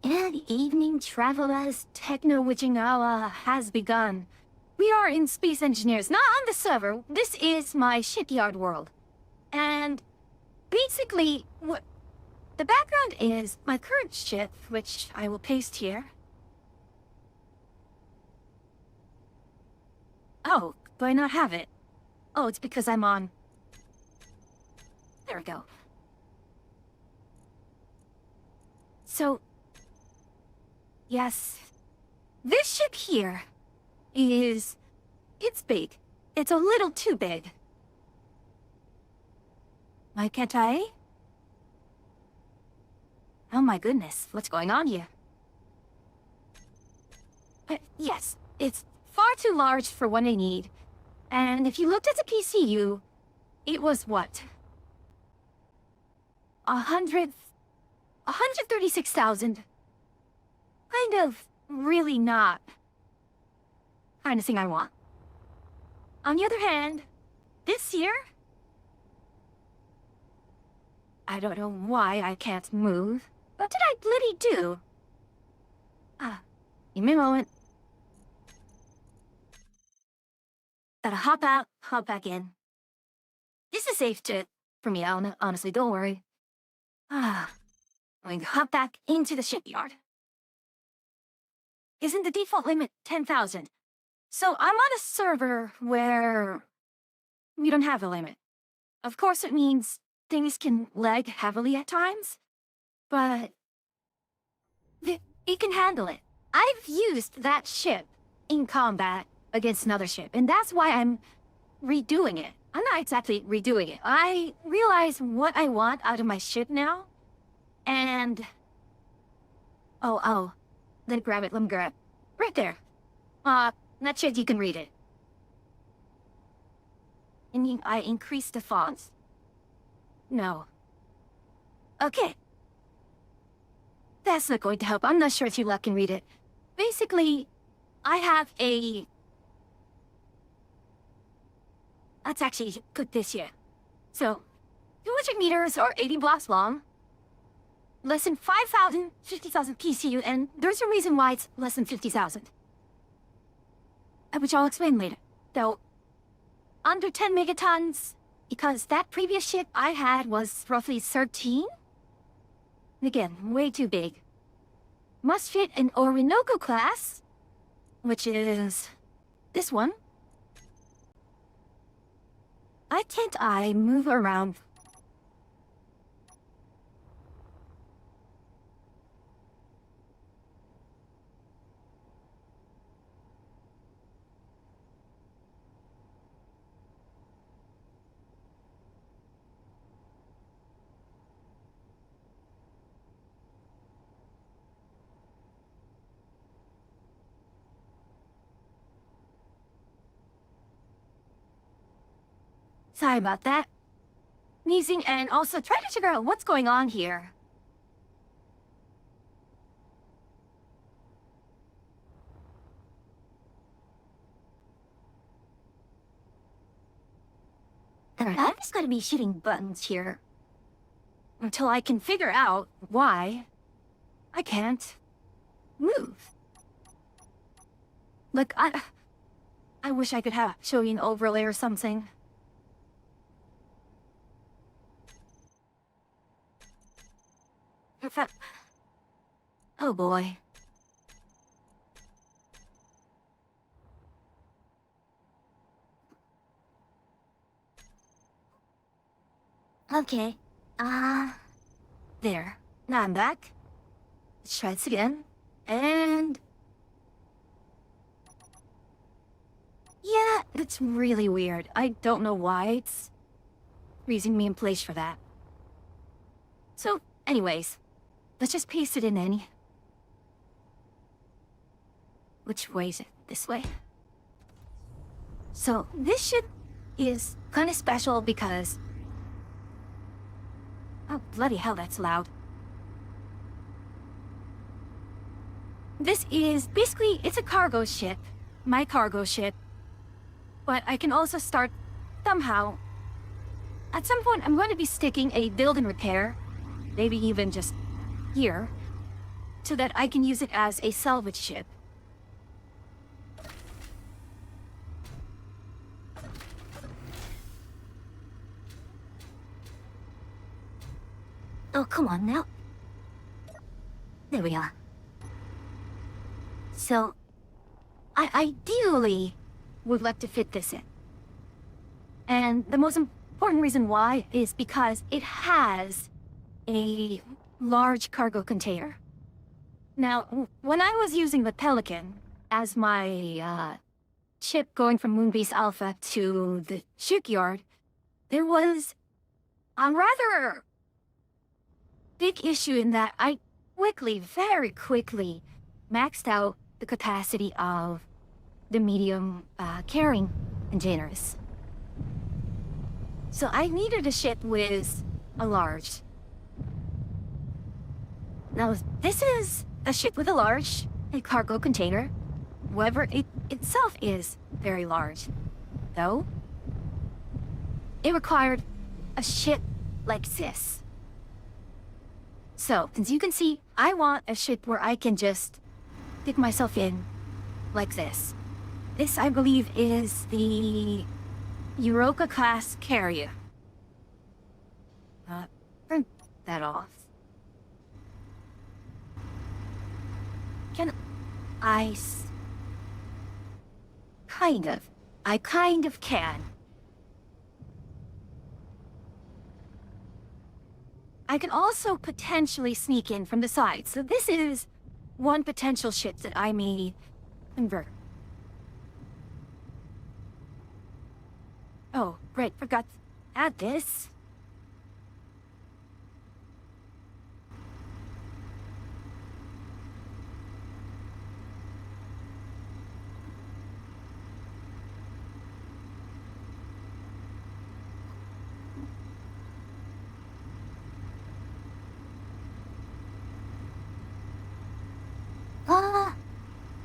Good evening, travelers. Techno Witching Hour has begun. We are in Space Engineers, not on the server. This is my shipyard world. And basically, what the background is my current ship, which I will paste here. Oh, do I not have it? Oh, it's because I'm on. There we go. So, yes, this ship here is... it's big. It's a little too big. Why can't I? Oh my goodness, what's going on here? Yes, it's far too large for what I need. And if you looked at the PCU, it was what? 136,000. Kind of really not kind of thing I want. On the other hand, this year, I don't know why I can't move. What did I bloody do? Give me a moment. Gotta hop out, hop back in. This is safe for me, honestly, don't worry. I'm going to hop back into the shipyard. Isn't the default limit 10,000? So I'm on a server where we don't have a limit. Of course it means things can lag heavily at times, but it can handle it. I've used that ship in combat against another ship, and that's why I'm redoing it. I'm not exactly redoing it. I realize what I want out of my ship now, and... Oh. Let me grab it, Right there. That shit, you can read it. And I increased the fonts. No. Okay. That's not going to help. I'm not sure if you can read it. Basically, I have a... Let's actually put this here. So, 200 meters or 80 blocks long. Less than 5,000, 50,000 PCU, and there's a reason why it's less than 50,000. Which I'll explain later. Though, under 10 megatons, because that previous ship I had was roughly 13. Again, way too big. Must fit an Orinoco class, which is this one. Why can't I move around? Sorry about that. Sneezing and also trying to figure out what's going on here. I'm just gonna be shooting buttons here. Until I can figure out why I can't move. Look, I wish I could show you an overlay or something. In fact, oh boy. Okay. There. Now I'm back. Let's try this again. And... It's really weird. I don't know why it's freezing me in place for that. So, anyways, let's just paste it in. Which way is it? This way? So, this ship is kind of special because... Oh, bloody hell, that's loud. This is, basically, it's a cargo ship. My cargo ship. But I can also start, somehow... At some point, I'm going to be sticking a build and repair, maybe even just here, so that I can use it as a salvage ship. Oh, come on now. There we are. So, I ideally would like to fit this in. And the most important reason why is because it has a large cargo container. Now, when I was using the Pelican as my ship going from Moonbase Alpha to the shipyard, there was a rather big issue in that I very quickly maxed out the capacity of the medium carrying containers. So I needed a ship with a large. Now, this is a ship with a cargo container. However, it itself is very large. Though, it required a ship like this. So, as you can see, I want a ship where I can just stick myself in like this. This, I believe, is the Europa class carrier. Print that off. Can I... Kind of. I kind of can. I can also potentially sneak in from the side, so this is one potential ship that I may convert. Oh, right, forgot to add this.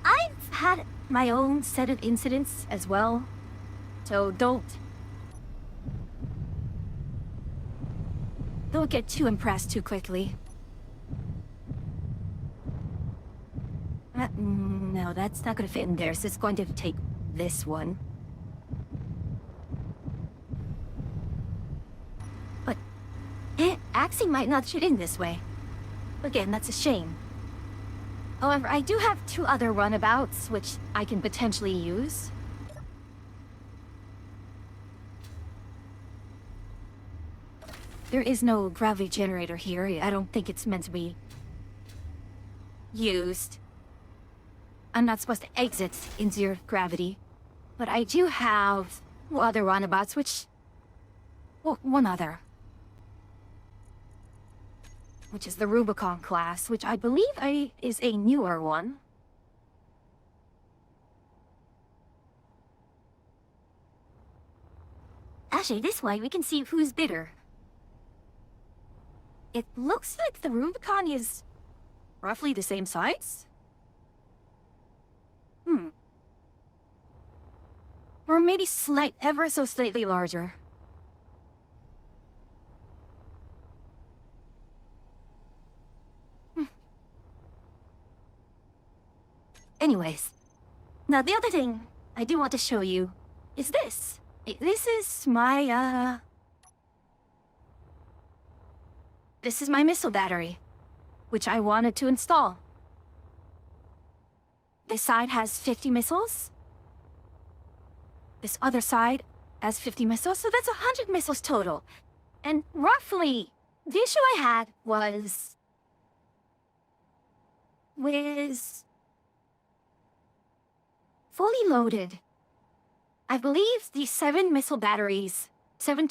I've had my own set of incidents as well, so don't get too impressed too quickly. No, that's not gonna fit in there, so it's going to take this one. But it actually might not fit in this way. Again, that's a shame. However, I do have 2 other runabouts, which I can potentially use. There is no gravity generator here. I don't think it's meant to be used. I'm not supposed to exit in 0 gravity. But I do have other runabouts, which... Well, one other. Which is the Rubicon class, which I believe is a newer one. Actually, this way we can see who's bigger. It looks like the Rubicon is roughly the same size. Or maybe ever so slightly larger. Anyways, now the other thing I do want to show you is this. This is my, This is my missile battery, which I wanted to install. This side has 50 missiles. This other side has 50 missiles, so that's 100 missiles total. And roughly, the issue I had was... with... fully loaded I believe these 7 missile batteries, 7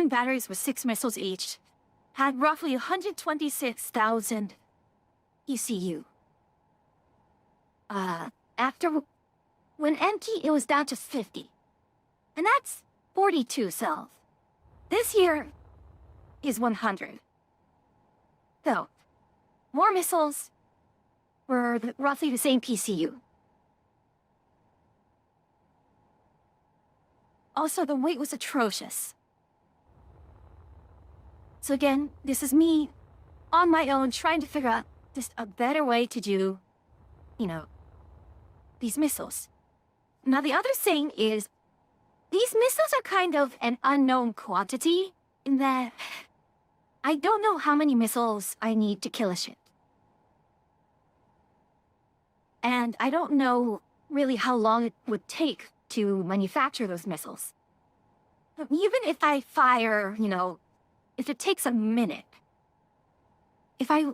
batteries with 6 missiles each, had roughly 126,000 ECU. When empty, it was down to 50. And that's 42 cells. This year is 100. So, more missiles were roughly the same PCU. Also, the weight was atrocious. So again, this is me on my own trying to figure out just a better way to do, these missiles. Now, the other thing is, these missiles are kind of an unknown quantity in that I don't know how many missiles I need to kill a ship. And I don't know really how long it would take to manufacture those missiles. Even if I fire, if it takes a minute, if I,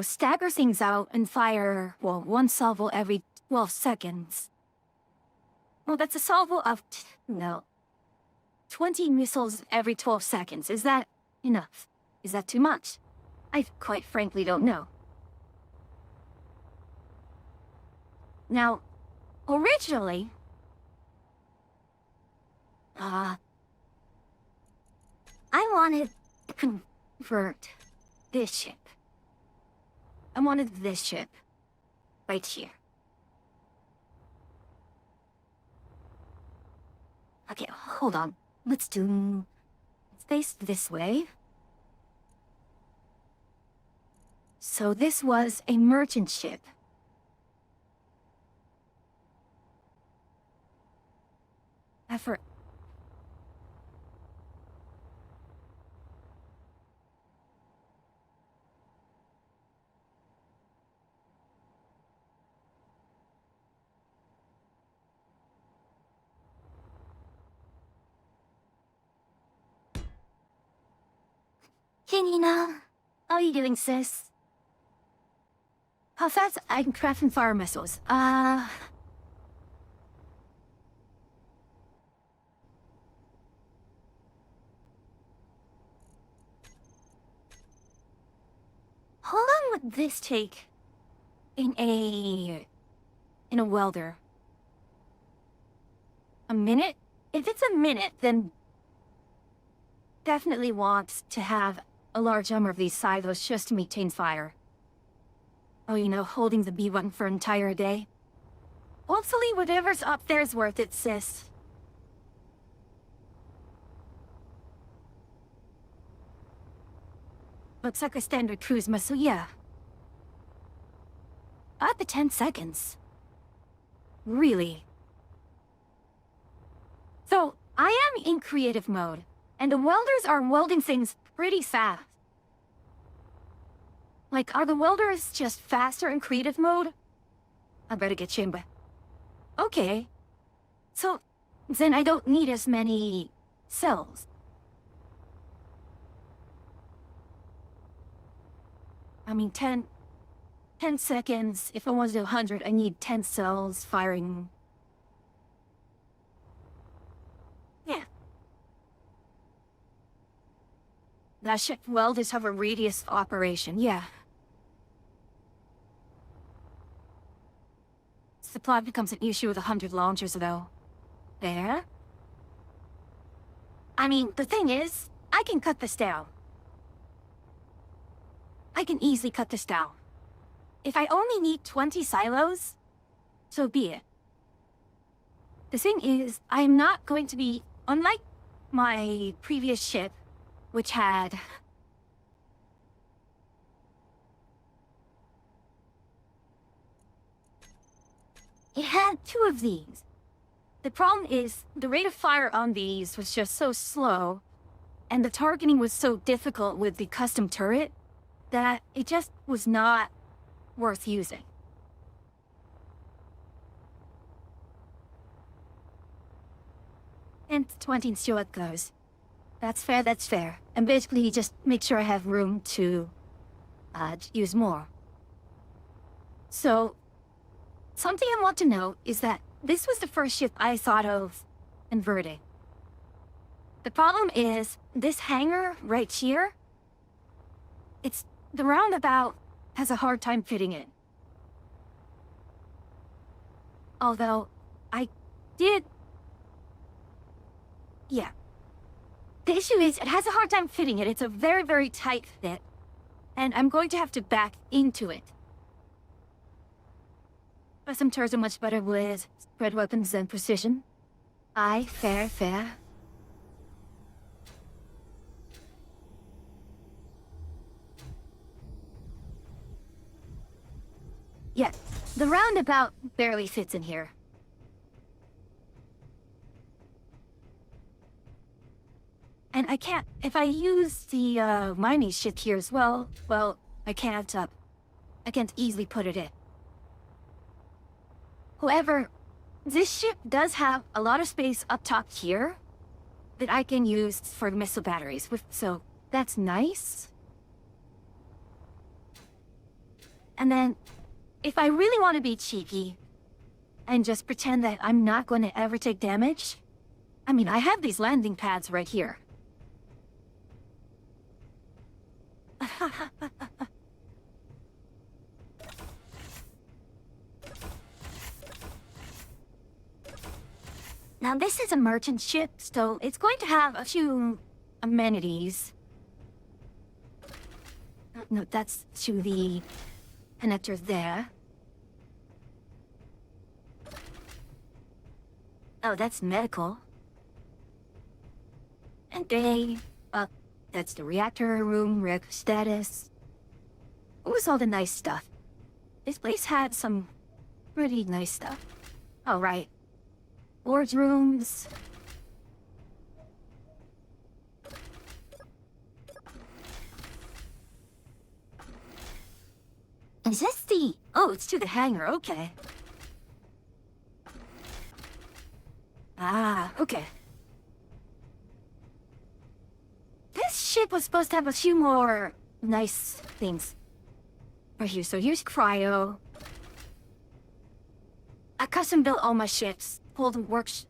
stagger things out and fire, one salvo every 12 seconds, well, that's a salvo of, 20 missiles every 12 seconds. Is that enough? Is that too much? I quite frankly don't know. Now, originally, I wanted to convert this ship. I wanted this ship right here. Okay, hold on. Let's face this way. So this was a merchant ship. Effort. Nina, how are you doing, sis? How fast I can craft and fire missiles? How long would this take in a welder? A minute? If it's a minute, then definitely want to have a large number of these silos just to maintain fire. Oh, holding the B1 for an entire day. Hopefully whatever's up there's worth it, sis. Looks like a standard cruise missile, yeah. At the 10 seconds. Really? So, I am in creative mode, and the welders are welding things pretty fast. Like, are the welders just faster in creative mode? I better get Chimba. Okay. So, then I don't need as many cells. I mean, 10 seconds. If I want to do 100, I need 10 cells firing. Yeah. That ship welders have a radius of operation, yeah. Supply becomes an issue with 100 launchers, though. There? I mean, the thing is, I can cut this down. I can easily cut this down. If I only need 20 silos, so be it. The thing is, I am not going to be, unlike my previous ship, which had... It had 2 of these. The problem is, the rate of fire on these was just so slow, and the targeting was so difficult with the custom turret, that it just was not worth using. And 20 and see how it goes. That's fair, that's fair. And basically just make sure I have room to use more. So, something I want to know is that this was the first ship I thought of inverting. The problem is, this hangar right here, the roundabout has a hard time fitting it. Although, I did... Yeah. The issue is, it has a hard time fitting it. It's a very, very tight fit. And I'm going to have to back into it. But some turrets are much better with spread weapons and precision. Aye, fair, fair. Yeah, the roundabout barely fits in here. And I can't, if I use the mining ship here as well, I can't easily put it in. However, this ship does have a lot of space up top here that I can use for missile batteries, so that's nice. And then, if I really want to be cheeky and just pretend that I'm not going to ever take damage, I mean, I have these landing pads right here. Now, this is a merchant ship, so it's going to have a few amenities. No, that's to the connectors there. Oh, that's medical. And that's the reactor room, reactor status. What was all the nice stuff? This place had some pretty nice stuff. All right. Board rooms. Is this the... Oh, it's to the hangar, okay. Ah, okay. This ship was supposed to have a few more nice things. Right here, so here's cryo. I custom built all my ships. Pulled works.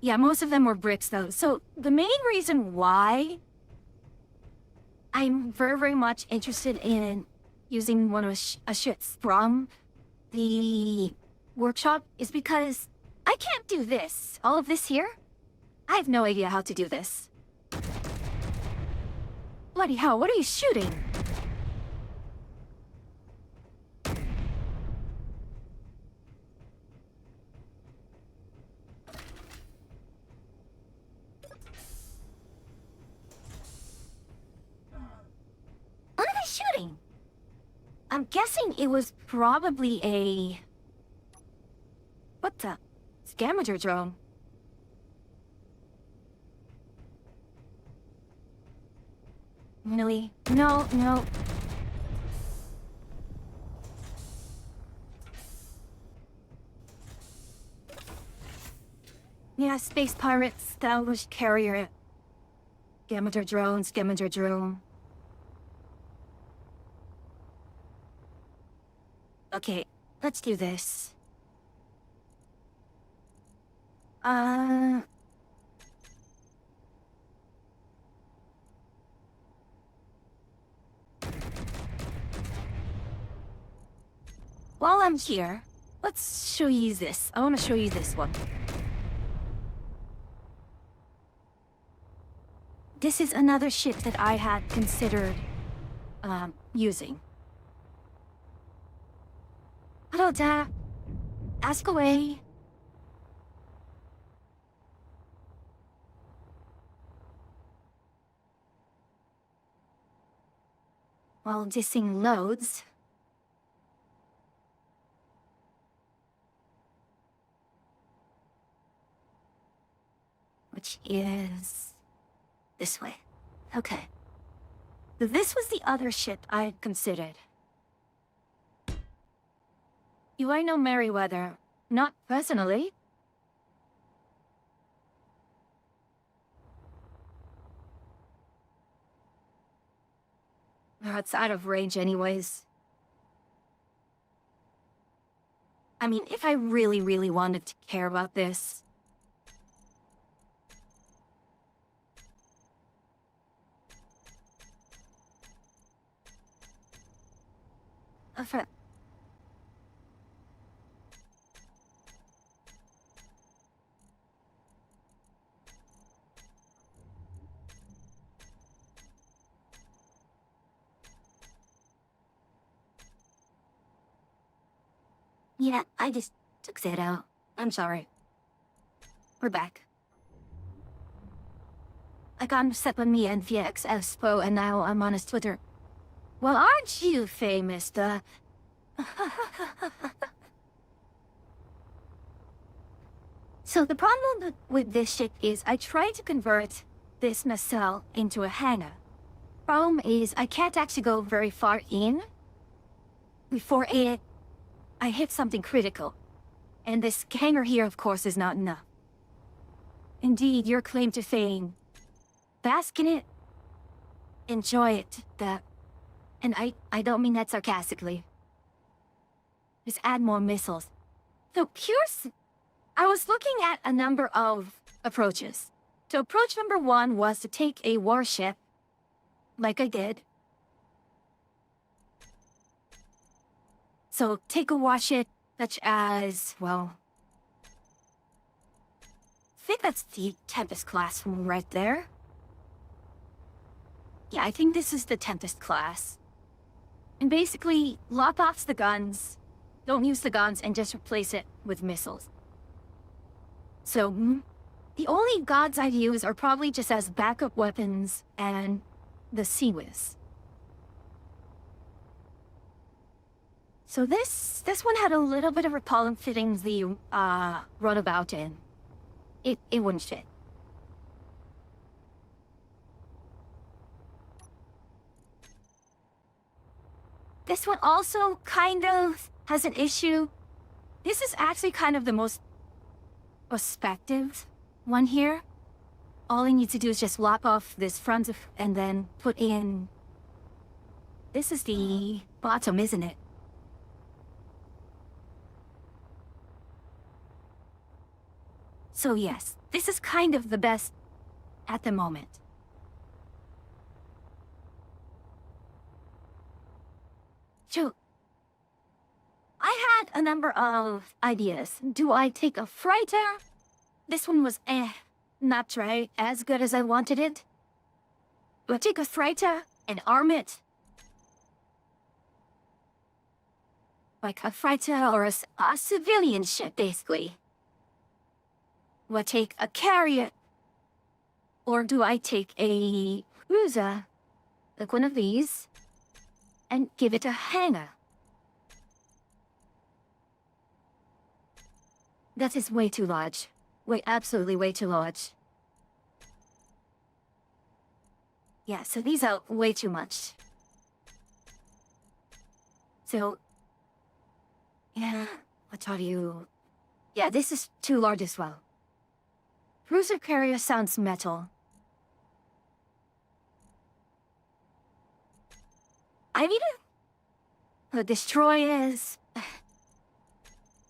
Yeah, most of them were bricks though. So the main reason why I'm very, very much interested in using one of a ships from the workshop is because I can't do this. All of this here? I have no idea how to do this. Bloody hell, what are you shooting? What are they shooting? I'm guessing it was probably a... What the? Scavenger drone. Really? No, no. Yeah, space pirates, Stalwart carrier. Scavenger drone, scavenger drone. Okay, let's do this. While I'm here, let's show you this. I want to show you this one. This is another ship that I had considered, using. Hello, Dad. Ask away. While this thing loads... Which is... this way. Okay. This was the other ship I had considered. I know Merryweather. Not personally. It's out of range anyways. I mean, if I really, really wanted to care about this. For Yeah, I just took that out. I'm sorry. We're back. I got set on me and VX Expo, and now I'm on his Twitter. Well, aren't you famous, So the problem with this ship is I tried to convert this nacelle into a hangar. Problem is I can't actually go very far in before I hit something critical. And this hangar here, of course, is not enough. Indeed, your claim to fame. Bask in it. Enjoy it. And I don't mean that sarcastically. Just add more missiles. So here's... I was looking at a number of approaches. So approach number 1 was to take a warship, like I did. So take a warship such as, well... I think that's the Tempest class one right there. Yeah, I think this is the Tempest class. And basically, lop off the guns, don't use the guns, and just replace it with missiles. So, the only gods I'd use are probably just as backup weapons and the Seawiz. So this one had a little bit of repellent fittings the runabout in. It wouldn't fit. This one also kind of has an issue. This is actually kind of the most perspective one here. All I need to do is just lop off this front and then put in... This is the bottom, isn't it? So yes, this is kind of the best at the moment. So, I had a number of ideas. Do I take a freighter? This one was not right as good as I wanted it. Do I take a freighter and arm it? Like a freighter or a civilian ship, basically. Do I take a carrier? Or do I take a cruiser, like one of these, and give it a hangar? That is way too large. Absolutely way too large. Yeah, so these are way too much. So... yeah, what are you... Yeah, this is too large as well. Cruiser carrier sounds metal. I mean, the destroyers...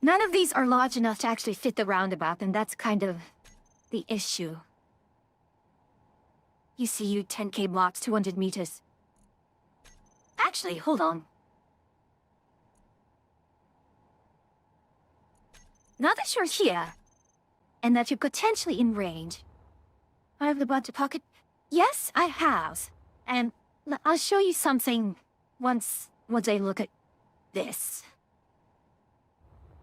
None of these are large enough to actually fit the roundabout, and that's kind of the issue. ECU 10K blocks, 200 meters. Actually, hold on. Now that you're here, and that you're potentially in range, I have the budget pocket. Yes, I have. And I'll show you something once I look at this.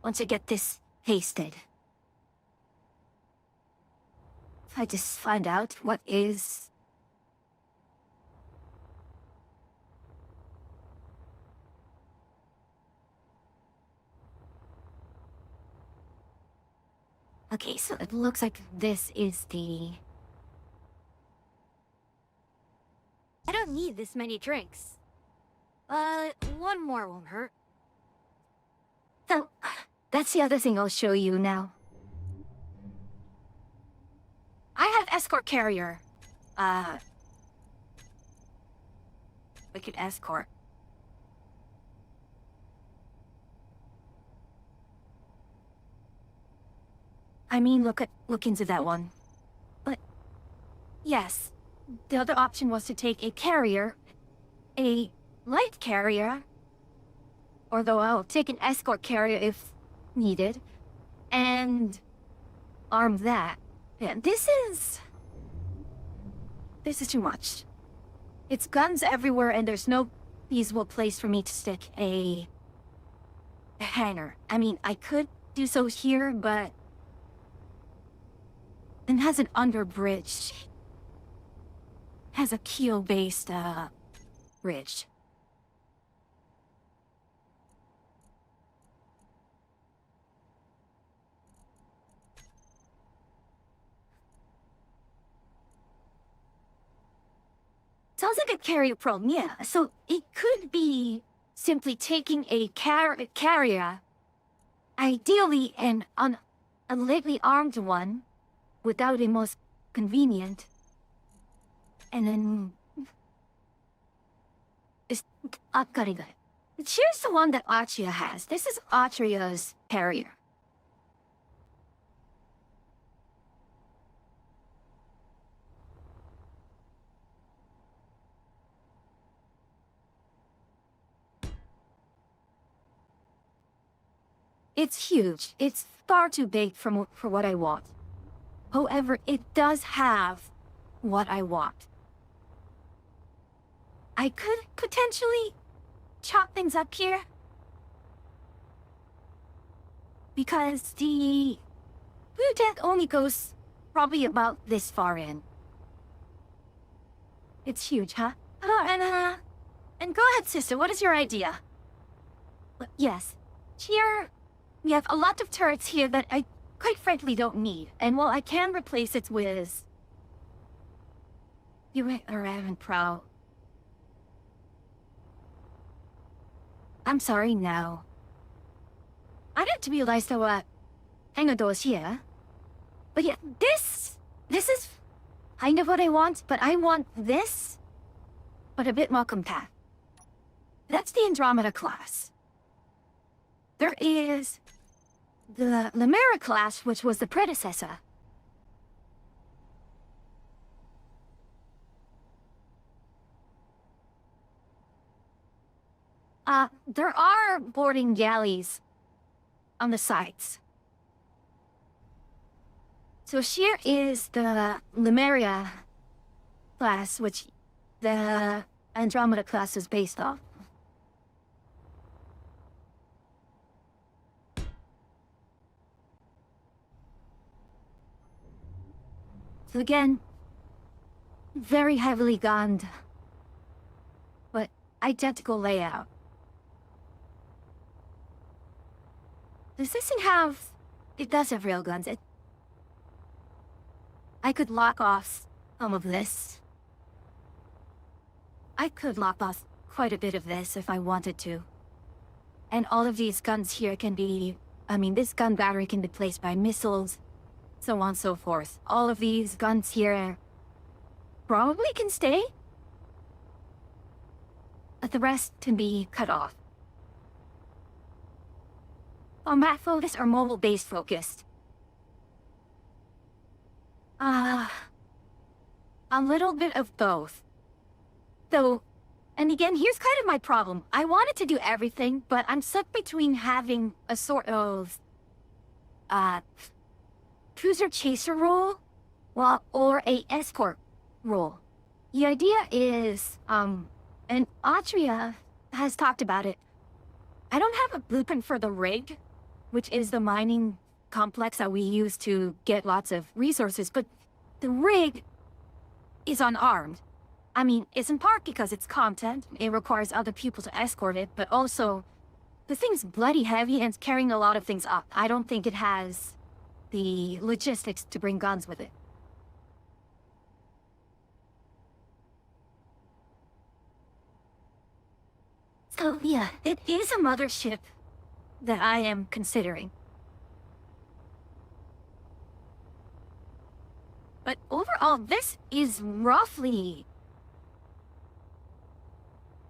Once I get this tasted. If I just find out what is... Okay, so it looks like this is the... I don't need this many drinks. One more won't hurt. So, that's the other thing I'll show you now. I have escort carrier. We could escort. I mean, look into that one. But yes, the other option was to take a carrier, a light carrier, although I'll take an escort carrier if needed, and arm that. Yeah, this is too much. It's guns everywhere and there's no feasible place for me to stick a hanger. I mean, I could do so here, but it has an underbridge. Has a keel-based, bridge. Sounds like a carrier problem, yeah. So it could be simply taking a carrier, ideally a lightly armed one, without the most convenient, and then it's cutting it. Here's the one that Atria has. This is Atria's carrier. It's huge. It's far too big for what I want. However, it does have what I want. I could potentially chop things up here. Because the blue deck only goes probably about this far in. It's huge, huh? And go ahead, sister, what is your idea? Yes, here we have a lot of turrets here that I quite frankly don't need. And while I can replace it with Raven Prow. I'm sorry now. I didn't realize there were hangers here. But yeah, this is kind of what I want, but I want this, but a bit more compact. That's the Andromeda class. There is the Lemera class, which was the predecessor. There are boarding galleys on the sides. So here is the Lemuria class, which the Andromeda class is based off. So again, very heavily gunned, but identical layout. Does this thing have... It does have railguns. I could lock off some of this. I could lock off quite a bit of this if I wanted to. And all of these guns here can be... I mean, this gun battery can be placed by missiles, so on and so forth. All of these guns here probably can stay, but the rest can be cut off. Combat focus or mobile-based focused? A little bit of both. Though, and again, here's kind of my problem. I wanted to do everything, but I'm stuck between having a sort of, cruiser chaser role, or a escort role. The idea is, and Atria has talked about it. I don't have a blueprint for the rig, which is the mining complex that we use to get lots of resources, but the rig is unarmed. I mean, it's in part because it's content, it requires other people to escort it, but also, the thing's bloody heavy and it's carrying a lot of things up. I don't think it has the logistics to bring guns with it. So yeah, it is a mothership that I am considering. But overall, this is roughly...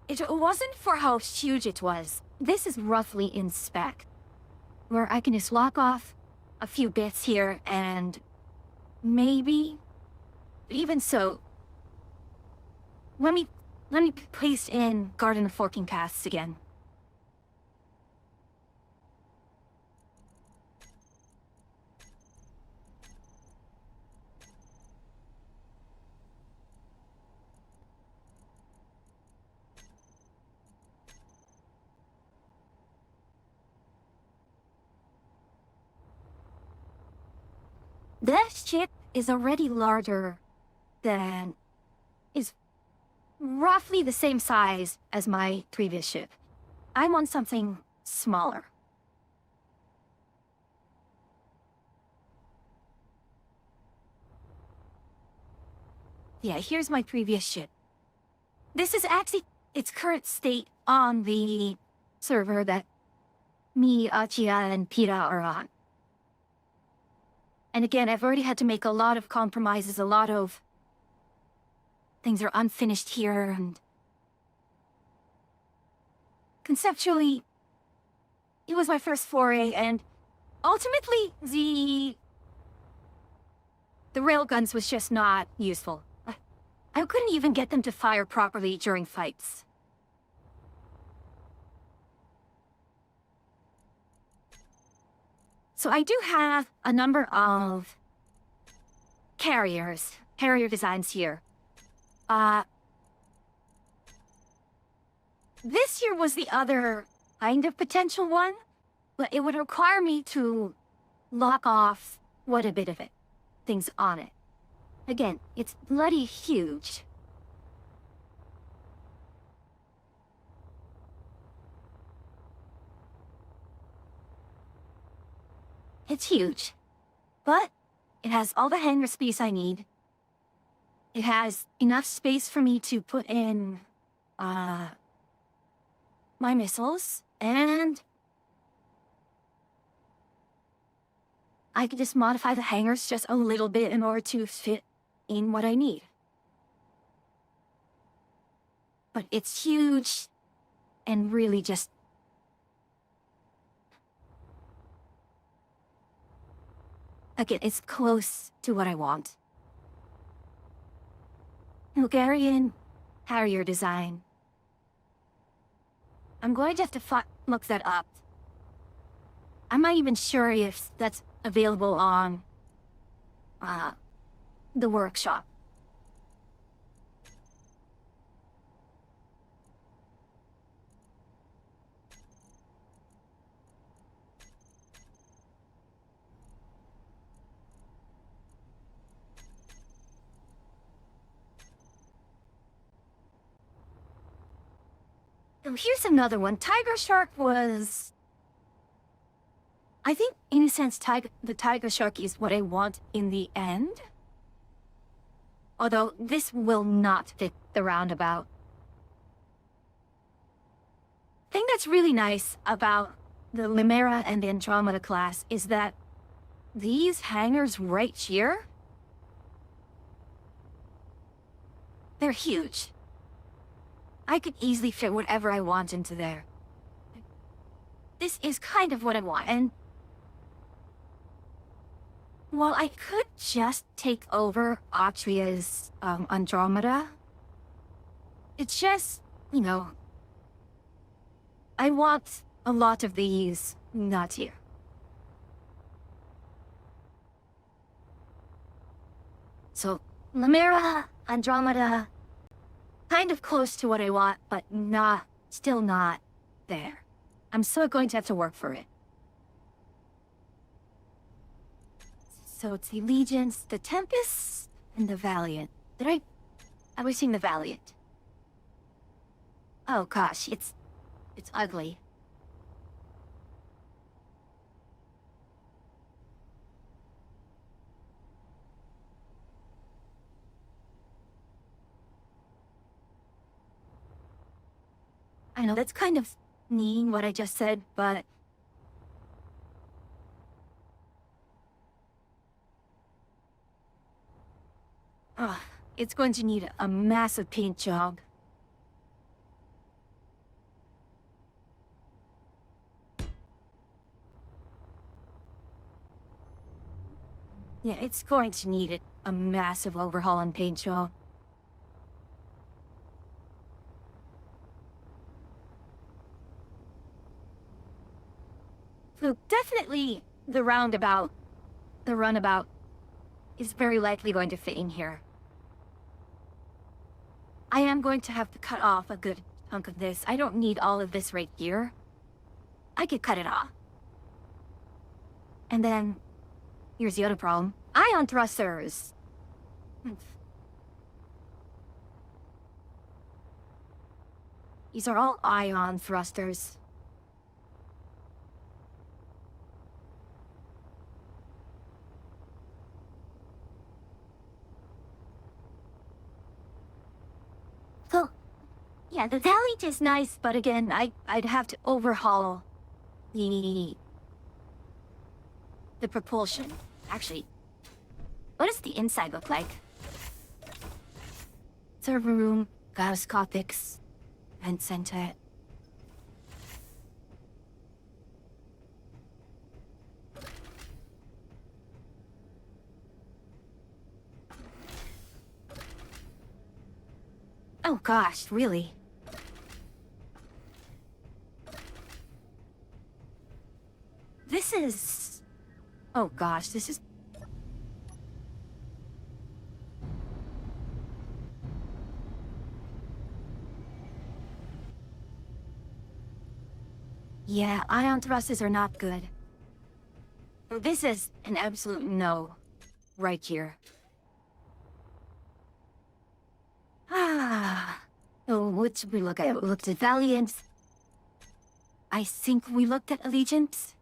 It wasn't for how huge it was. This is roughly in spec, where I can just lock off a few bits here, and maybe, even so, let me paste in Garden of Forking Paths again. This ship is already larger than... is roughly the same size as my previous ship. I want something smaller. Yeah, here's my previous ship. This is actually its current state on the server that me, Achia, and Pira are on. And again, I've already had to make a lot of compromises, a lot of things are unfinished here, and conceptually, it was my first foray, and ultimately, the railguns was just not useful. I couldn't even get them to fire properly during fights. So I do have a number of carrier designs here. This here was the other kind of potential one, but it would require me to lock off what a bit of it, things on it. Again, it's bloody huge. It's huge, but it has all the hangar space I need. It has enough space for me to put in, my missiles, and I could just modify the hangars just a little bit in order to fit in what I need. But it's huge, and really just... again, it's close to what I want. Bulgarian Harrier design. I'm going to have to look that up. I'm not even sure if that's available on the workshop. Oh, here's another one. Tiger Shark was... I think, in a sense, the Tiger Shark is what I want in the end. Although, this will not fit the roundabout. The thing that's really nice about the Limera and the Andromeda class is that these hangars right here, they're huge. I could easily fit whatever I want into there. This is kind of what I want, and while I could just take over Atria's Andromeda, it's just, you know, I want a lot of these not here. So, Limera, Andromeda, kind of close to what I want, but still not there. I'm still going to have to work for it. So it's the Allegiance, the Tempest, and the Valiant. I was seeing the Valiant. Oh gosh, it's ugly. I know that's kind of mean what I just said, but it's going to need a massive paint job. Yeah, it's going to need a massive overhaul and paint job. So definitely the runabout is very likely going to fit in here. I am going to have to cut off a good chunk of this. I don't need all of this right here. I could cut it off. And then, here's the other problem. Ion thrusters. These are all ion thrusters. So, yeah, the Valiant is nice, but again, I'd have to overhaul the propulsion. Actually, what does the inside look like? Server room, gyroscopics, vent center. Oh gosh, really? This is... Oh gosh, this is... Yeah, ion thrusters are not good. This is an absolute no. Right here. Ah. So what should we look at? We looked at Valiant. I think we looked at Allegiance.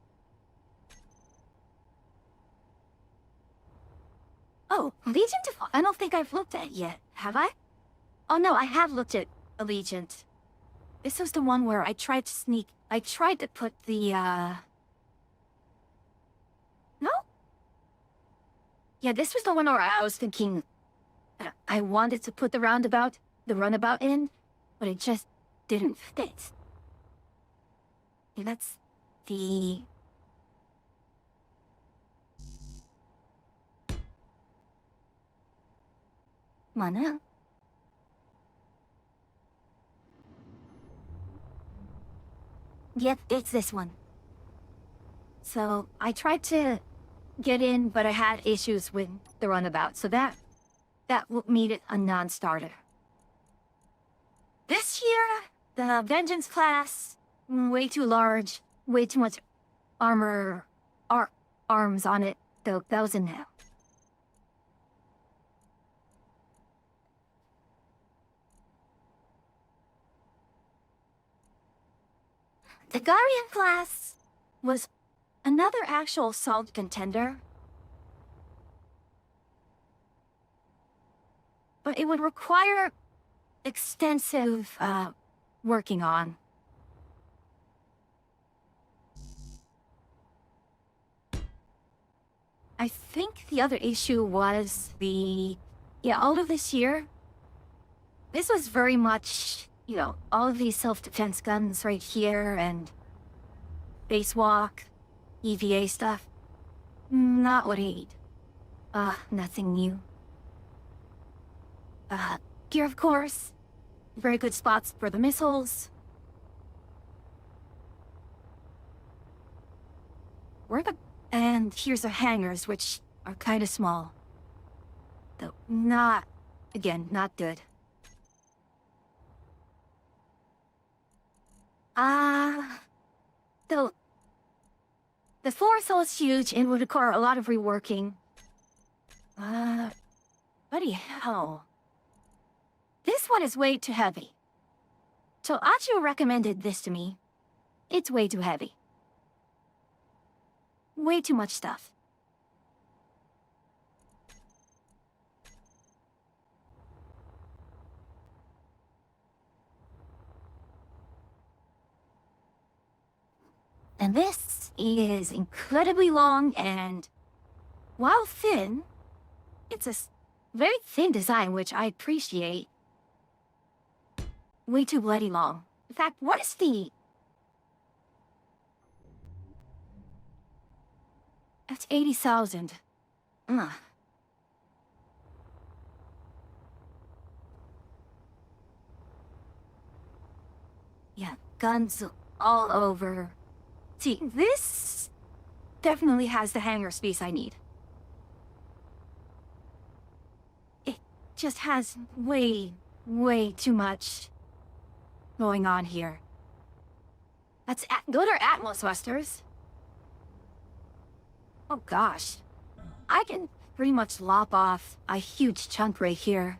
Oh, Allegiant? I don't think I've looked at it yet. Have I? Oh no, I have looked at Allegiant. This was the one where I tried to sneak... I tried to put the, No? Yeah, this was the one where I was thinking... I wanted to put the runabout in, but it just didn't fit. Yeah, that's the... Mana? Yep, it's this one. So, I tried to get in, but I had issues with the runabout, so that made it a non-starter. This year, the Vengeance class, way too large, way too much armor, arms on it, though that was a no. The Guardian class was another actual solid contender. But it would require extensive, working on. I think the other issue was all of this year, this was very much, all of these self-defense guns right here and base walk, EVA stuff. Not what I need. Nothing new. Gear, of course. Very good spots for the missiles. And here's the hangars, which are kind of small. Though not good. Though the Forethought is huge and would require a lot of reworking. Bloody hell. This one is way too heavy. So Achu recommended this to me. It's way too heavy. Way too much stuff. And this is incredibly long and, while thin, it's a very thin design, which I appreciate. Way too bloody long. In fact, what is the... That's 80,000. Ugh. Yeah, guns all over. See, this definitely has the hangar space I need. It just has way too much going on here. That's good or Atmos Busters. Oh gosh. I can pretty much lop off a huge chunk right here.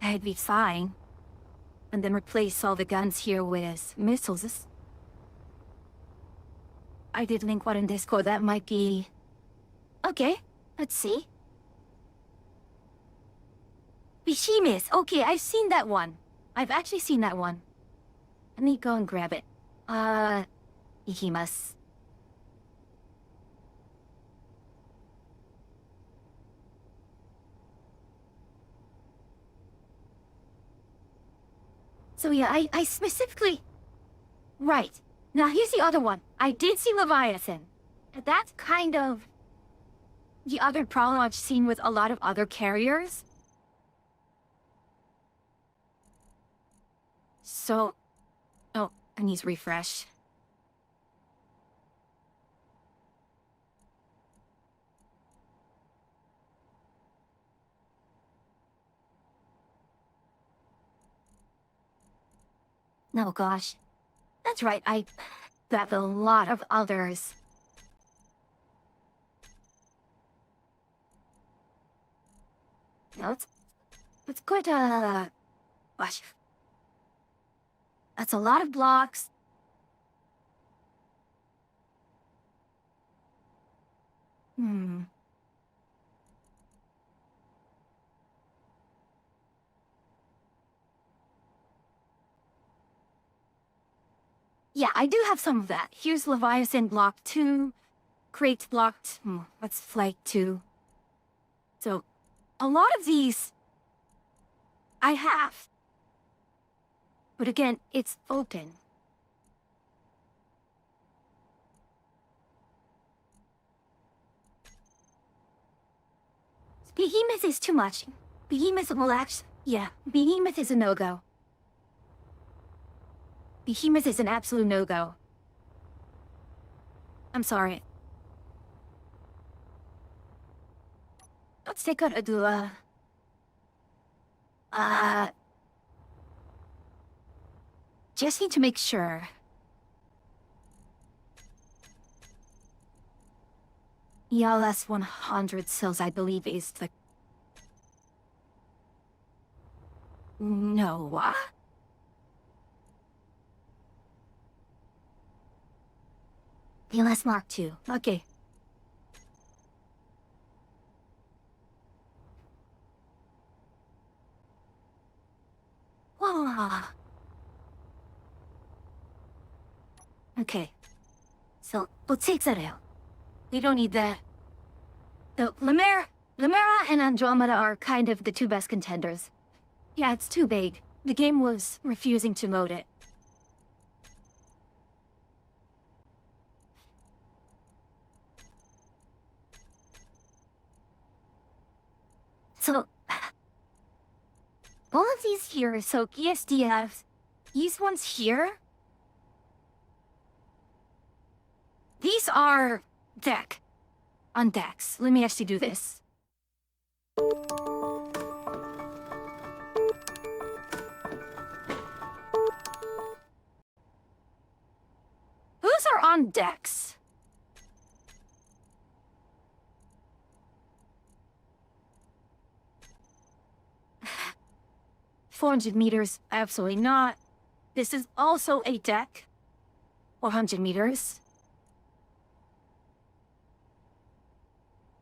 I'd be fine. And then replace all the guns here with missiles. I did link one in Discord that might be... Okay, let's see. Behemoth! Okay, I've seen that one. I've actually seen that one. Let me go and grab it. Behemoth. So yeah, I specifically... Right. Now here's the other one. I did see Leviathan. That's kind of... the other problem I've seen with a lot of other carriers. So... Oh, I need to refresh. No, gosh. That's right, I got a lot of others. No, it's good, gosh. That's a lot of blocks. Yeah, I do have some of that. Here's Leviathan Block 2. Crate blocked. What's Flight 2? So, a lot of these... I have. But again, it's open. Behemoth is too much. Behemoth will actually... Yeah, Behemoth is a no-go. Behemoth is an absolute no-go. I'm sorry. Let's take out Adula. Just need to make sure. ELS 100 cells, I believe, is the... No. ELS Mark II. Okay. Whoa. Okay. So, let's take that out. We don't need that. So, Lemera and Andromeda are kind of the two best contenders. Yeah, it's too big. The game was refusing to load it. So, all of these here, so ESDFs, these ones here, these are deck. On decks. Let me actually do this. Whose are on decks? $400 meters, absolutely not. This is also a deck. 400 meters.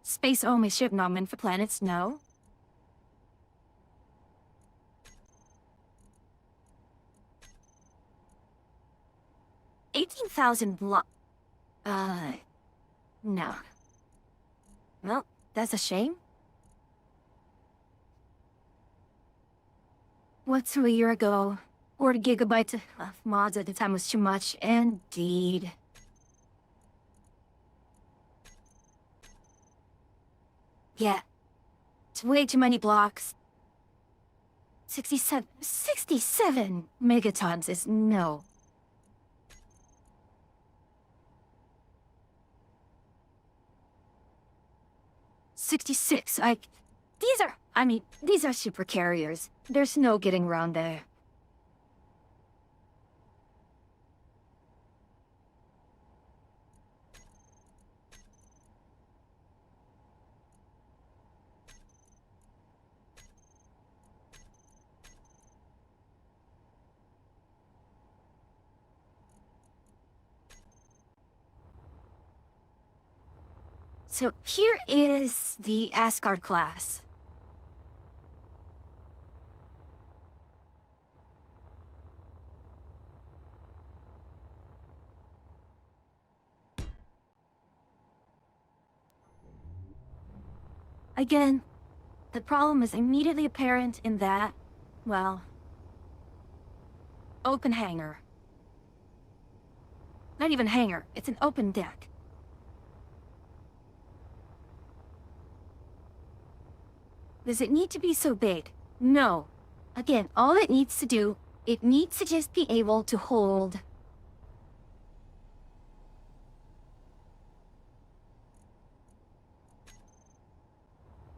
Space only ship not meant for planets, no. $18,000 block. No. Well, that's a shame. What's a year ago? 40 gigabytes of mods at the time was too much, indeed. Yeah. It's way too many blocks. 67 megatons is no. "66, these are super carriers. There's no getting around there. So here is the Asgard class. Again, the problem is immediately apparent in that, well, open hangar. Not even hangar, it's an open deck. Does it need to be so big? No. Again, all it needs to do, it needs to just be able to hold.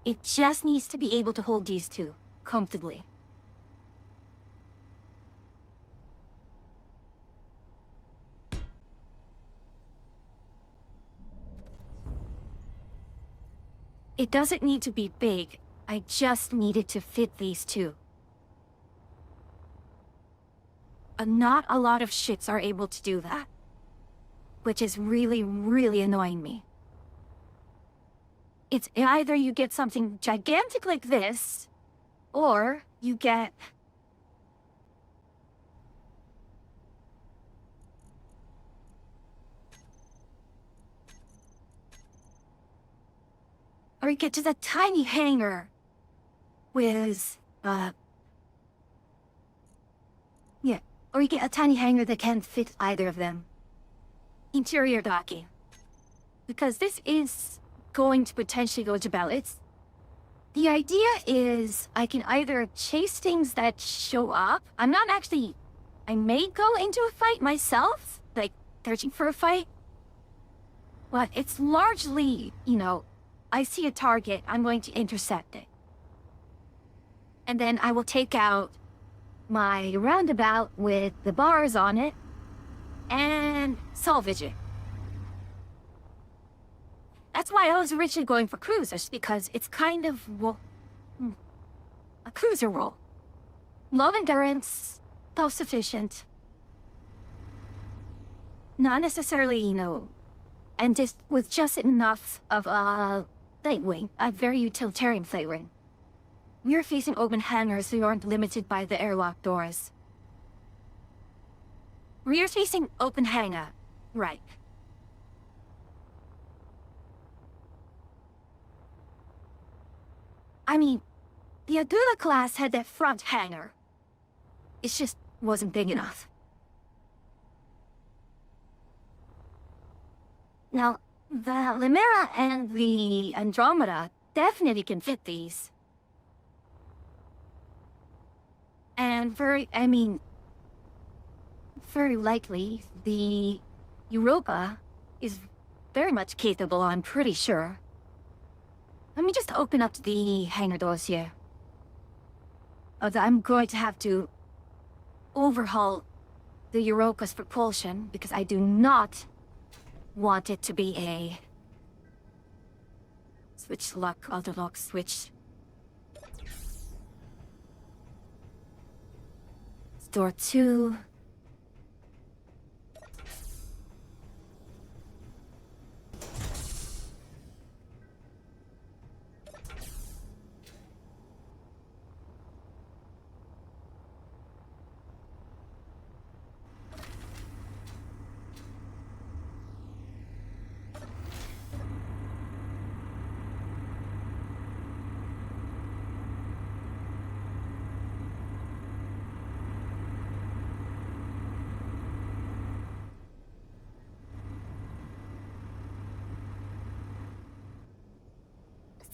It just needs to be able to hold these two comfortably. It doesn't need to be big. I just need it to fit these two. Not a lot of ships are able to do that. Which is really, really annoying me. It's either you get something gigantic like this, or you get... Or you get just a tiny hangar with, yeah, or you get a tiny hangar that can't fit either of them. Interior docking. Because this is going to potentially go to ballots. The idea is I can either chase things that show up. I may go into a fight myself, like searching for a fight. But it's largely, I see a target, I'm going to intercept it. And then I will take out my roundabout with the bars on it and salvage it. That's why I was originally going for cruisers, because it's kind of, well, a cruiser role. Low endurance, self-sufficient. Not necessarily, and just with just enough of a flight wing, a very utilitarian flight wing. We're facing open hangars, so you aren't limited by the airlock doors. We're facing open hangar, right. I mean, the Adula class had that front hangar. It just wasn't big enough. Now, the Limera and the Andromeda definitely can fit these. And very likely, the Europa is very much capable, I'm pretty sure. Let me just open up the hangar doors here. I'm going to have to overhaul the Europa's propulsion, because I do not want it to be a switch lock, auto lock switch. Door 2.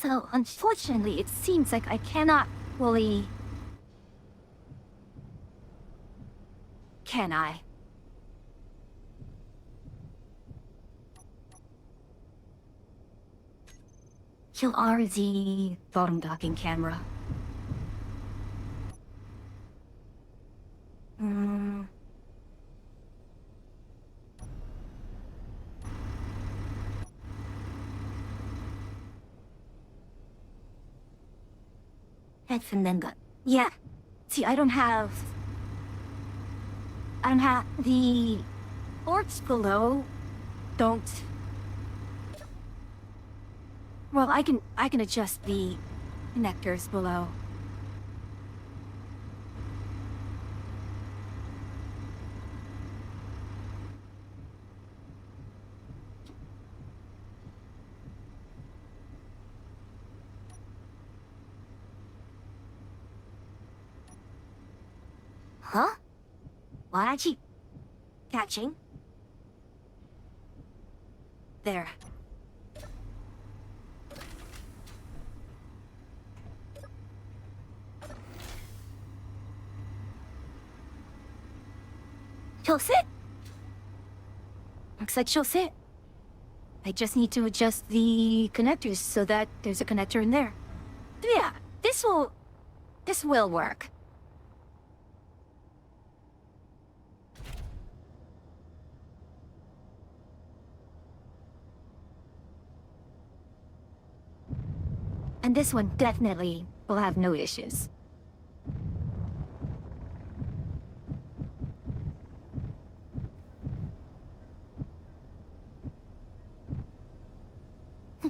So, unfortunately, it seems like I cannot fully... Can I? You are the bottom docking camera. Hmm. Head from Nenga. Yeah. See, I don't have the ports below. Don't. Well, I can adjust the connectors below. Huh? Why aren't you catching? There. She'll sit. Looks like she'll sit. I just need to adjust the connectors so that there's a connector in there. Yeah, this will work. And this one definitely will have no issues.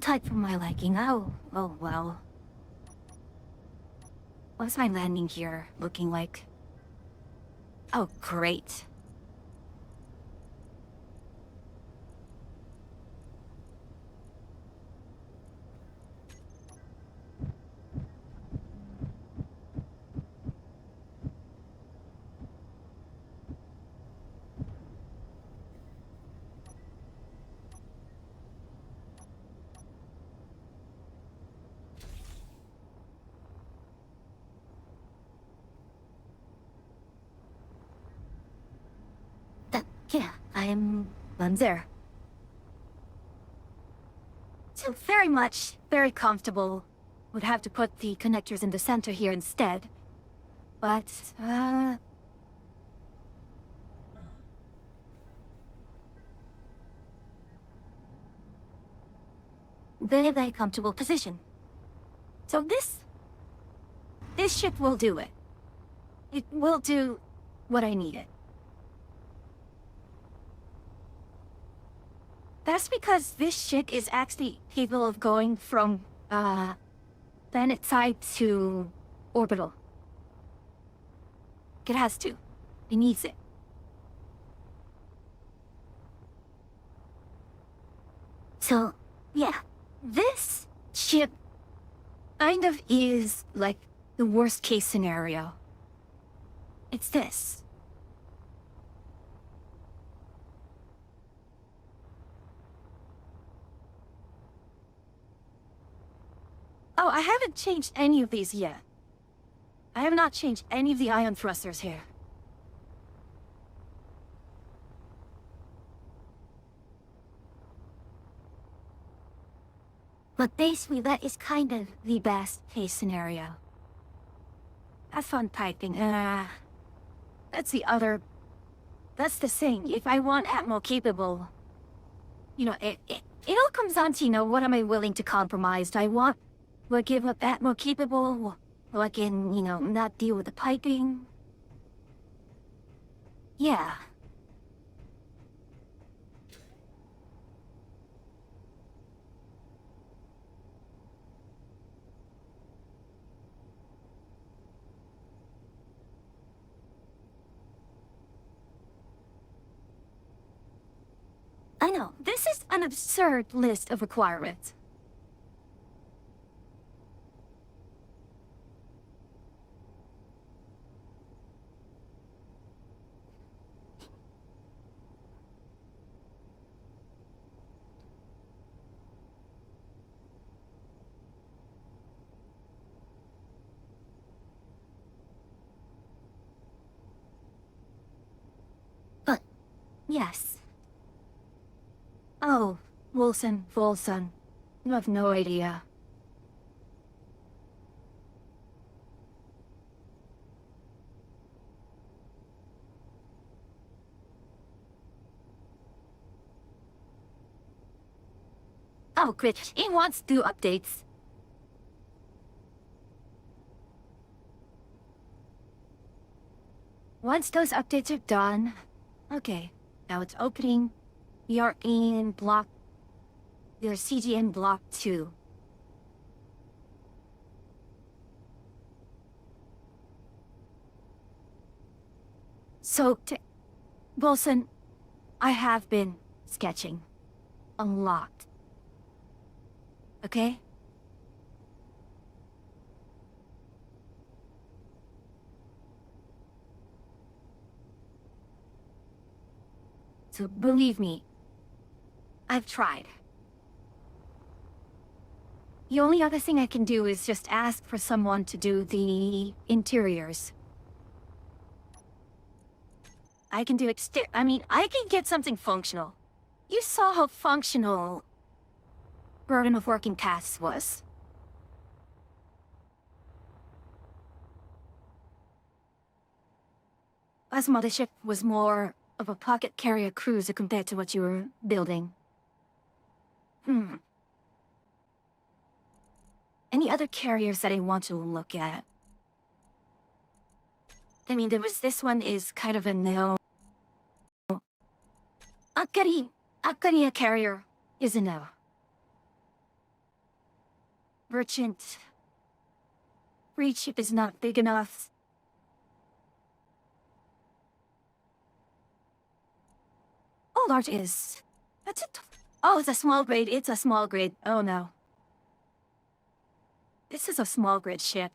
Tight for my liking. Oh well. What's my landing gear looking like? Oh, great. Yeah, I'm there. So very comfortable. Would have to put the connectors in the center here instead. But, very comfortable position. So this ship will do it. It will do what I need it. That's because this ship is actually capable of going from, planet side to orbital. It has to. It needs it. So, yeah. This ship kind of is like the worst case scenario. It's this. Oh, I haven't changed any of these yet. I have not changed any of the ion thrusters here. But basically, that is kind of the best case scenario. Have fun typing. That's the thing. If I want Atmo capable, you know, it all comes down to, you know, what am I willing to compromise? Do I want to give up Atmo capable, so I can, you know, not deal with the piping? Yeah. I know, this is an absurd list of requirements. Yes. Oh, Wilson, Volson. You have no idea. Oh, great. He wants to do updates. Once those updates are done... Okay, now it's opening. We are in block... You're CGN block 2. So, Wilson, I have been sketching. A lot. Okay? So believe me, I've tried. The only other thing I can do is just ask for someone to do the interiors. I can do I mean, I can get something functional. You saw how functional Burden of Working Casts was. As Mothership was more of a pocket carrier cruiser compared to what you were building. Any other carriers that I want to look at? I mean, there was this one is kind of a no. Akaria carrier is a no. Merchant. Reed ship is not big enough. Oh, large is. That's it. Oh, it's a small grade. It's a small grade. Oh no. This is a small grade ship.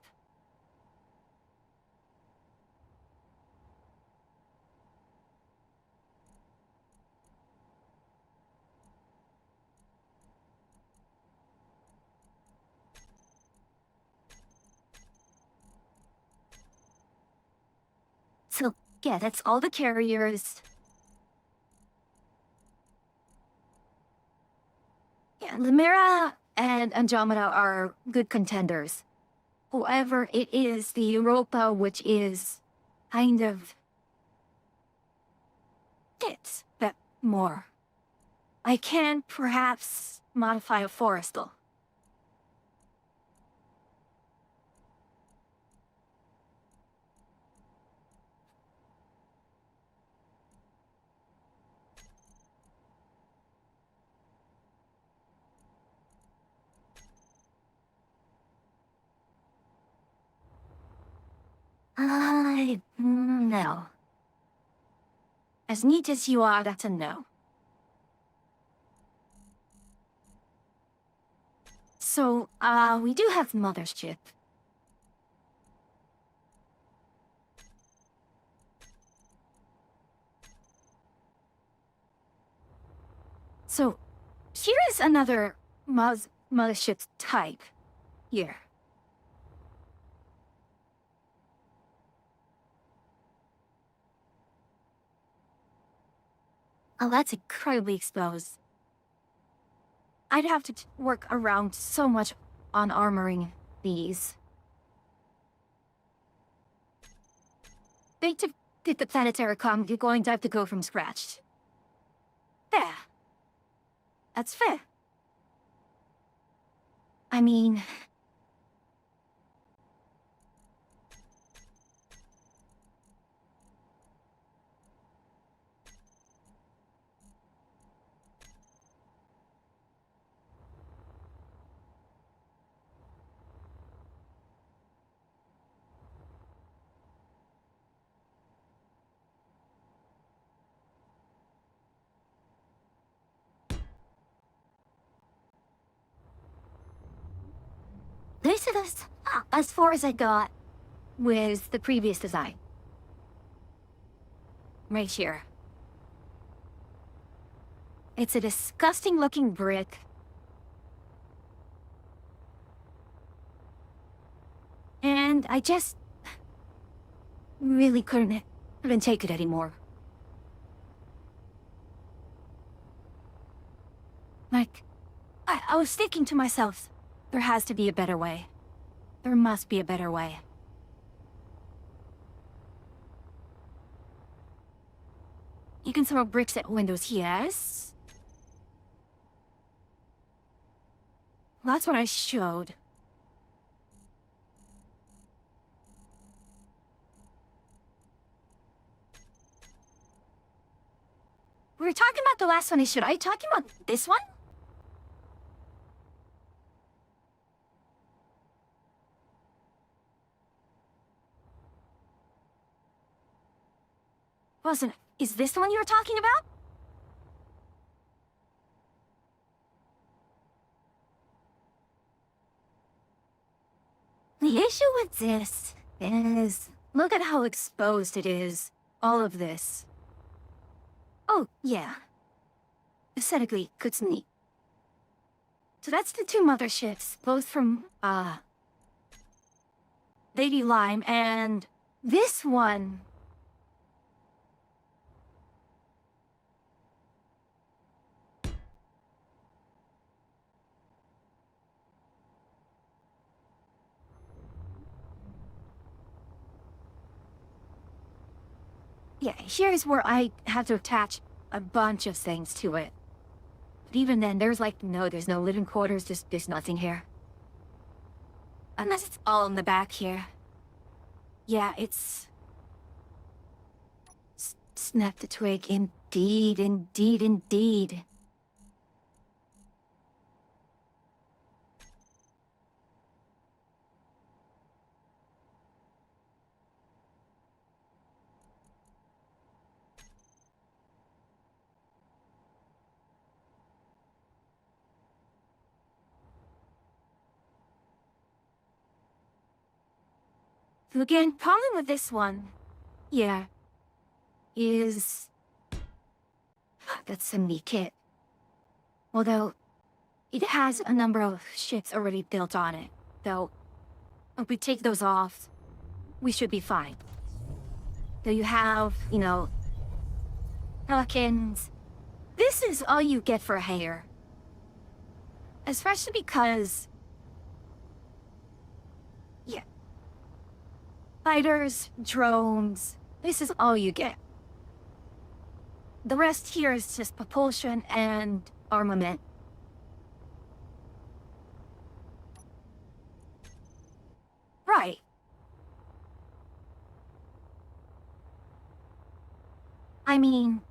So, yeah, that's all the carriers. Yeah, Limera and Andromeda are good contenders. However, it is the Europa which is kind of... fits that more. I can perhaps modify a Forestal. No. As neat as you are, that's a no. So, we do have Mothership. So, here is another Mothership type. Here. Oh, that's incredibly exposed. I'd have to work around so much on armoring these. To get the planetary com, you're going to have to go from scratch. Fair. That's fair. I mean... This is as far as I got with the previous design. Right here. It's a disgusting looking brick. And I just really couldn't take it anymore. Like, I was thinking to myself, there has to be a better way. There must be a better way. You can throw bricks at windows, yes? That's what I showed. We were talking about the last one I showed. Are you talking about this one? Wasn't. Is this the one you were talking about? The issue with this is, look at how exposed it is. All of this. Oh, yeah. Aesthetically, Kutsuni. So that's the two motherships, both from, Lady Lime, and this one. Yeah, here's where I have to attach a bunch of things to it. But even then, there's no living quarters, there's nothing here. Unless it's all in the back here. Yeah, it's... Snap the twig, indeed, indeed, indeed. So again, problem with this one, yeah, is... That's a me kit. Although, it has a number of ships already built on it. Though, if we take those off, we should be fine. Though you have, pelicans. This is all you get for a hair. Especially because... Yeah. Fighters, drones, this is all you get. The rest here is just propulsion and armament. Right. I mean,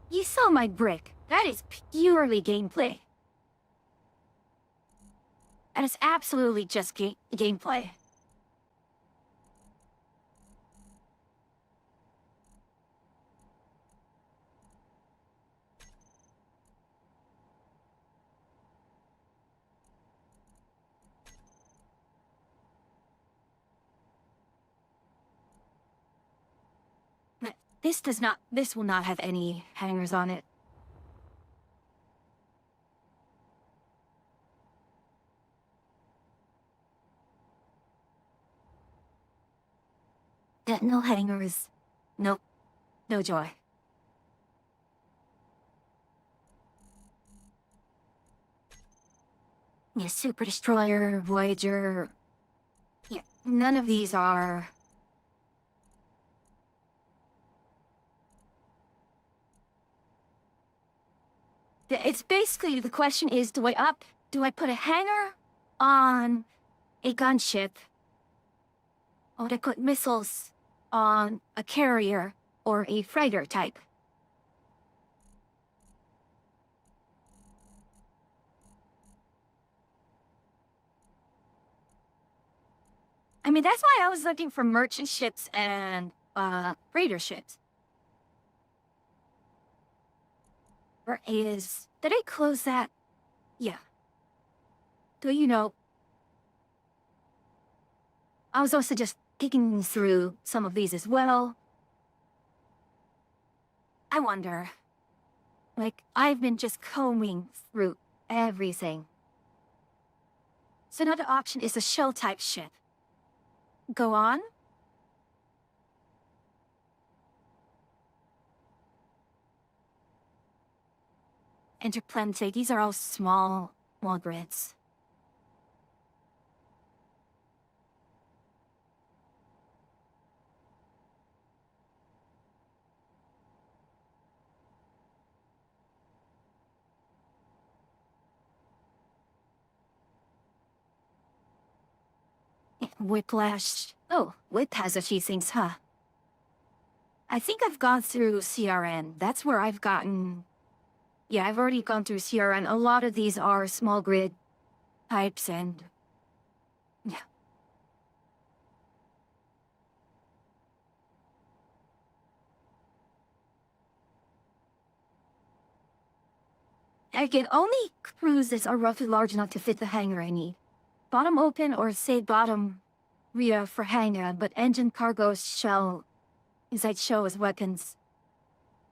you saw my brick. That is purely gameplay. And it's absolutely just gameplay. This will not have any hangers on it. No hangers. Nope. No joy. Yeah, Super Destroyer, Voyager... Yeah, none of these are... It's basically, the question is, do I put a hanger on a gunship? Or do I put missiles on a carrier or a freighter type? I mean, that's why I was looking for merchant ships and, freighter ships. Did I close that? Yeah. So, I was also just digging through some of these as well. I wonder, I've been just combing through everything. So another option is a shell-type ship. Go on? interplanetary. These are all small grids. Whiplash. Oh, Whip has a few things, huh? I think I've gone through CRN. That's where I've gotten... Yeah, I've already gone through CRN. A lot of these are small grid types and... Yeah. Again, only cruises are roughly large enough to fit the hangar I need. Bottom open or say bottom rear for hangar, but engine cargo shell inside shell as weapons.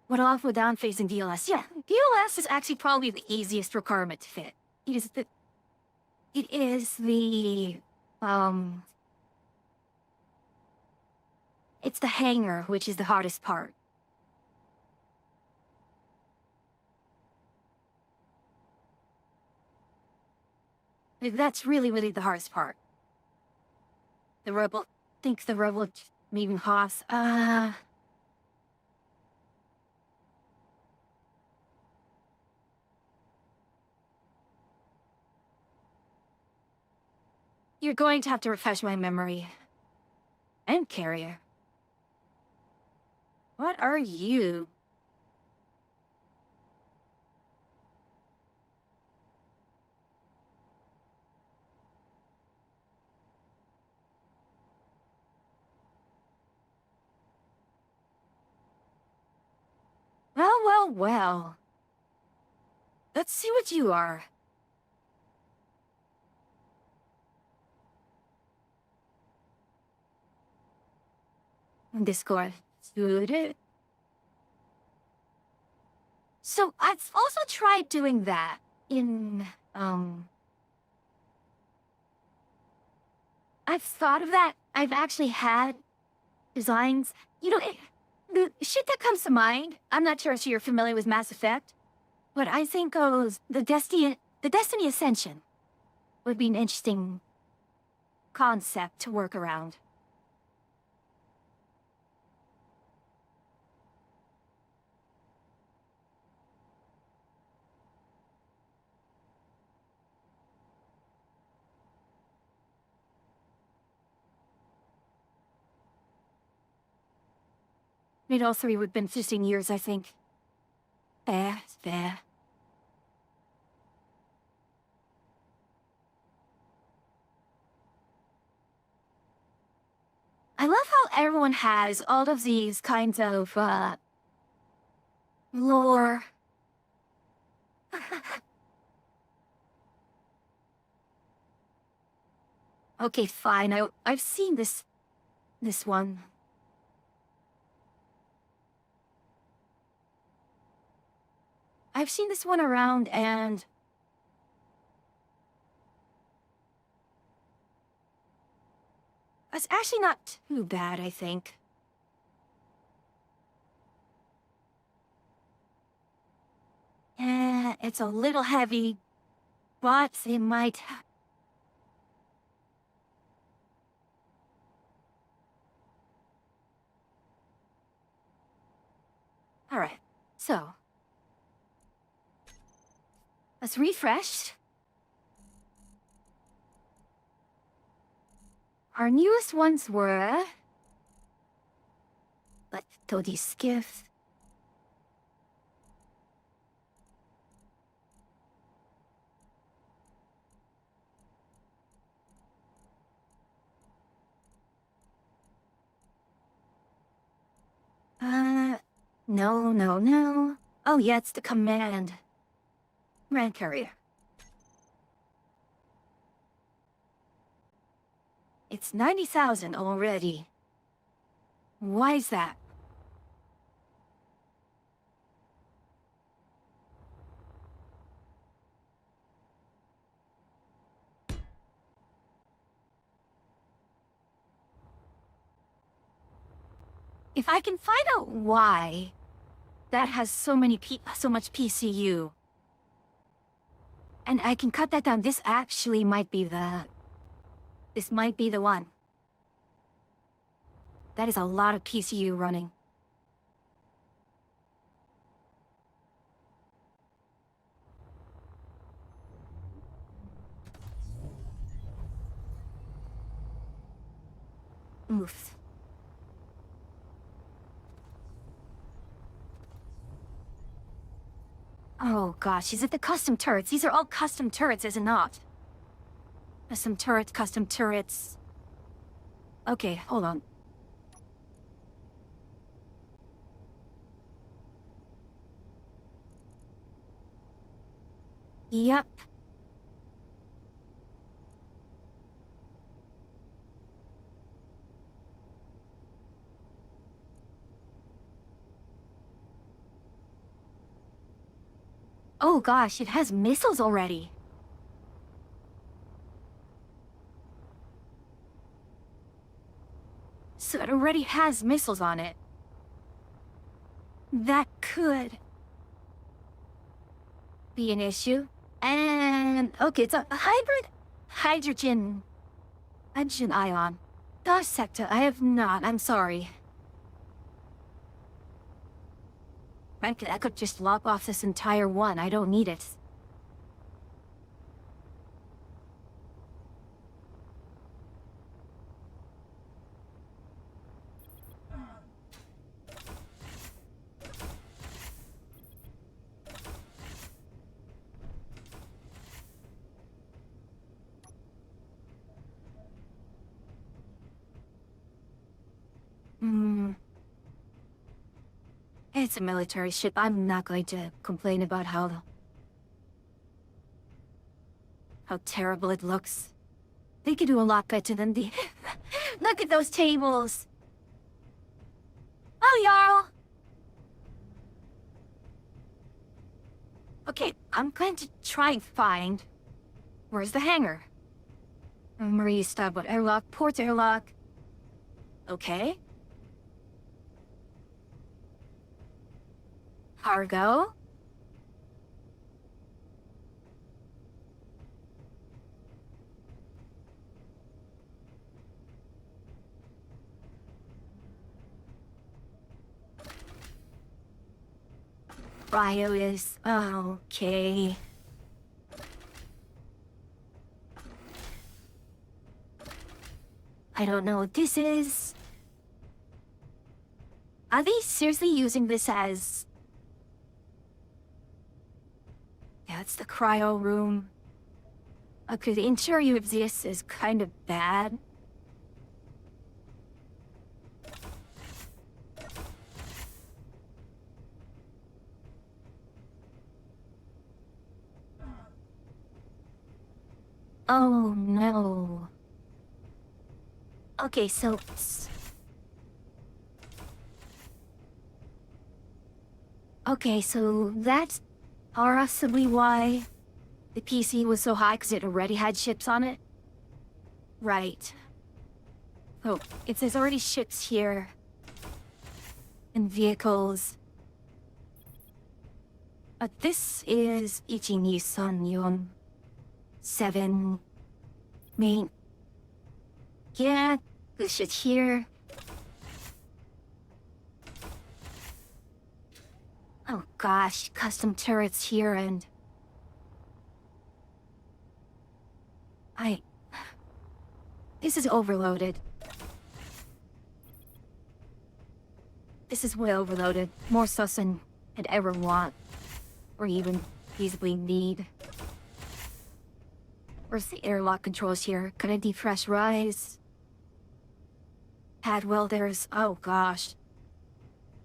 What off with down-facing DLS? Yeah, DLS is actually probably the easiest requirement to fit. It is the it's the hangar which is the hardest part. That's really the hardest part. The rebel, think the rebel, maybe Haas, You're going to have to refresh my memory. And carrier. What are you? Well. Let's see what you are. Discord. So I've also tried doing that in, I've thought of that. I've actually had designs. You know, the shit that comes to mind, I'm not sure if you're familiar with Mass Effect, but I think the Destiny Ascension would be an interesting concept to work around. Made all three within 15 years, I think. Fair. I love how everyone has all of these kinds of, lore. Okay, fine. I've seen this one. I've seen this one around, and... It's actually not too bad, I think. It's a little heavy, but it might... Alright, so... Let's refresh. Our newest ones were... But Toddy Skiff... No. Oh yeah, it's the command. Command carrier. It's 90,000 already. Why is that? If I can find out why that has so much PCU, And I can cut that down. This actually might be the... This might be the one. That is a lot of PCU running. Oof. Oh gosh, is it the custom turrets? These are all custom turrets, is it not? Custom turrets, custom turrets. Okay, hold on. Yep. Oh gosh, it has missiles already. So it already has missiles on it. That could be an issue. And okay, it's a hybrid hydrogen ion. Gosh, Secta, I have not. I'm sorry. Frankly, I could just lop off this entire one. I don't need it. Hmm. It's a military ship. I'm not going to complain about how terrible it looks. They could do a lot better than the... Look at those tables! Oh, Jarl! Okay, I'm going to try and find... Where's the hangar? Marie starboard airlock, port airlock. Okay. Cargo. Cryo is... okay. I don't know what this is. Are they seriously using this as... Yeah, it's the cryo room. Okay, the interior of this is kind of bad. Oh no. Okay, so... Okay, so that's possibly why the PC was so high, because it already had ships on it? Right. Oh, it says already ships here. And vehicles. This is Ichini Sanyon 7 main. Yeah, this shit here. Oh gosh, custom turrets here and... This is overloaded. This is way overloaded. More sus than I'd ever want. Or even feasibly need. Where's the airlock controls here? Could I depressurize? Pad welders, oh gosh.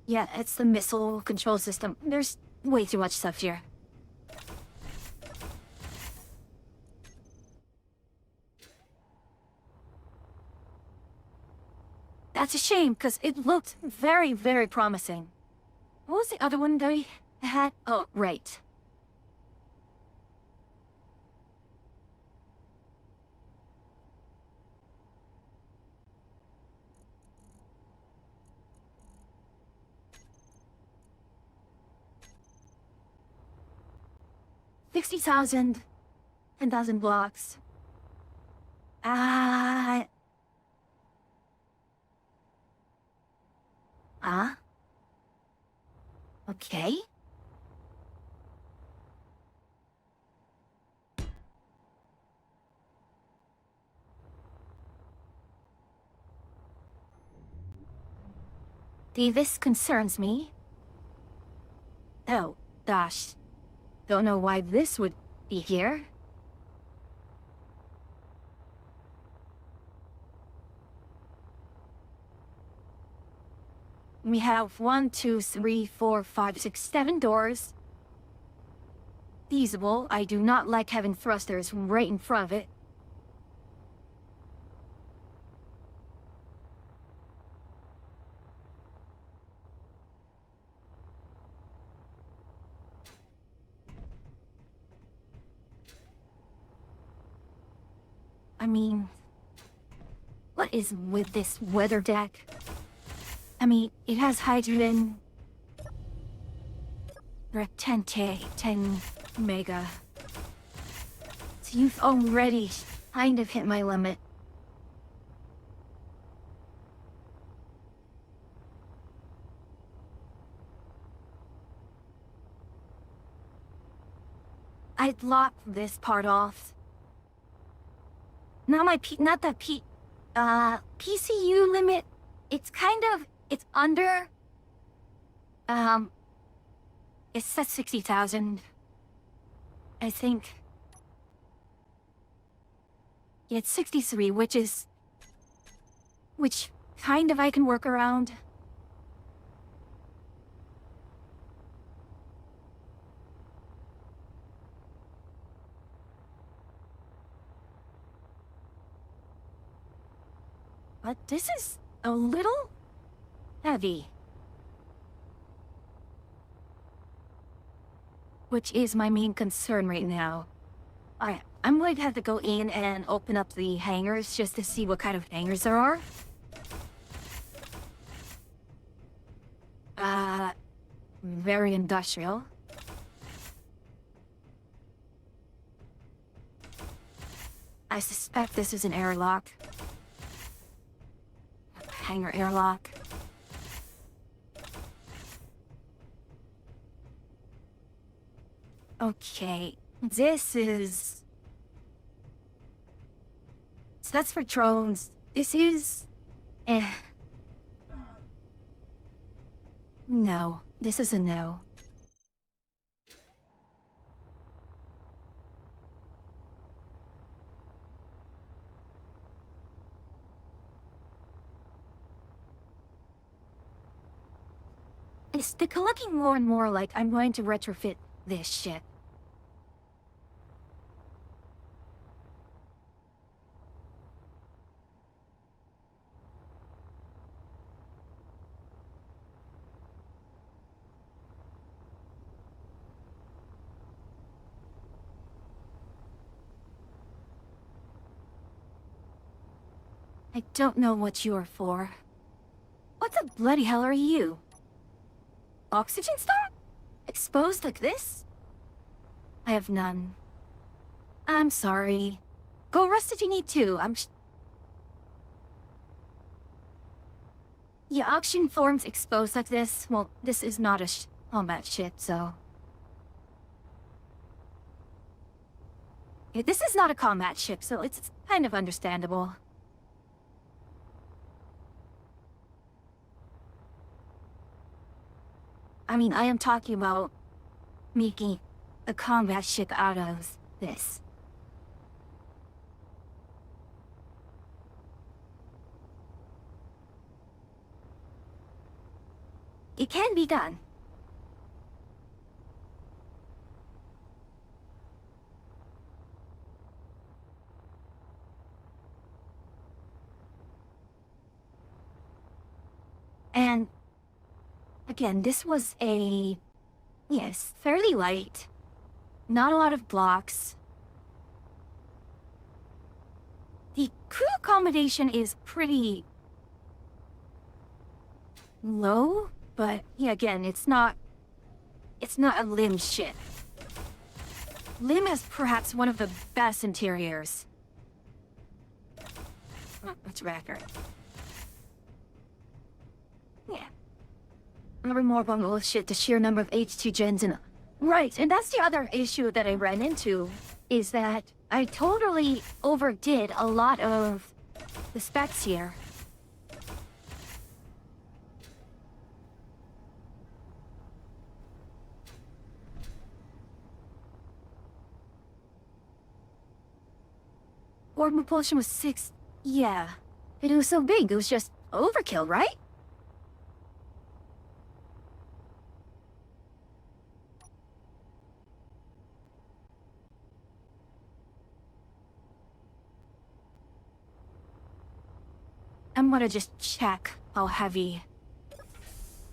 Yeah, it's the missile control system. There's way too much stuff here. That's a shame, because it looked very, very promising. What was the other one that we had? Oh, right. $60,000. 10,000 blocks. Ah. Okay. This concerns me. Oh, gosh. Don't know why this would be here. We have 1, 2, 3, 4, 5, 6, 7 doors. Feasible. I do not like having thrusters right in front of it. I mean, what is with this weather deck? I mean, it has hydrogen. Rectente, 10 mega. So you've already kind of hit my limit. I'd lock this part off. Not my PCU limit. It's it's under. It says 60,000. I think. Yeah, it's 63, which kind of I can work around. But this is a little heavy. Which is my main concern right now. I'm going to have to go in and open up the hangars just to see what kind of hangars there are. Very industrial. I suspect this is an airlock. Hangar airlock. Okay, this is... So that's for drones. This is... No, this is a no. It's looking more and more like I'm going to retrofit this shit. I don't know what you're for. What the bloody hell are you? Oxygen star? Exposed like this? I have none. I'm sorry. Go rest if you need to. Yeah, oxygen forms exposed like this. Well, this is not a combat ship, so... Yeah, this is not a combat ship, so it's kind of understandable. I mean, I am talking about making a combat ship out of this. It can be done. And again, this was yes, fairly light. Not a lot of blocks. The crew accommodation is pretty low, but yeah, again, it's not a limb ship. Lim has perhaps one of the best interiors. That's record. Yeah. Every more bullshit, the sheer number of H2 gens in. Right, and that's the other issue that I ran into, is that I totally overdid a lot of the specs here. Orb propulsion was 6. Yeah. It was so big, it was just overkill, right? I'm gonna just check how heavy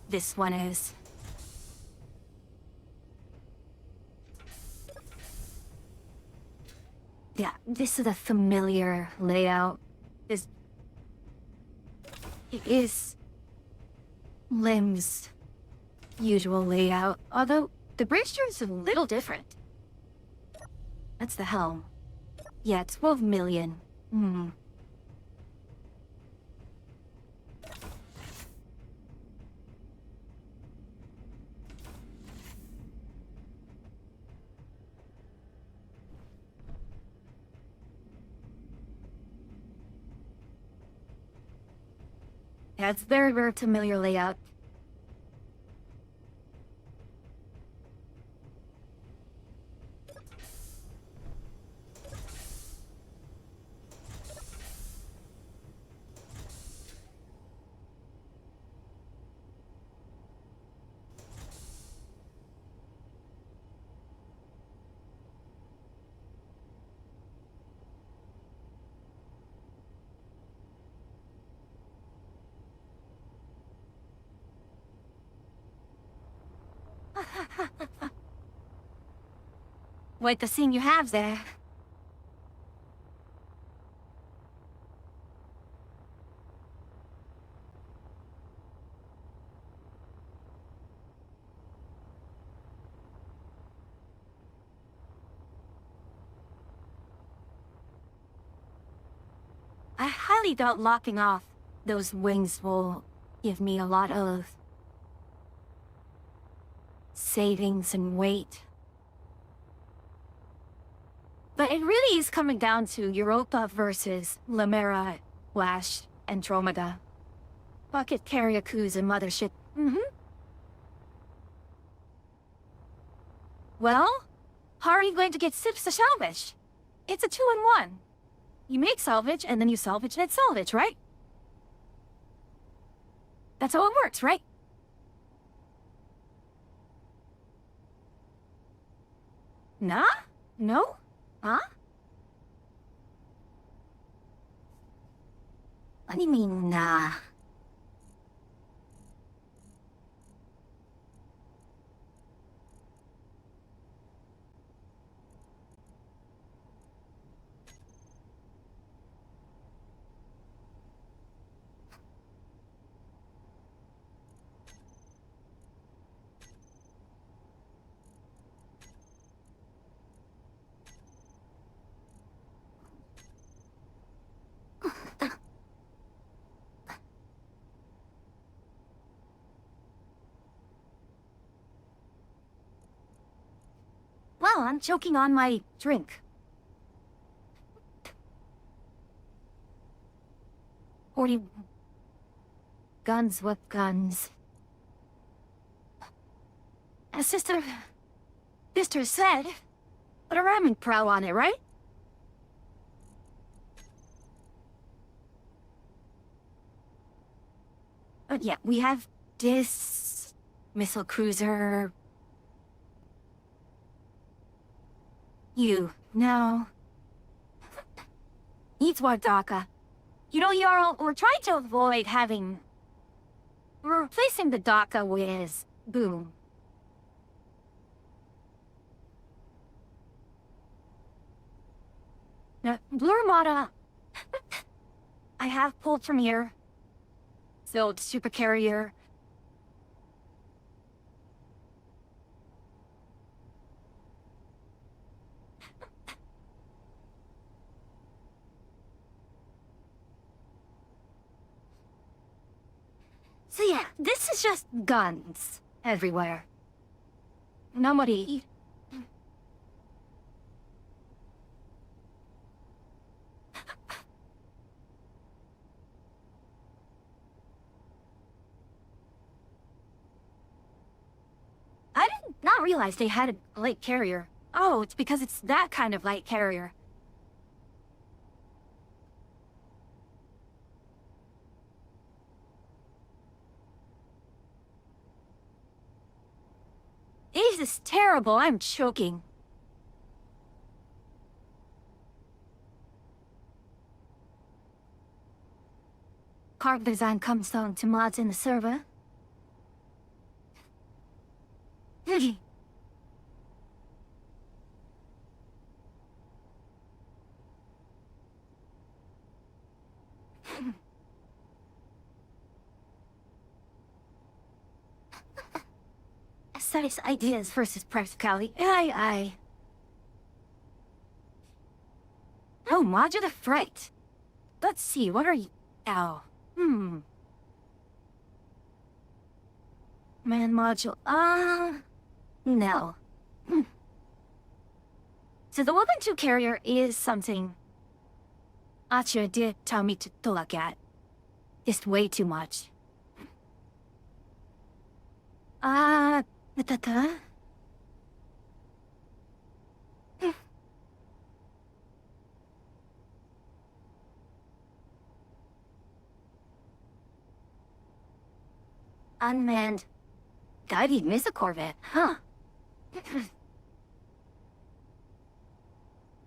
this one is. Yeah, this is a familiar layout. It is Lim's usual layout, although the Bridgester is a little different. That's the helm. Yeah, 12 million. Hmm. Yeah, it's very, very familiar layout. Wait, the scene you have there. I highly doubt locking off those wings will give me a lot of savings and weight. But it really is coming down to Europa versus Limera, Flash, Andromeda. Bucket carrier crews and mothership. Well, how are you going to get ships to salvage? It's a 2-in-1. You make salvage, and then you salvage and salvage, right? That's how it works, right? Nah? No? Huh? What do you mean, nah? Well, I'm choking on my drink. 40... Guns, what guns? As Sister said, put a ramming prow on it, right? But yeah, we have this missile cruiser. You, no. Needs war DACA. You know, Jarl, we're trying to avoid having... We're replacing the DACA with Boom. Now, Blue Armada... I have pulled from here. So, super carrier. This is just guns everywhere. Nobody. I did not realize they had a light carrier. Oh, it's because it's that kind of light carrier. This is terrible. I'm choking. Card design comes down to mods in the server. Aesthetics ideas versus practicality. Aye. Oh, modular fright. Let's see, what are you... Ow. Man module, no. So the Weapon 2 carrier is something Acha did tell me to look at. It's way too much. Ta-ta. Unmanned. Guided missile corvette, huh?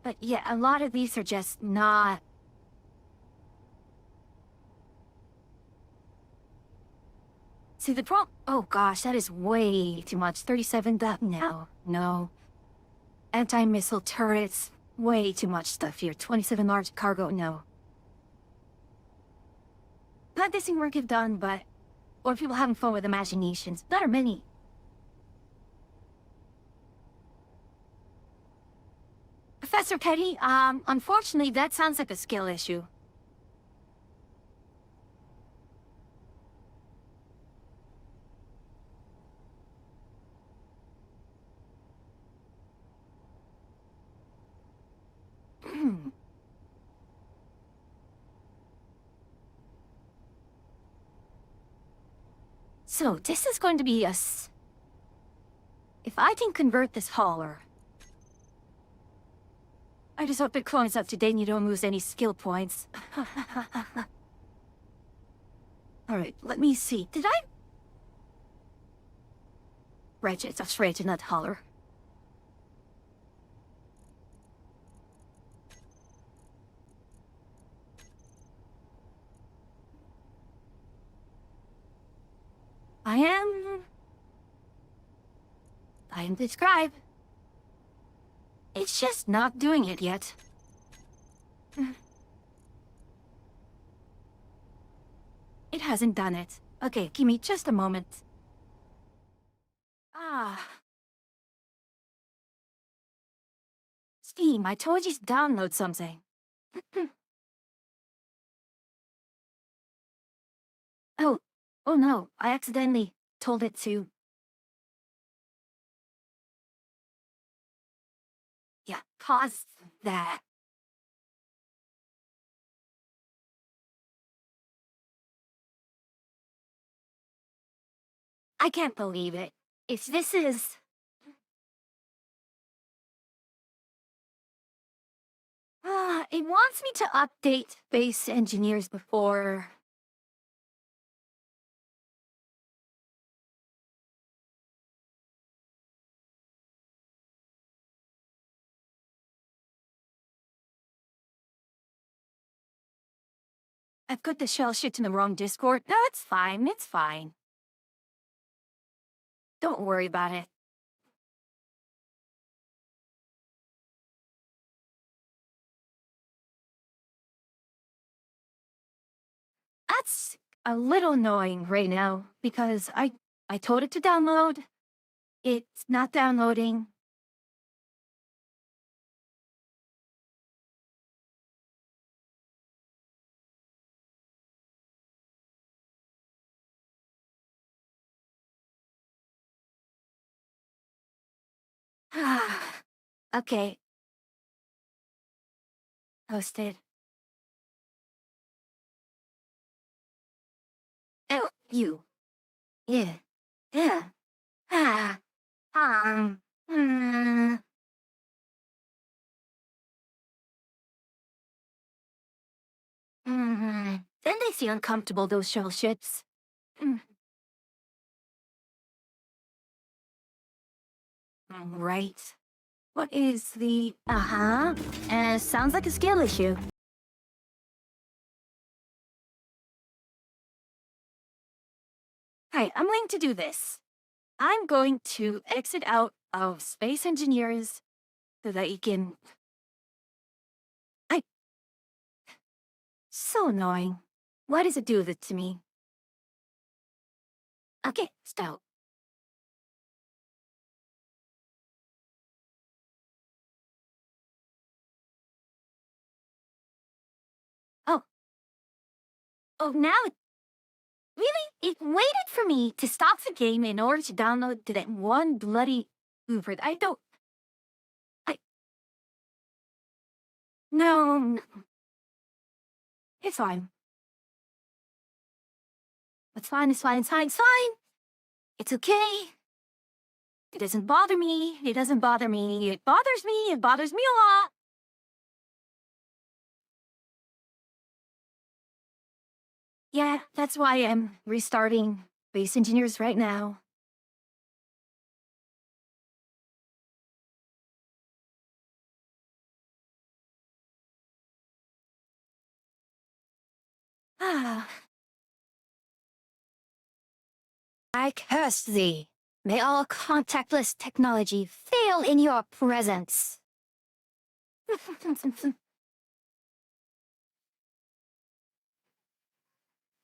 But yeah, a lot of these are just not... See, the oh gosh, that is way too much. 37, no. Anti-missile turrets, way too much stuff here. 27 large cargo, no. Not this thing work have done, but... Or people having fun with imaginations. There are many. Professor Petty, unfortunately, that sounds like a skill issue. So, this is going to be us. If I can convert this hauler... I just hope it clones up to date and you don't lose any skill points. Alright, let me see. Did I... Right, it's afraid to not hauler. I am describe. It's just not doing it yet. It hasn't done it. Okay, give me just a moment. Steam, I told you to download something. Oh no, I accidentally told it to... Yeah, pause that. I can't believe it. If this is... it wants me to update base engineers before... I've put the shell shit in the wrong Discord. No, it's fine, it's fine. Don't worry about it. That's a little annoying right now, because I told it to download. It's not downloading. Okay. Hosted. Oh, you. Yeah. Yeah. Ah. Hmm. Then they see uncomfortable, those shell ships. Mm. Right. What is the... Uh-huh. Sounds like a skill issue. Hi, I'm going to do this. I'm going to exit out of Space Engineers so that you can... So annoying. Why does it do this to me? Okay, stop. Oh. Oh, now it... Really? It waited for me to stop the game in order to download to that one bloody Uber. I don't... I... No. It's fine. It's fine, it's fine, it's fine, it's fine. It's okay. It doesn't bother me. It doesn't bother me. It bothers me. It bothers me a lot. Yeah, that's why I'm restarting Base Engineers right now. Ah. I curse thee. May all contactless technology fail in your presence.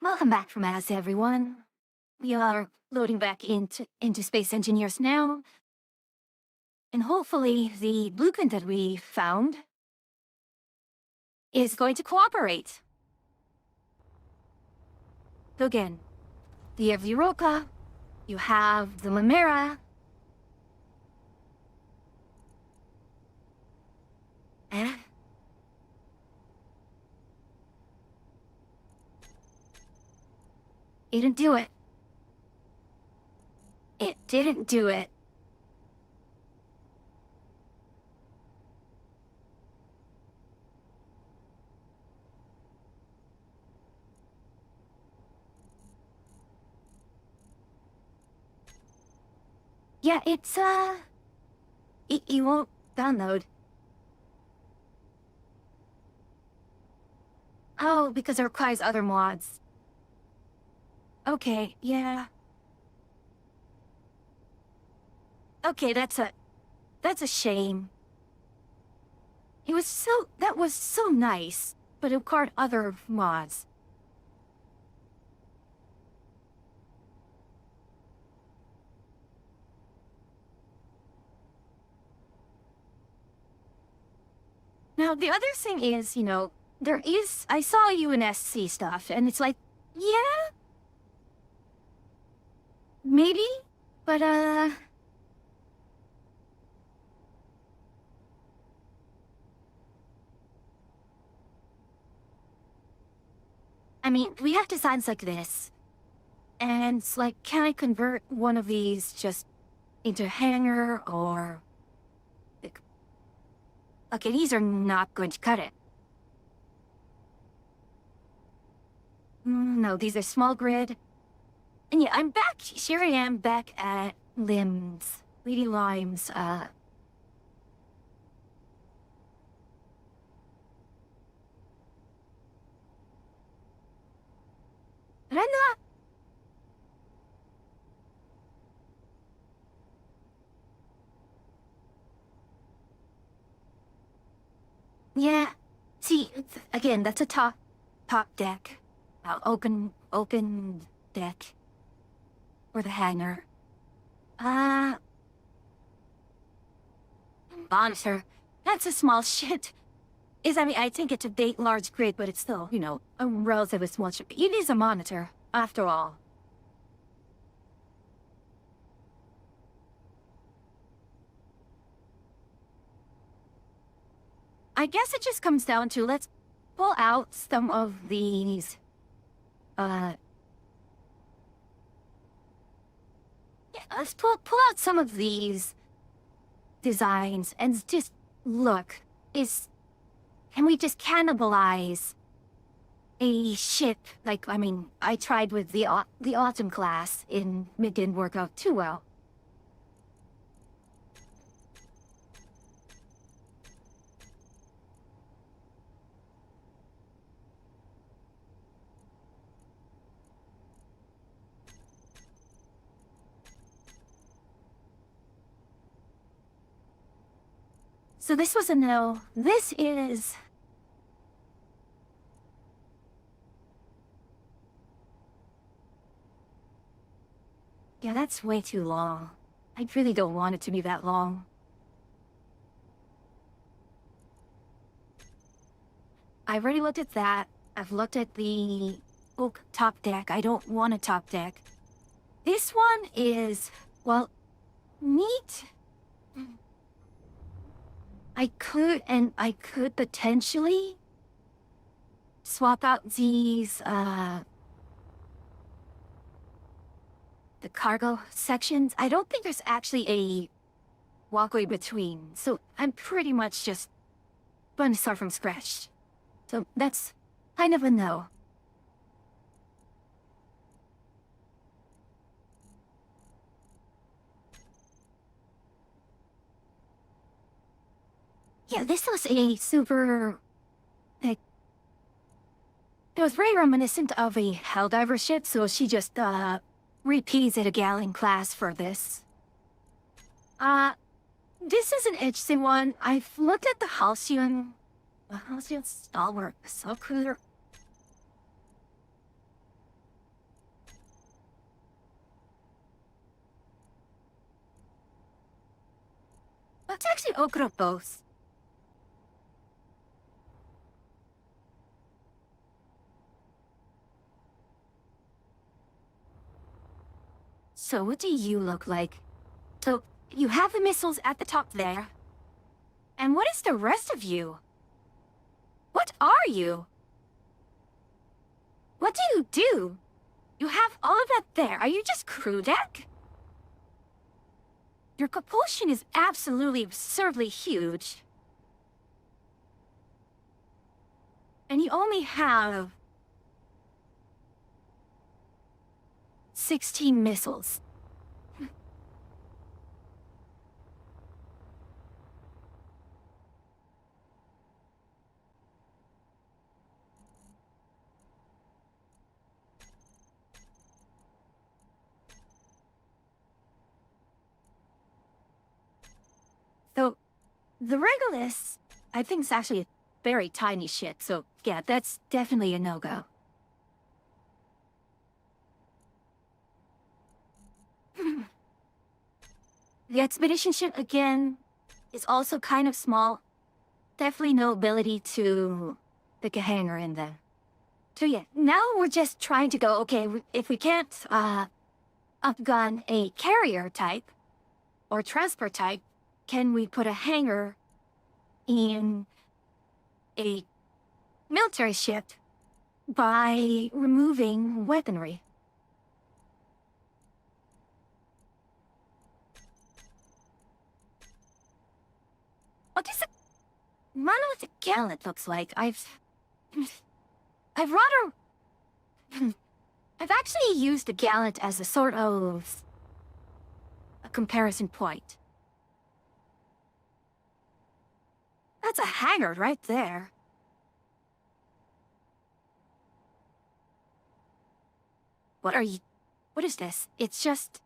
Welcome back from us, everyone. We are loading back into Space Engineers now. And hopefully the blueprint that we found is going to cooperate. So again, the Europa, you have the Limera, eh? It didn't do it. It didn't do it. Yeah, it's, it won't download. Oh, because it requires other mods. Okay, yeah. Okay, that's a shame. That was so nice, but it required other mods. Now, the other thing is, I saw UNSC stuff, and it's like, yeah, maybe, but, I mean, we have designs like this. And it's like, can I convert one of these just into a hangar, or... Okay, these are not going to cut it. No, these are small grid. And yeah, I'm back. Here I am back at Limbs. Lady Lime's, But I'm not... Yeah. See, again, that's a top deck. Open deck. Or the hangar. Monitor. That's a small shit. I think it's a big, large grid, but it's still, a relatively small ship. It is a monitor, after all. I guess it just comes down to let's pull out some of these, yeah, let's pull out some of these designs and just look. Can we just cannibalize a ship? Like, I mean, I tried with the autumn class and it didn't work out too well. So this was a no. This is... Yeah, that's way too long. I really don't want it to be that long. I've already looked at that. I've looked at the oak top deck. I don't want a top deck. This one is, well, neat. I could potentially swap out these, the cargo sections. I don't think there's actually a walkway between, so I'm pretty much just going to start from scratch. So that's kind of a no. Yeah, this was a super... Like, it was very reminiscent of a Helldiver ship, so she just, repeats at a Gallon class for this. This is an interesting one. I've looked at the Halcyon Stalwart Subcruiser. Let's actually open up both. So what do you look like? So, you have the missiles at the top there. And what is the rest of you? What are you? What do you do? You have all of that there. Are you just crew deck? Your propulsion is absolutely absurdly huge. And you only have 16 missiles. So, the Regulus, I think, is actually a very tiny ship, so yeah, that's definitely a no-go. The expedition ship, again, is also kind of small. Definitely no ability to pick a hangar in there. So yeah, now we're just trying to go, okay, if we can't, upgun a carrier type, or transport type, can we put a hangar in a military ship by removing weaponry? What does a monolithic gallant looks like? I've rather... I've actually used a gallant as a sort of... a comparison point. That's a hangar right there. What are you... What is this? It's just...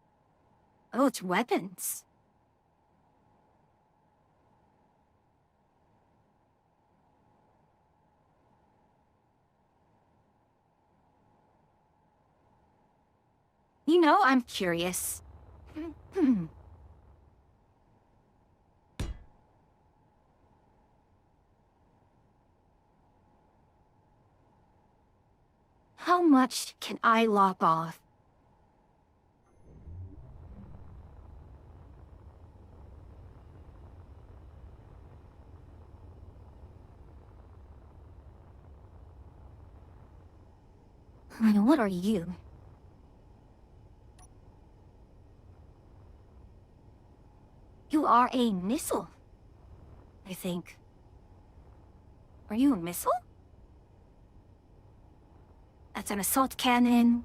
Oh, it's weapons. You know, I'm curious. How much can I lop off? What are you? You are a missile, I think. Are you a missile? That's an assault cannon.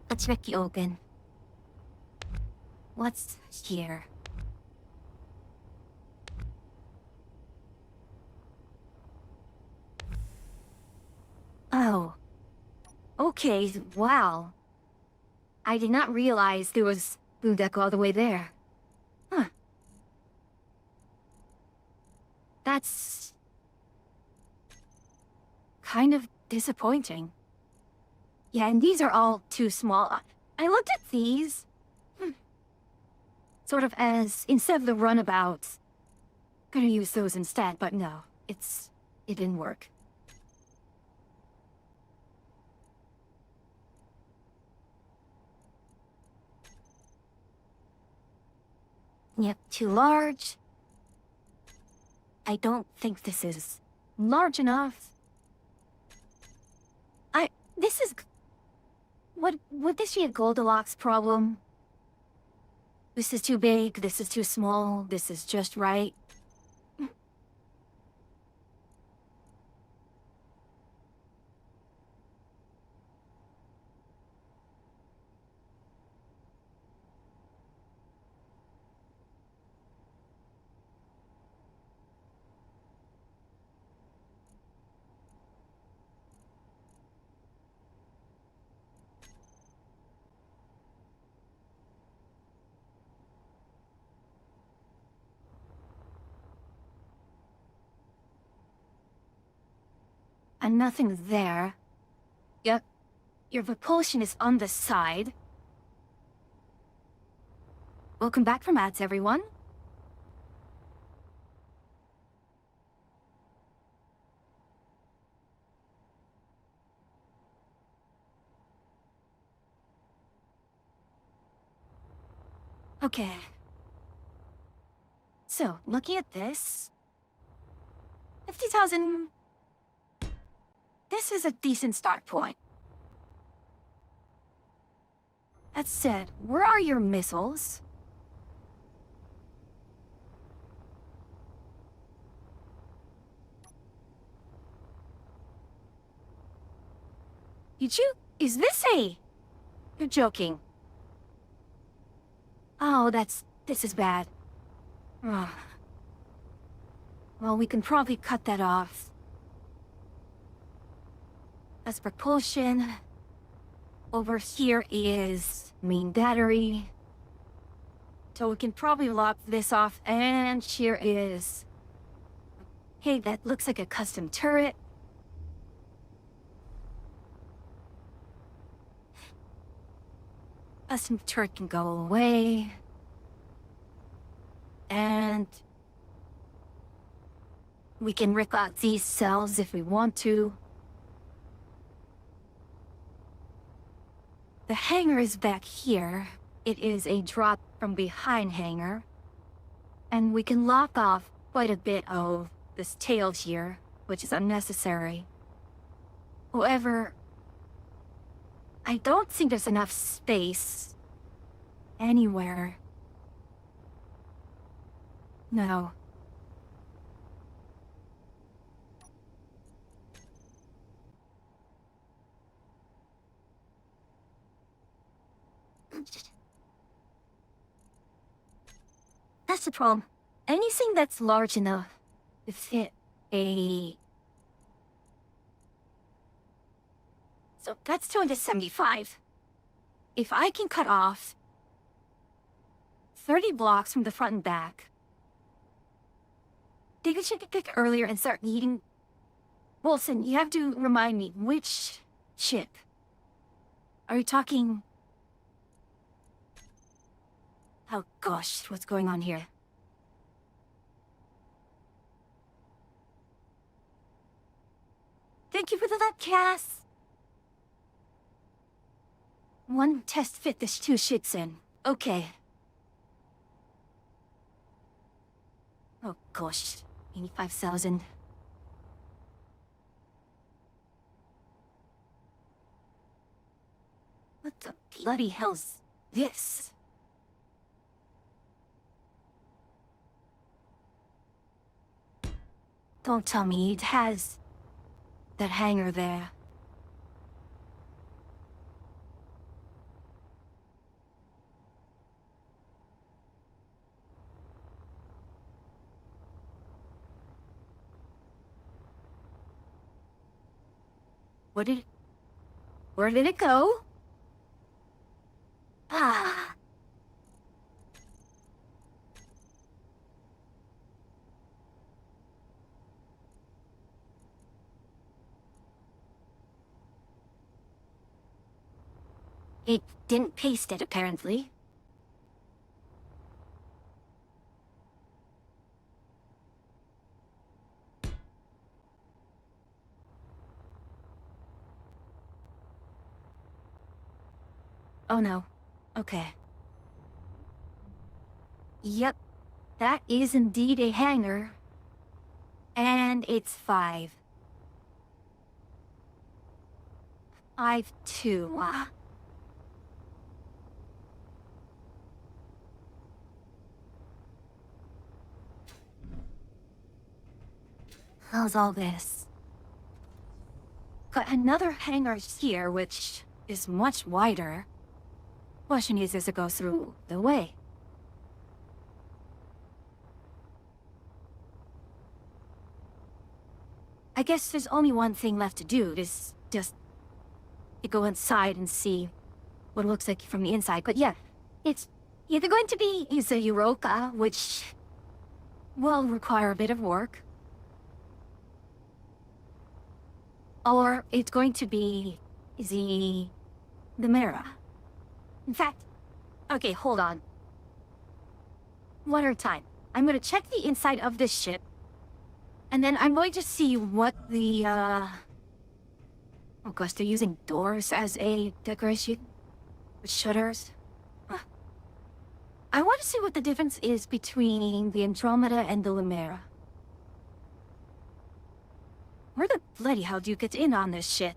Let's check you open. What's here? Oh. Okay, wow. I did not realize there was food deck all the way there. Huh. That's... kind of disappointing. Yeah, and these are all too small. I looked at these. Sort of as, instead of the runabouts. Gonna use those instead, but no. It didn't work. Yep, too large. I don't think this is large enough. This is... Would this be a Goldilocks problem? This is too big, this is too small, this is just right. And nothing there. Yep. Your propulsion is on the side. Welcome back from ads, everyone. Okay. So, looking at this... 50,000... This is a decent start point. That said, where are your missiles? Did you... Is this a... You're joking. Oh, this is bad. Ugh. Well, we can probably cut that off. That's propulsion. Over here is main battery. So we can probably lock this off, and here is... Hey, that looks like a custom turret. Custom turret can go away. And... we can rip out these cells if we want to. The hangar is back here. It is a drop from behind hangar. And we can lock off quite a bit of this tail here, which is unnecessary. However, I don't think there's enough space anywhere. No. That's the problem. Anything that's large enough to fit a... So that's 275. If I can cut off 30 blocks from the front and back, think we should pick earlier and start eating. Wilson, you have to remind me, which ship? Are you talking... Oh gosh, what's going on here? Thank you for the lab, Cass! One test fit this 2 shits in. Okay. Oh gosh. 85,000. What the bloody hell's this? Don't tell me it has that hanger there. Where did it go? Ah. It didn't paste it, apparently. Oh no. Okay. Yep. That is indeed a hanger. And it's 5. 5-2. How's all this? Got another hanger here, which is much wider. Question is, does it go through the way? I guess there's only one thing left to do, is just go inside and see what it looks like from the inside. But yeah, it's either going to be Ise Yuroka, which will require a bit of work, or it's going to be the Mera. In fact, okay, hold on. One at a time. I'm gonna check the inside of this ship, and then I'm going to see what the, oh gosh, they're using doors as a decoration? With shutters? I want to see what the difference is between the Andromeda and the Limera. Where the bloody hell do you get in on this shit?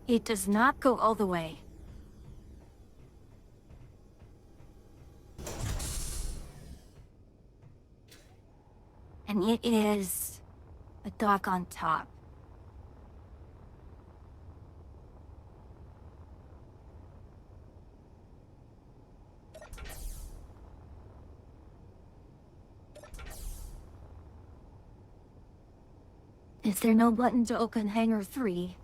It does not go all the way. And it is a dock on top. Is there no button to open Hangar 3?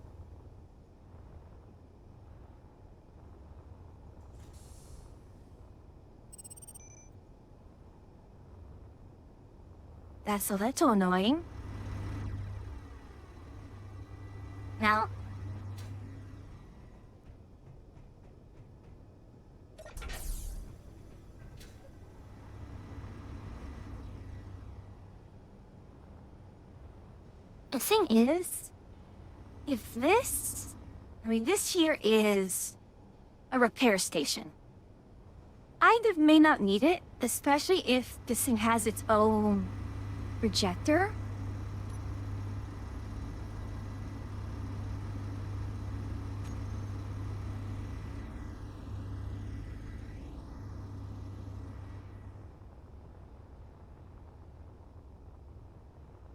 That's a little annoying. Now... the thing is, if this... this here is a repair station. I may not need it, especially if this thing has its own projector.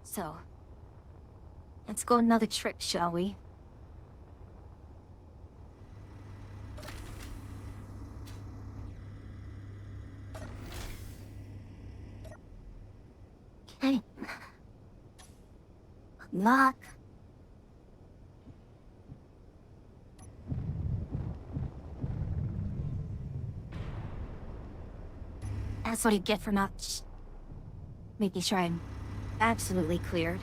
So, let's go another trip, shall we? Okay. Lock. That's what you get for not making sure I'm absolutely cleared.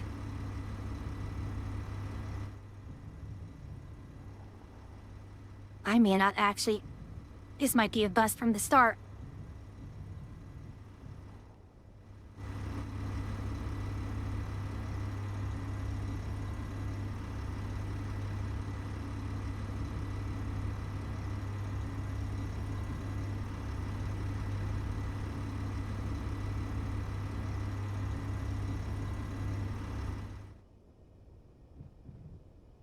I may not actually... This might be a bust from the start.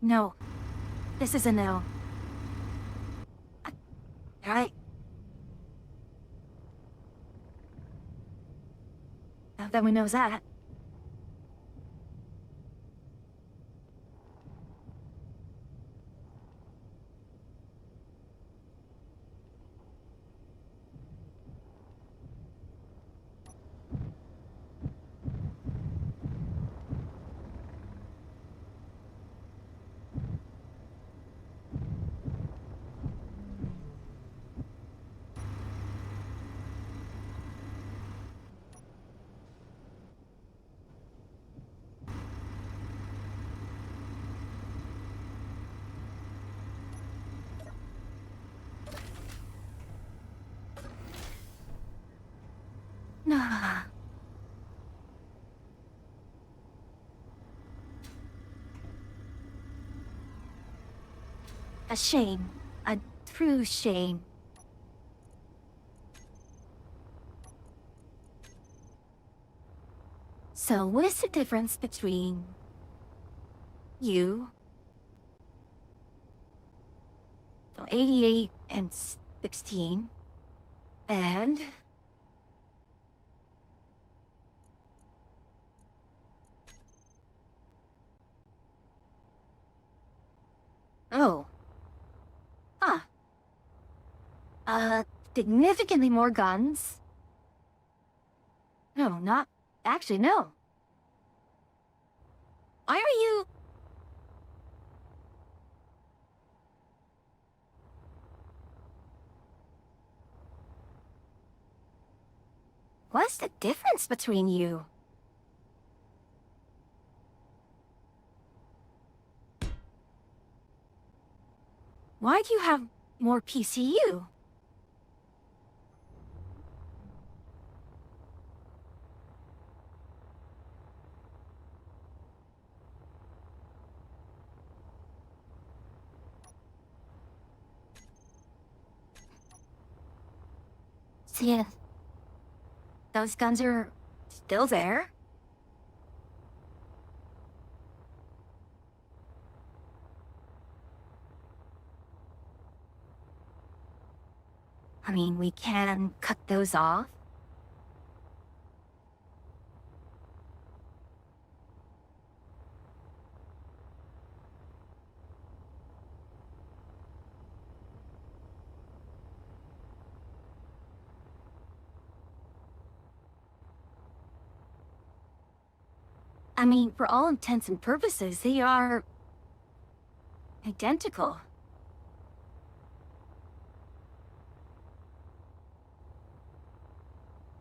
No. This is a no. Right. Now that we know that. Nah. A shame. A true shame. So, what is the difference between... you... 88 and 16... and... Oh. Huh. Significantly more guns. No, not... Actually, no. Why are you... What's the difference between you? Why do you have more PCU? See, those guns are still there. I mean, we can cut those off. I mean, for all intents and purposes, they are... identical.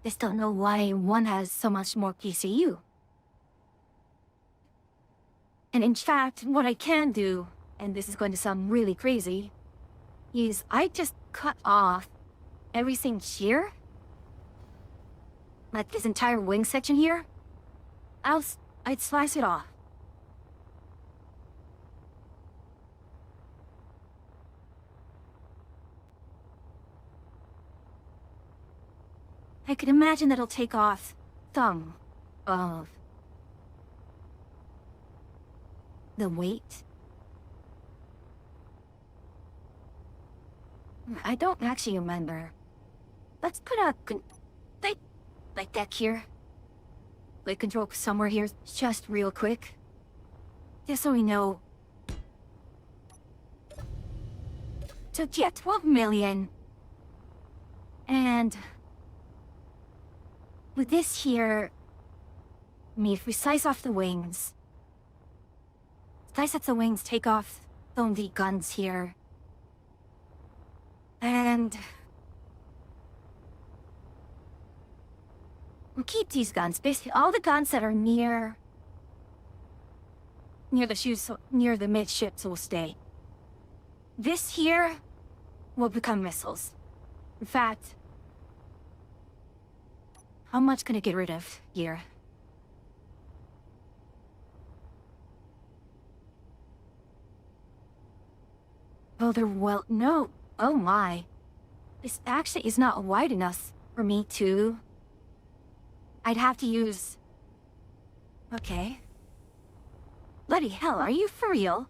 Just don't know why one has so much more PCU. And in fact, what I can do, and this is going to sound really crazy, is I just cut off everything here. Like this entire wing section here. I'd slice it off. I could imagine that'll take off some of the weight. I don't actually remember. Let's put a like deck here. Like control somewhere here, just real quick. Just so we know. So yeah, 12 million. And with this here, I mean, if we slice off the wings, slice off the wings, take off the guns here, and We'll keep these guns. Basically, all the guns that are near the midships will stay. This here will become missiles. In fact, how much can I get rid of here? Oh, no. Oh my. This actually is not wide enough for me to... I'd have to use... Okay. Bloody hell, are you for real?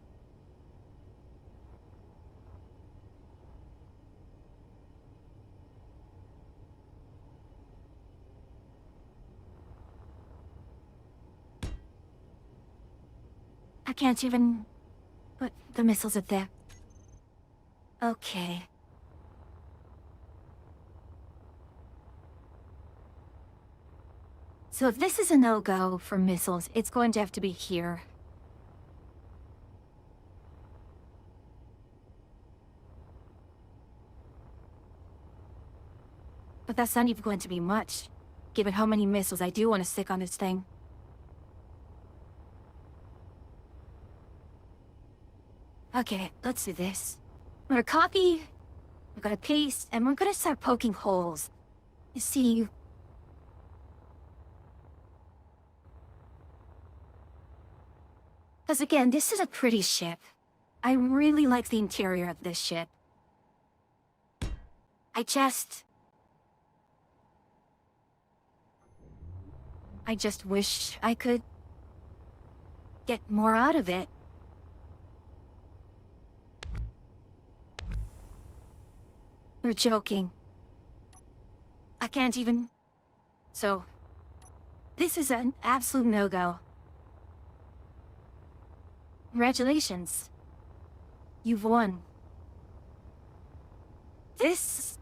I can't even put the missiles up there. Okay. So if this is a no-go for missiles, it's going to have to be here. But that's not even going to be much, given how many missiles I do want to stick on this thing. Okay, let's do this. I'm gonna copy, I'm gonna paste, and we're gonna start poking holes. You see... Because again, this is a pretty ship. I really like the interior of this ship. I just wish I could get more out of it. You're joking. I can't even... So, this is an absolute no-go. Congratulations. You've won. This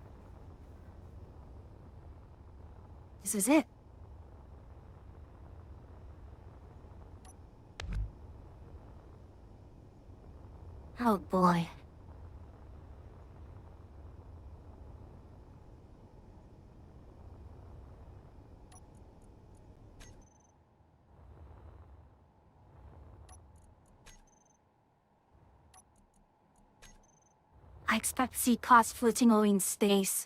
is it. Oh boy. I expect to see costs floating away in space.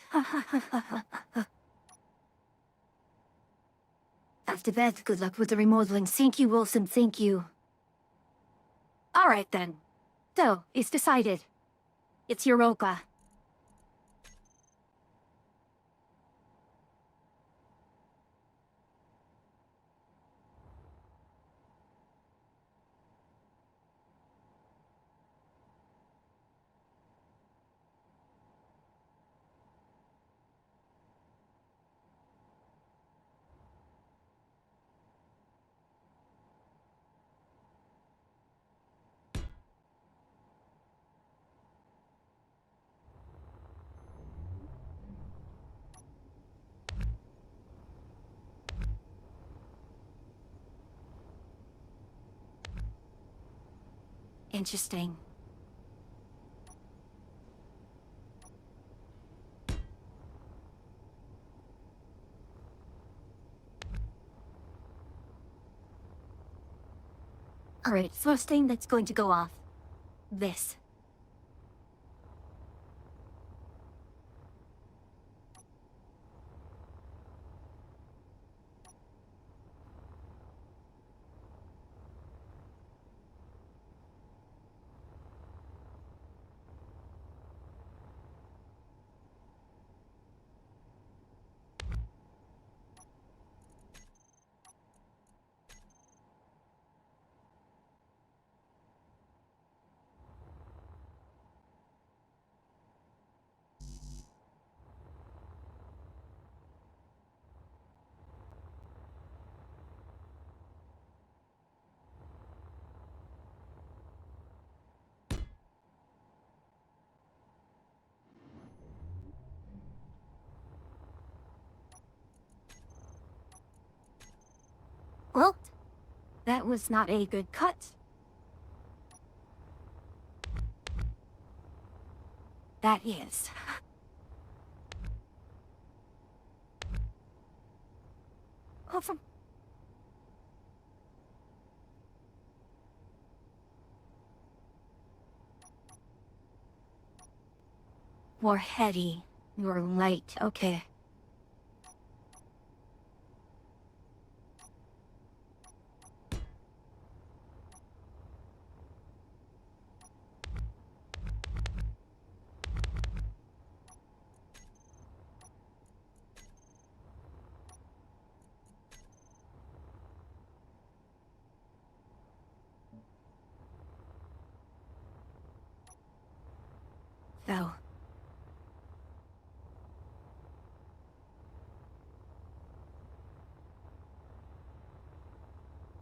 After that, good luck with the remodeling. Thank you, Wilson, thank you. Alright then. So, it's decided. It's Europa. Interesting. Alright, first thing that's going to go off. This. Well, that was not a good cut. That is. from... More heady. You're light. Okay. So...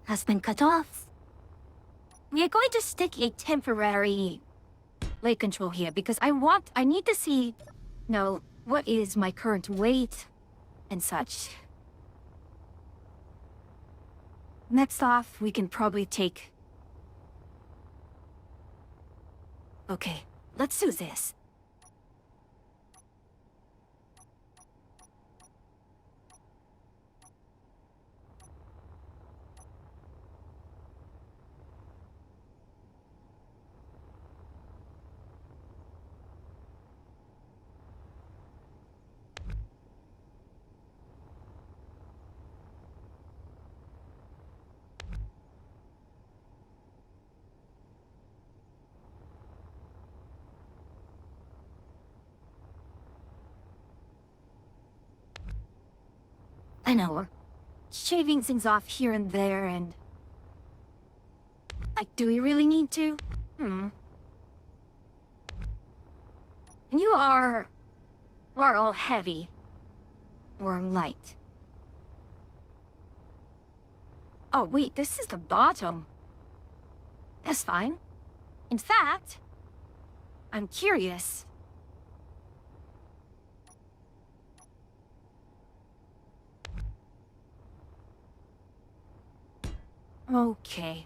has been cut off. We are going to stick a temporary light control here because I need to see, no, what is my current weight and such. Next off, we can probably take... Okay, let's do this. I know, we're shaving things off here and there and... Like, do we really need to? You are all heavy. Or light. Oh wait, this is the bottom. That's fine. In fact, I'm curious. Okay.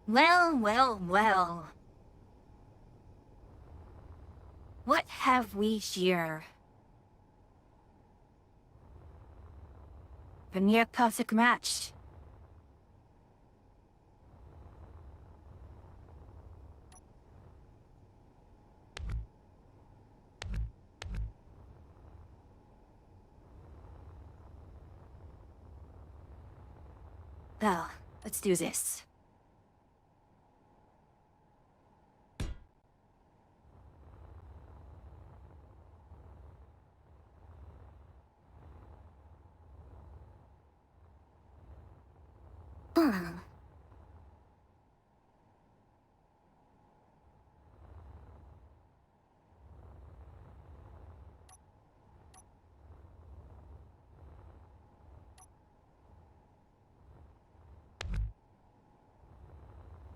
Well, well, well. What have we here? A near perfect match. Well, let's do this.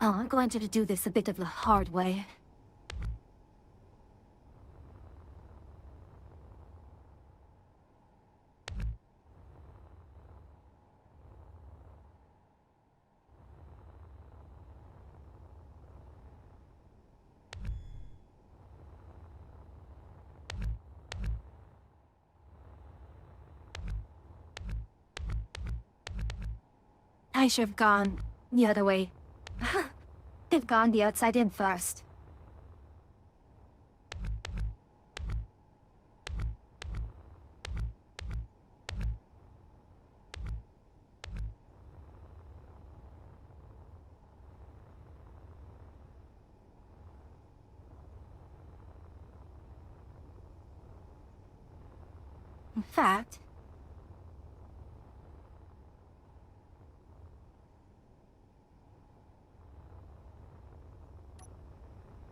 Oh, I'm going to do this a bit of the hard way. I should have gone the other way. They've gone the outside in first. In fact...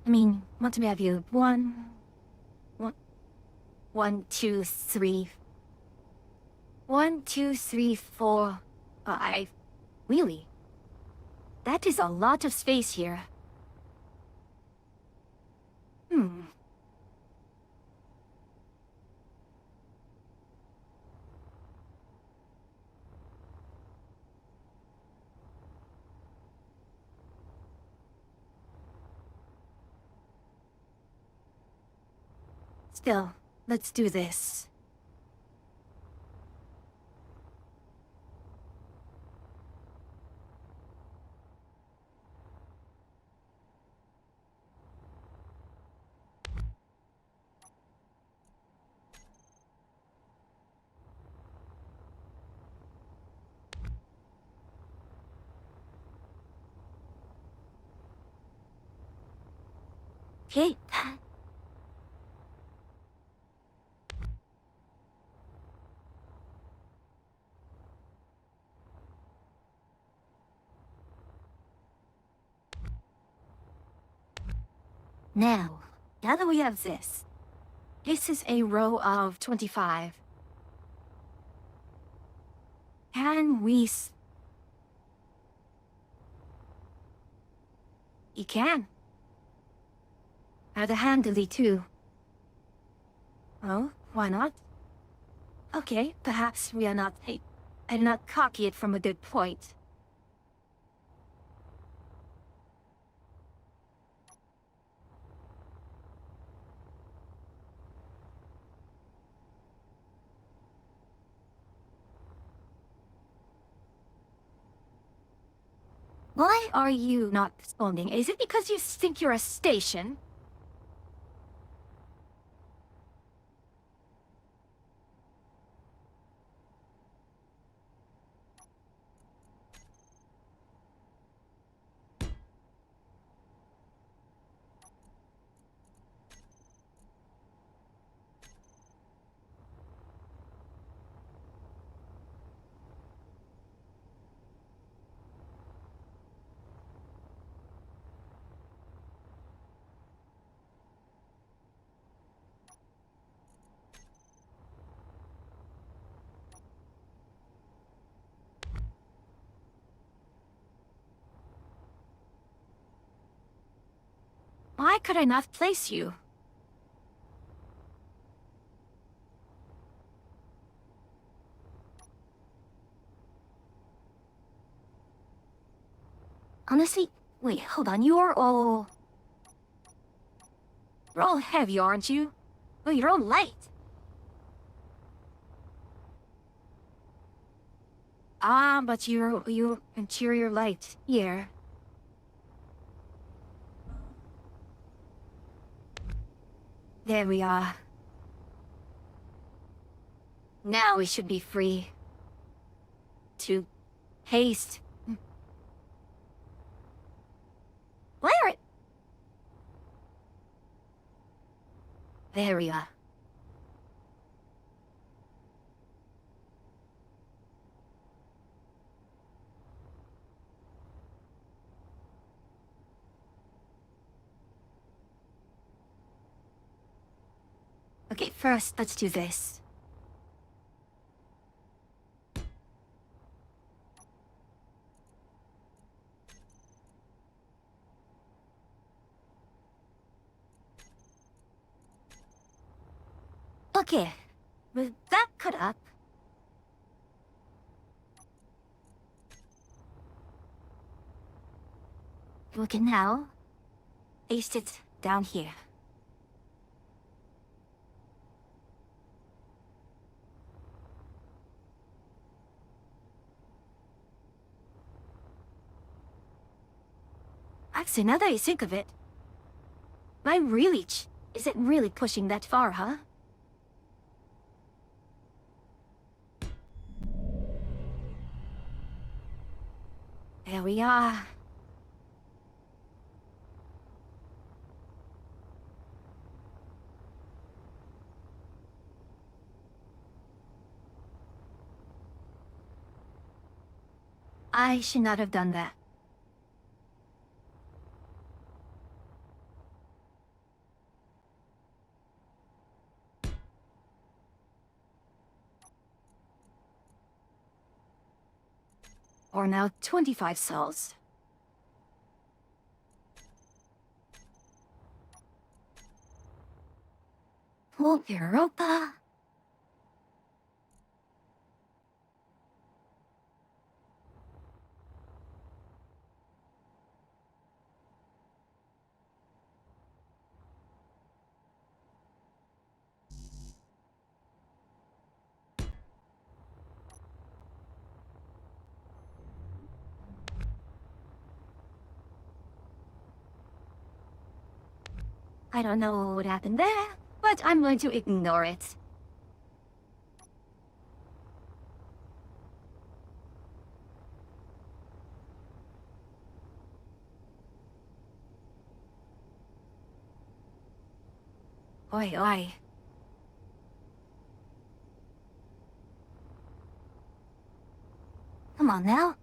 I mean, what do we have you? One... 1, 2, 3. 1, 2, 3, 4, 5. Really? That is a lot of space here. Hmm. Still, let's do this. Okay. Now that we have this is a row of 25. Can we You can. Handily too. Oh, why not? Okay, perhaps we are not... I did not copy it from a good point. Why are you not responding? Is it because you think you're a station? Why could I not place you? Honestly, wait, hold on, you're all heavy, aren't you? Oh, you're all light. Ah, but you're interior light here. There we are. Now we should be free to haste. Where it? There we are. Okay, first, let's do this. Okay, with that cut up, we can now paste it down here. Actually, now that I think of it, my reach isn't really pushing that far, huh? There we are. I should not have done that. or now 25 cells. Oh, Europa. I don't know what happened there, but I'm going to ignore it. Oi, oi. Come on now.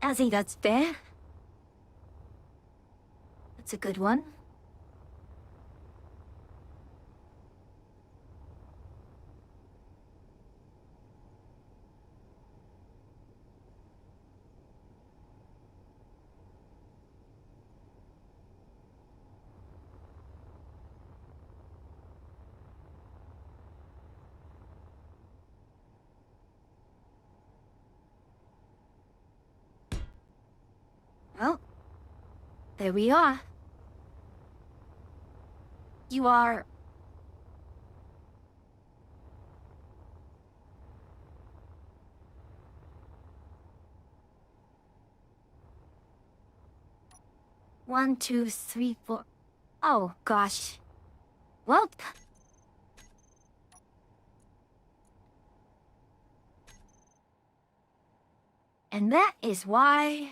I think that's fair. That's a good one. Well, there we are. You are... One, two, three, four... Oh, gosh. Well... And that is why...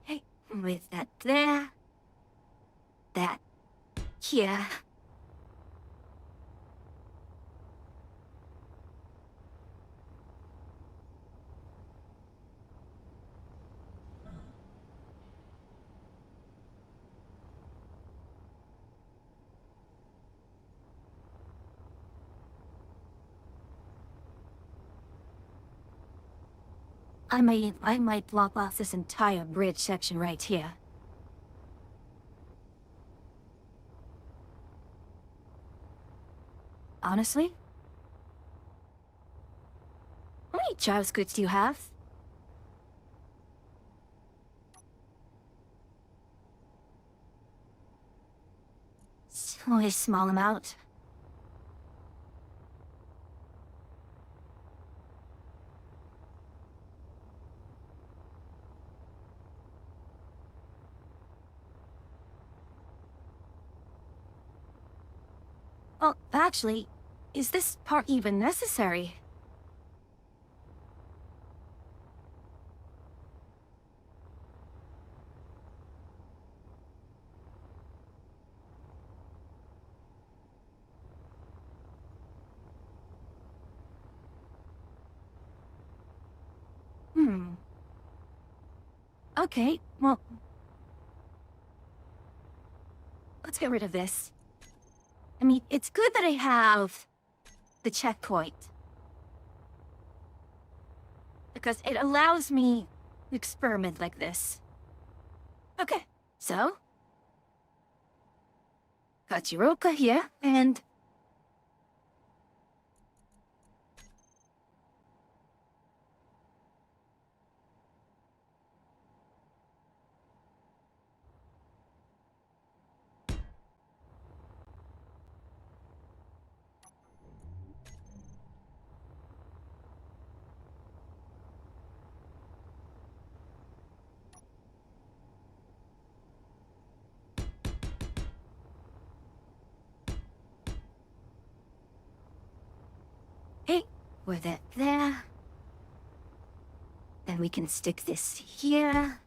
Hey, with that there... That... here... I might block off this entire bridge section right here. Honestly? How many JavaScripts do you have? Only a small amount. Well, actually, is this part even necessary? Hmm. Okay, well, let's get rid of this. I mean, it's good that I have the checkpoint. Because it allows me to experiment like this. Okay, so... got Jiroka here, and... hey, with it there. Then we can stick this here.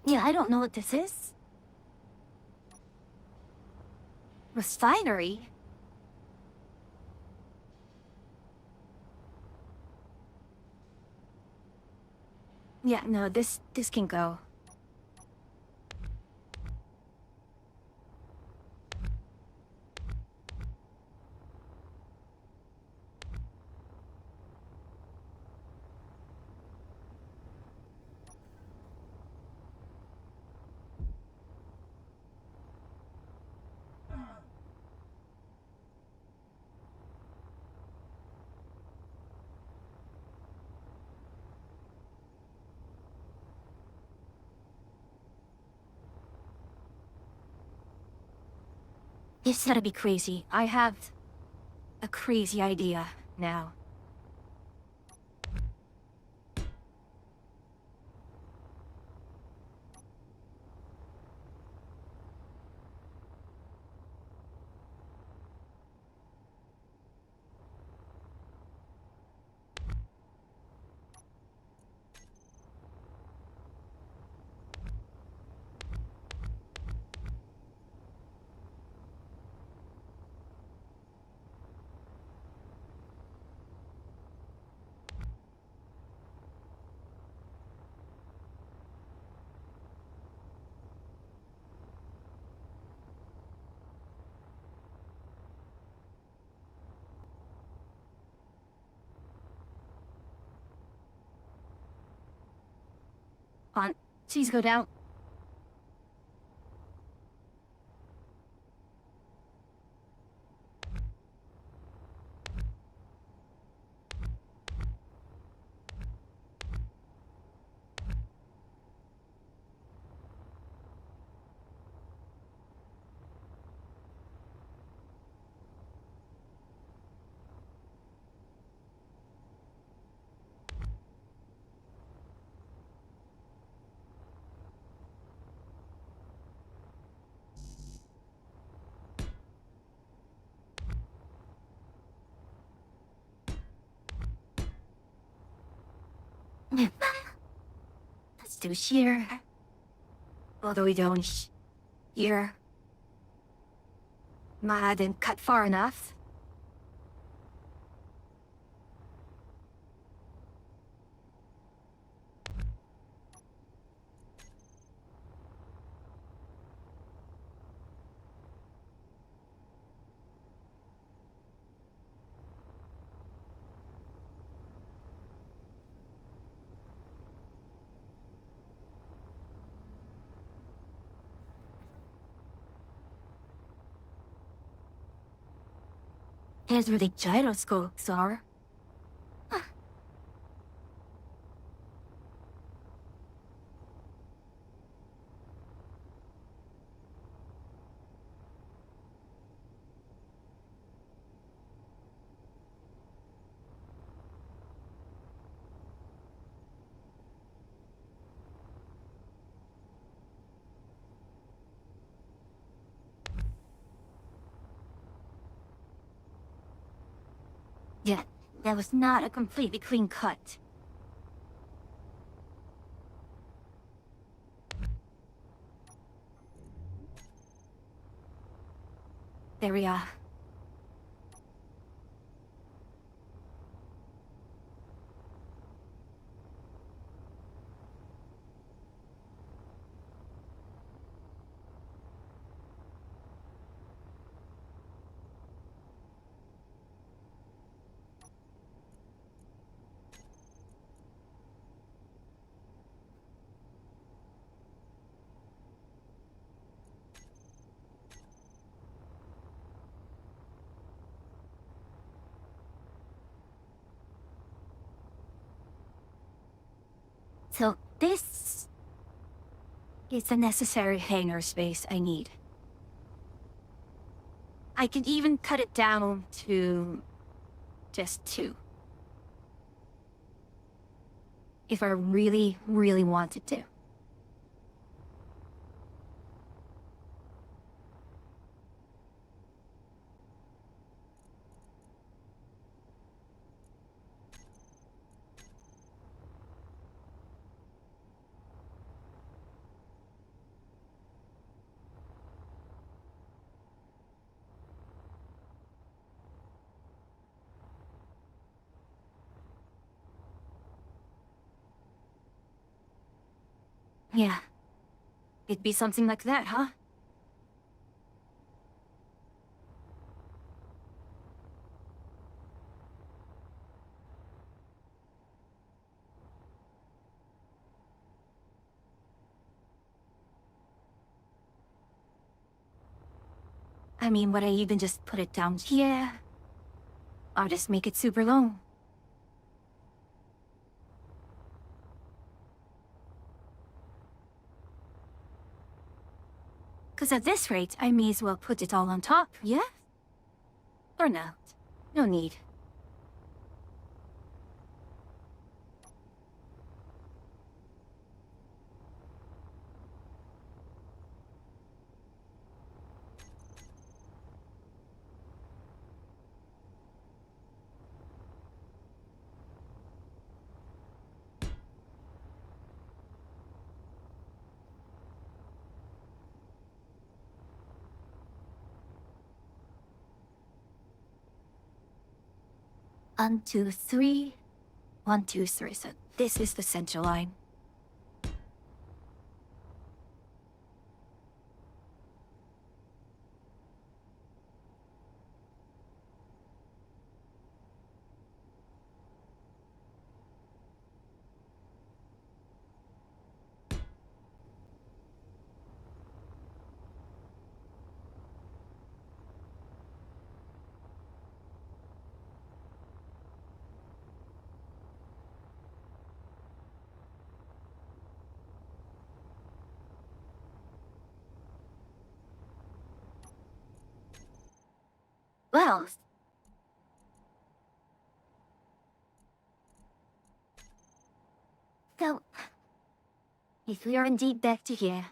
Yeah, I don't know what this is. Refinery? Yeah, no, this can go. This gotta be crazy. I have a crazy idea now. On, please go down. Let's do here. Although we don't here. Ma didn't cut far enough. Here's where the gyroscopes are. That was not a completely clean cut. There we are. So this is the necessary hangar space I need. I can even cut it down to just 2. If I really, really wanted to. Yeah. It'd be something like that, huh? I mean, would I even just put it down here? Or just make it super long? Cause at this rate, I may as well put it all on top, yeah? Or not? No need. One, two, three. 1, 2, 3. So this is the central line. Well, so if we are indeed back to here.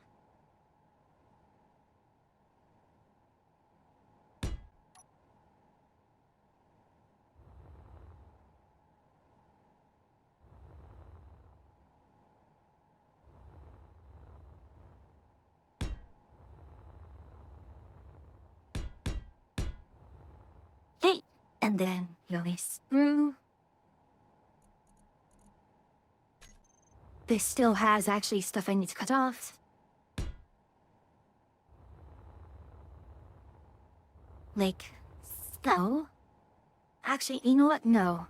Hey, and then you only screw. This still has actually stuff I need to cut off. Like, so? Actually, you know what? No.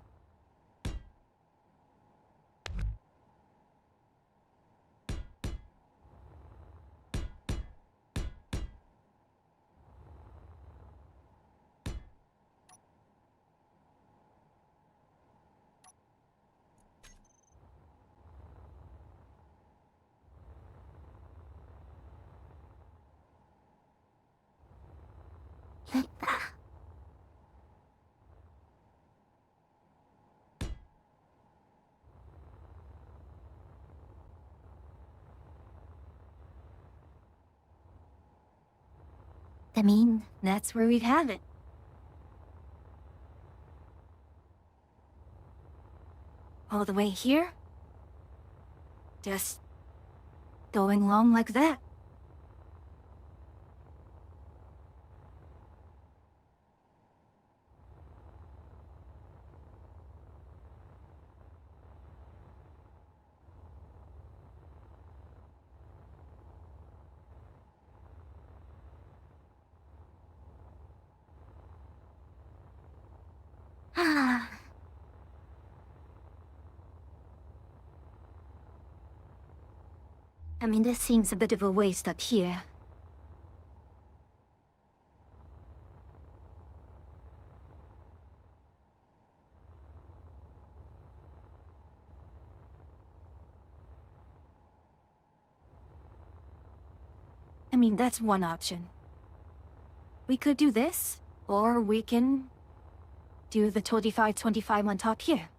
I mean, that's where we'd have it. all the way here. Just going along like that. I mean, this seems a bit of a waste up here. I mean, that's one option. We could do this, or we can do the 25-25 on top here.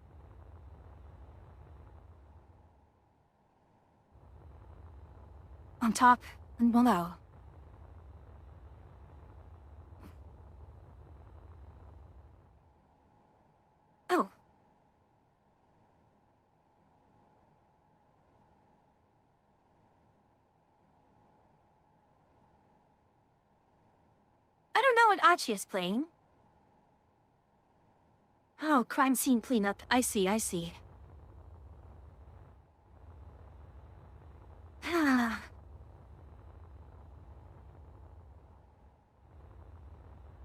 On top and below. Oh. I don't know what Archie is playing. Oh, crime scene cleanup. I see, I see.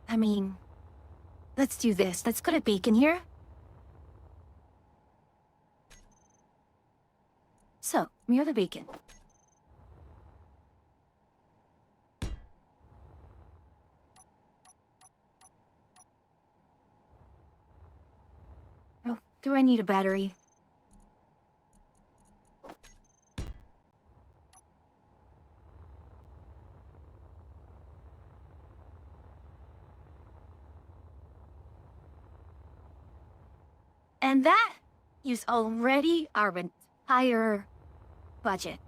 I mean, let's do this. Let's put a beacon here. So, near the beacon. Oh, do I need a battery? And that is already our entire budget.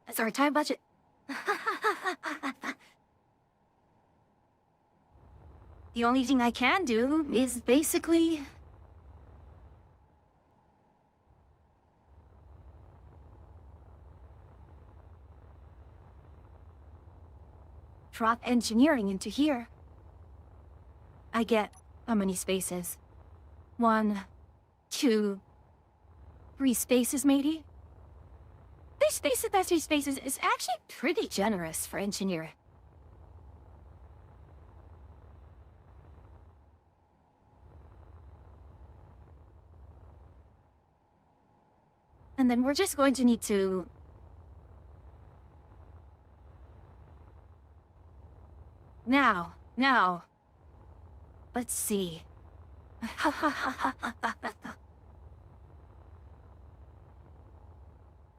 That's our entire budget. The only thing I can do is basically... drop engineering into here. I get how many spaces? 1, 2, 3 spaces maybe? 3 spaces is actually pretty generous for engineer. And then we're just going to need to... Now. Let's see.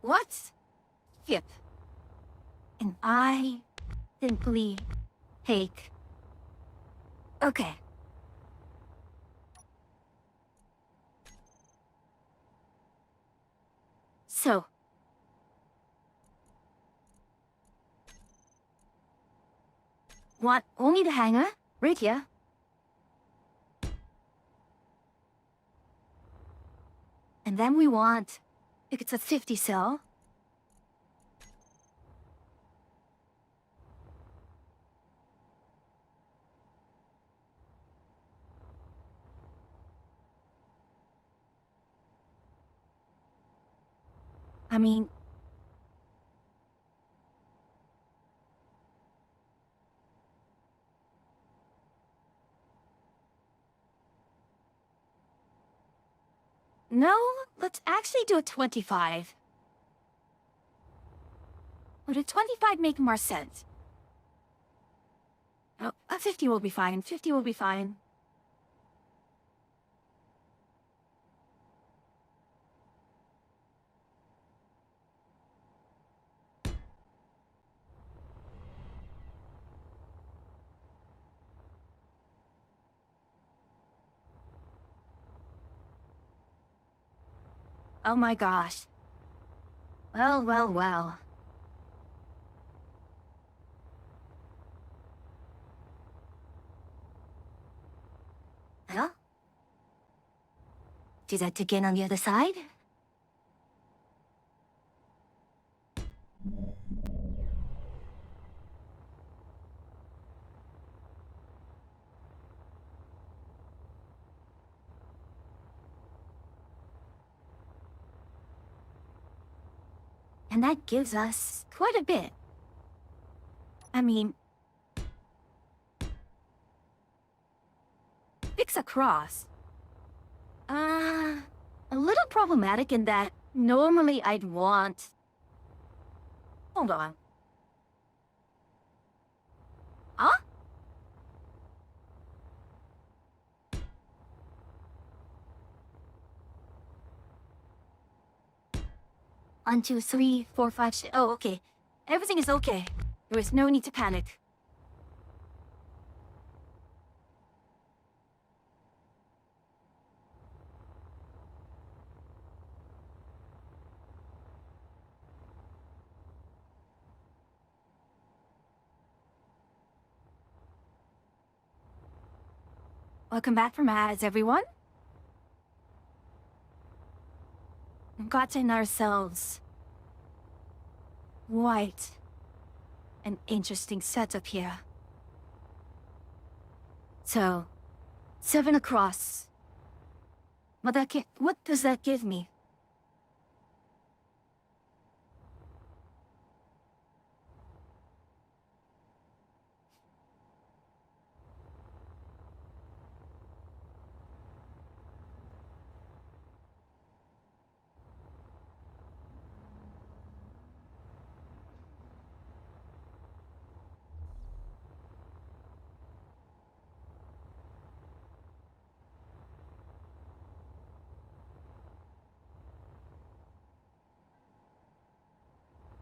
What? Yep. And I simply take... Okay. So... want only the hangar? Right here. And then we want... if it's a 50 cell... I mean... No, let's actually do a 25. Would a 25 make more sense? Oh, a 50 will be fine. 50 will be fine. Oh my gosh. Well, well, well. Well? Do that again on the other side? And that gives us quite a bit. I mean, fix a cross. A little problematic in that normally I'd want... Hold on. Huh? One, two, three, four, five, six. Oh, okay. Everything is okay. There is no need to panic. Welcome back from ads, everyone. We've gotten ourselves quite an interesting setup here. So, 7 across. What does that give me?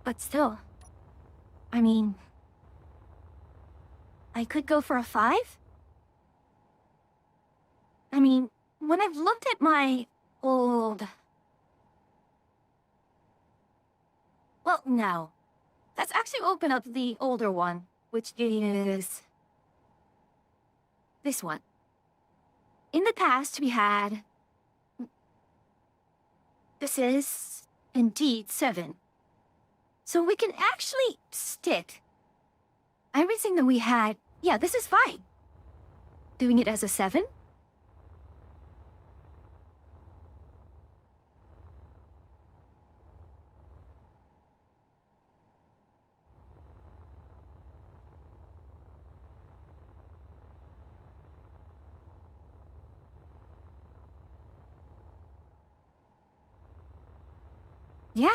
But still, I mean, I could go for a 5? I mean, when I've looked at my old... Well, no. Let's actually open up the older one, which is... this one. In the past, we had... This is indeed 7. So we can actually stick everything that we had. Yeah, this is fine. Doing it as a 7? Yeah.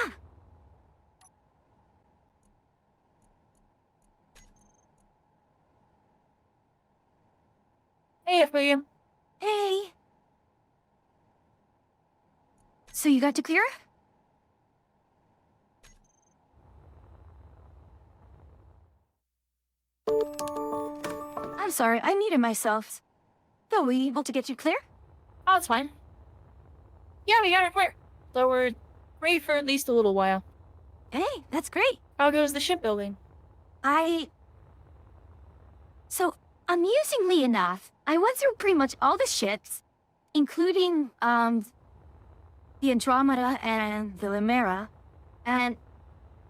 Hey, FBM. Hey. So you got to clear? I'm sorry, I muted myself. So were we able to get you clear? Oh, it's fine. Yeah, we got it clear. So we're free for at least a little while. Hey, that's great. How goes the shipbuilding? So, amusingly enough, I went through pretty much all the ships, including, the Andromeda and the Limera, and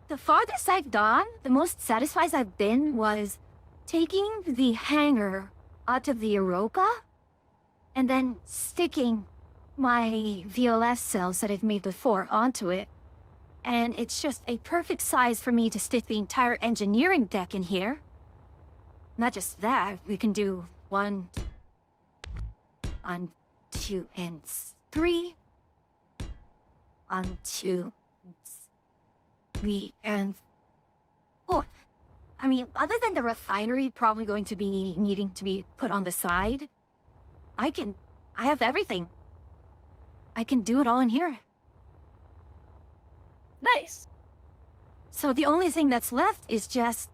the farthest I've gone, the most satisfied I've been was taking the hangar out of the Europa, and then sticking my VLS cells that I've made before onto it. And it's just a perfect size for me to stick the entire engineering deck in here. Not just that, we can do 1, 2, and 3. 1, 2, 3, and 4. I mean, other than the refinery probably going to be needing to be put on the side, I have everything. I can do it all in here. Nice. So the only thing that's left is just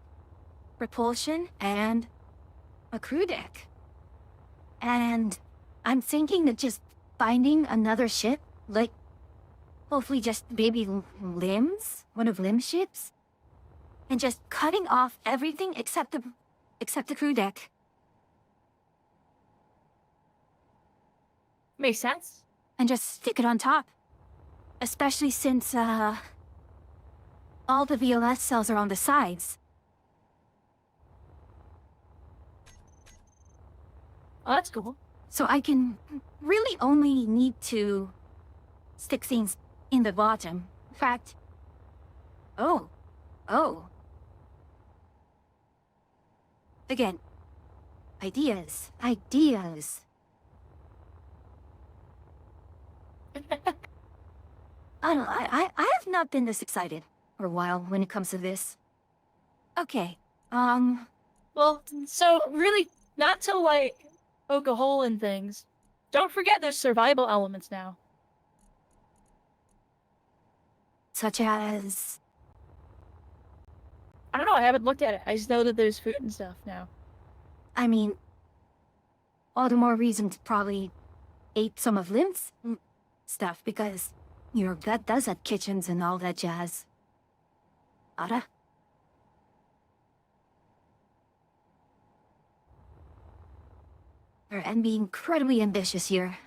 propulsion and a crew deck. And I'm thinking that just finding another ship, like, hopefully just baby limbs, one of limb ships, and just cutting off everything except the crew deck. Makes sense. And just stick it on top. Especially since, all the VLS cells are on the sides. Oh, that's cool. So I can really only need to stick things in the bottom. In fact... Oh. Again. Ideas. I don't know, I have not been this excited for a while when it comes to this. Okay, Well, so really, not to like poke a hole in things. Don't forget there's survival elements now. such as... I don't know, I haven't looked at it. I just know that there's food and stuff now. I mean... all the more reason to probably eat some of Lim's stuff, because your gut does have kitchens and all that jazz. Ada? And be incredibly ambitious here.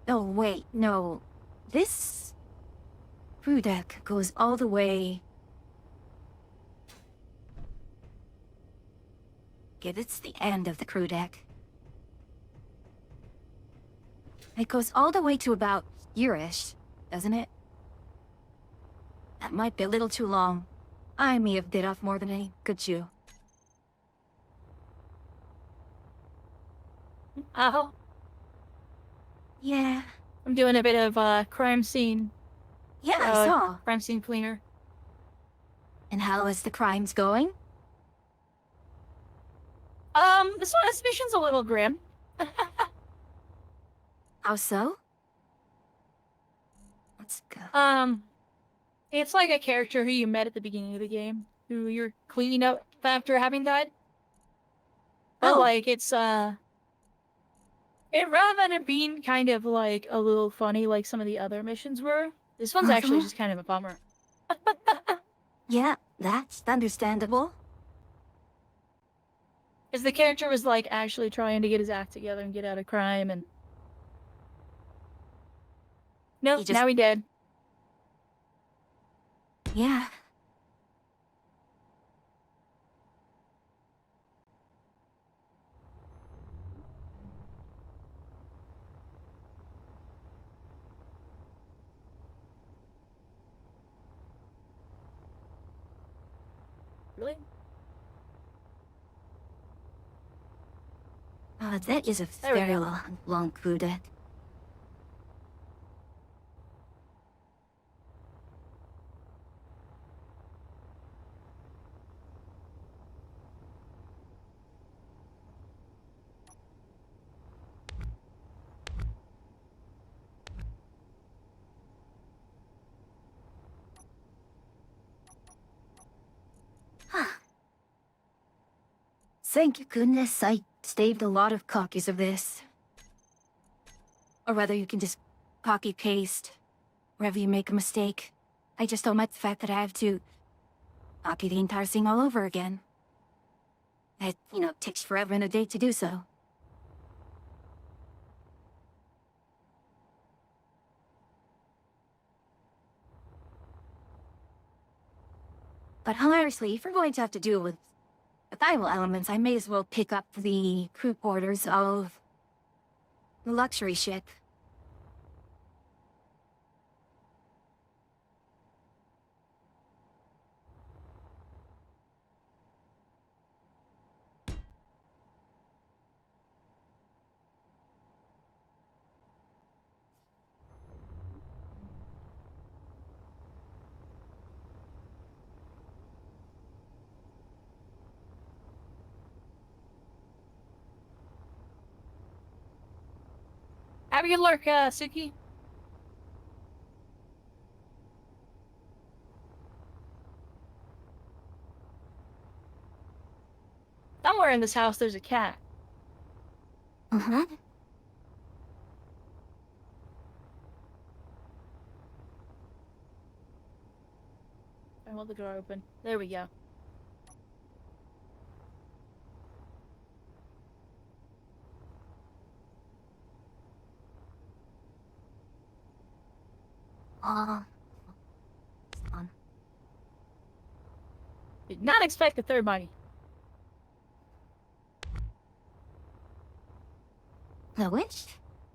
Oh, wait, no. This crew deck goes all the way... Okay, it's the end of the crew deck. It goes all the way to about here-ish, doesn't it? That might be a little too long. I may have bit off more than I could chew. Oh, Yeah. I'm doing a bit of crime scene. Yeah, I saw. Crime scene cleaner. And how is the crimes going? This mission's a little grim. How so? Let's go. It's like a character who you met at the beginning of the game, who you're cleaning up after having died. But Oh. like, it's rather than it being kind of like a little funny like some of the other missions were, this one's actually just kind of a bummer. Yeah, that's understandable. Because the character was like actually trying to get his act together and get out of crime, and no, now he dead. Yeah. Really? That is a There we very go. long crew deck. Thank goodness I saved a lot of copies of this. Or whether you can just copy-paste wherever you make a mistake. I just don't like the fact that I have to copy the entire thing all over again. It, takes forever and a day to do so. But hilariously, if we're going to have to deal with survival elements, I may as well pick up the crew quarters of the luxury ship. Have a good lurk, Suki. somewhere in this house there's a cat. Uh-huh. I hold the door open. There we go. On. Did not expect a third body. The witch?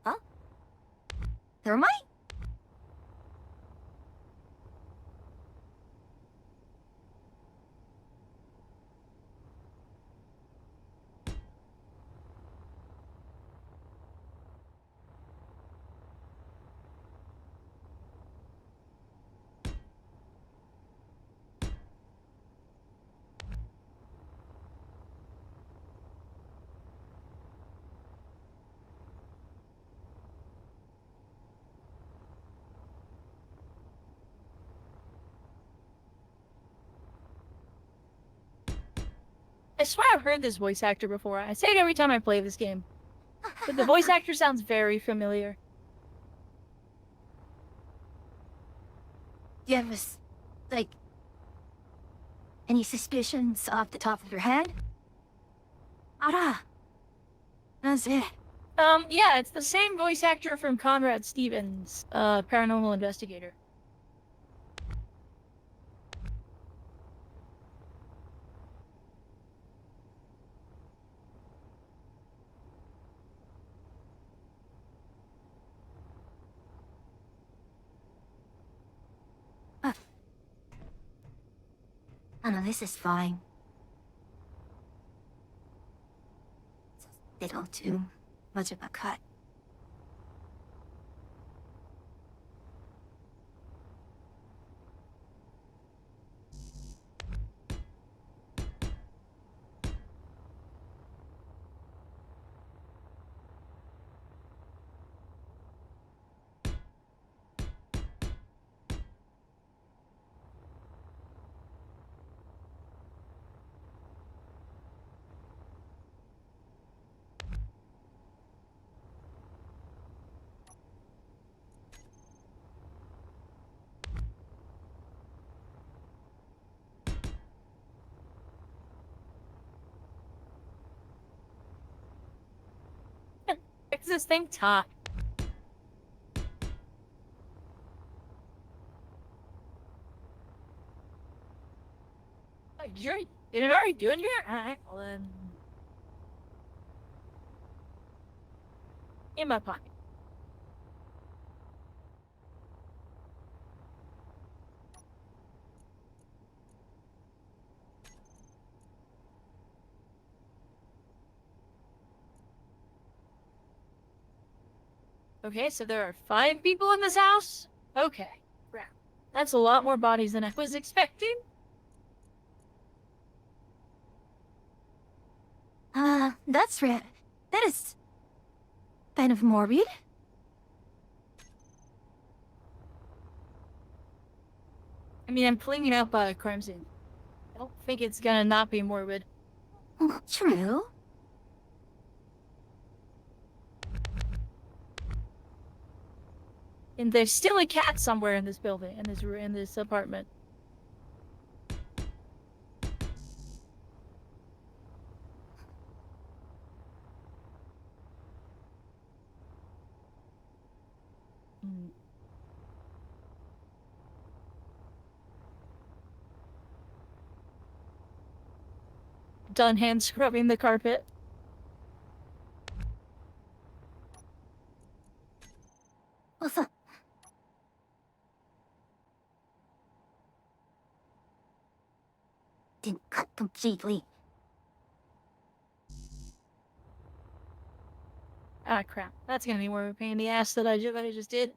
Huh? Thermite? I swear I've heard this voice actor before. I say it every time I play this game. But the voice actor sounds very familiar. Do you have like, any suspicions off the top of your head? Ara. That's it. Yeah, it's the same voice actor from Conrad Stevens, Paranormal Investigator. Oh no, this is fine. They don't too much of a cut. Fix this thing top. You're already doing your alright, well then. In my pocket. Okay, so there are 5 people in this house? Okay. Crap. That's a lot more bodies than I was expecting. That's that is kind of morbid. I mean, I'm cleaning up a crime scene. I don't think it's gonna not be morbid. True. And there's still a cat somewhere in this building, in this apartment. Hmm. Done hand scrubbing the carpet. What's up? Didn't cut completely. Ah, crap. That's gonna be more of a pain in the ass that I just did.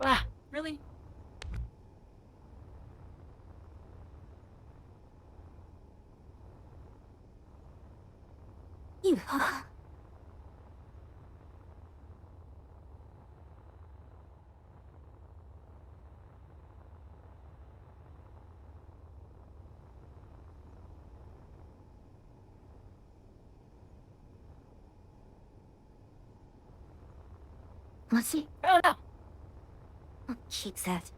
Ah, really? You. Let's see. Oh no. I'll keep that.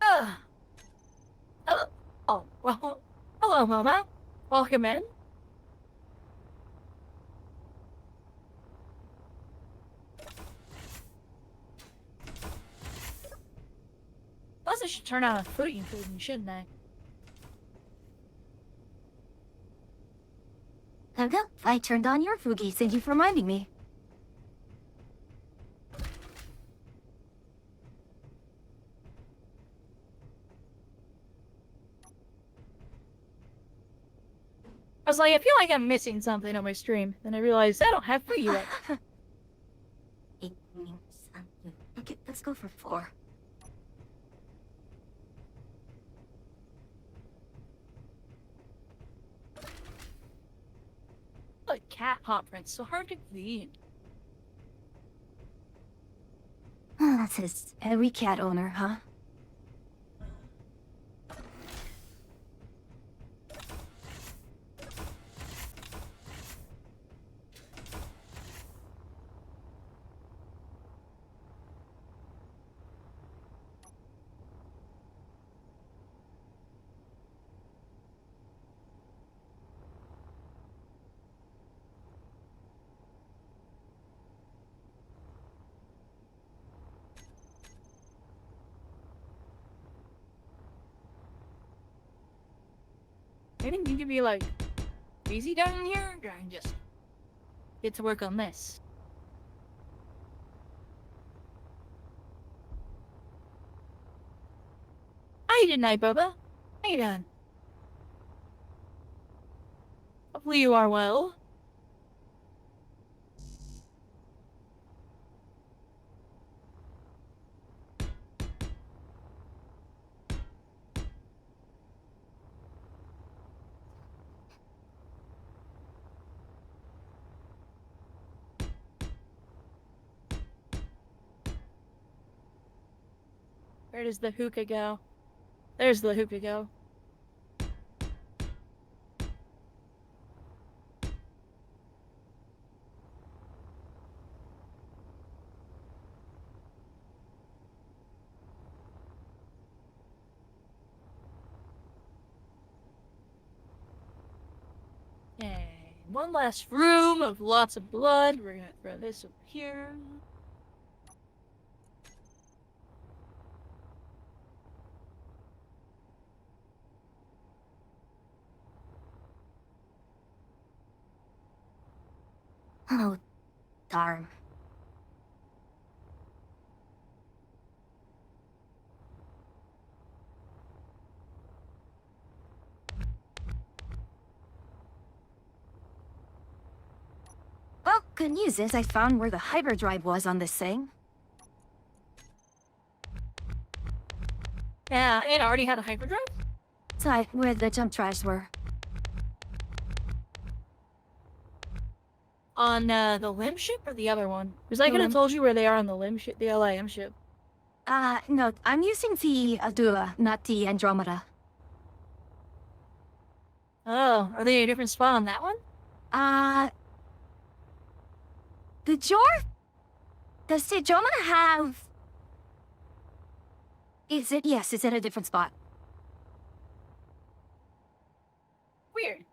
Ah. Oh, well, hello, Mama. Welcome in. Plus, I should turn on a food, shouldn't I? Helga, I turned on your Fugi. Thank you for reminding me. I was like, I feel like I'm missing something on my stream. Then I realized I don't have food yet. Okay, let's go for 4. A cat hot print, so hard to clean. That says every cat owner, huh? Anything to be like easy down here, or I can just get to work on this. Hi, good night, Boba. How you doing? Hopefully you are well. Where does the hookah go? There's the hookah go. Okay, one last room of lots of blood. We're gonna throw this over here. Oh, darn. Well, good news is I found where the hyperdrive was on this thing. Yeah, it already had a hyperdrive? Side where the jump drives were. On the LIM ship or the other one? Because I The could have LIM. told you where they are on the LIM ship, the LIM ship. No, I'm using the Adula, not the Andromeda. Oh, are they a different spot on that one? The Jor? Does Sejoma have... Is it? Yes, it's in a different spot. Weird.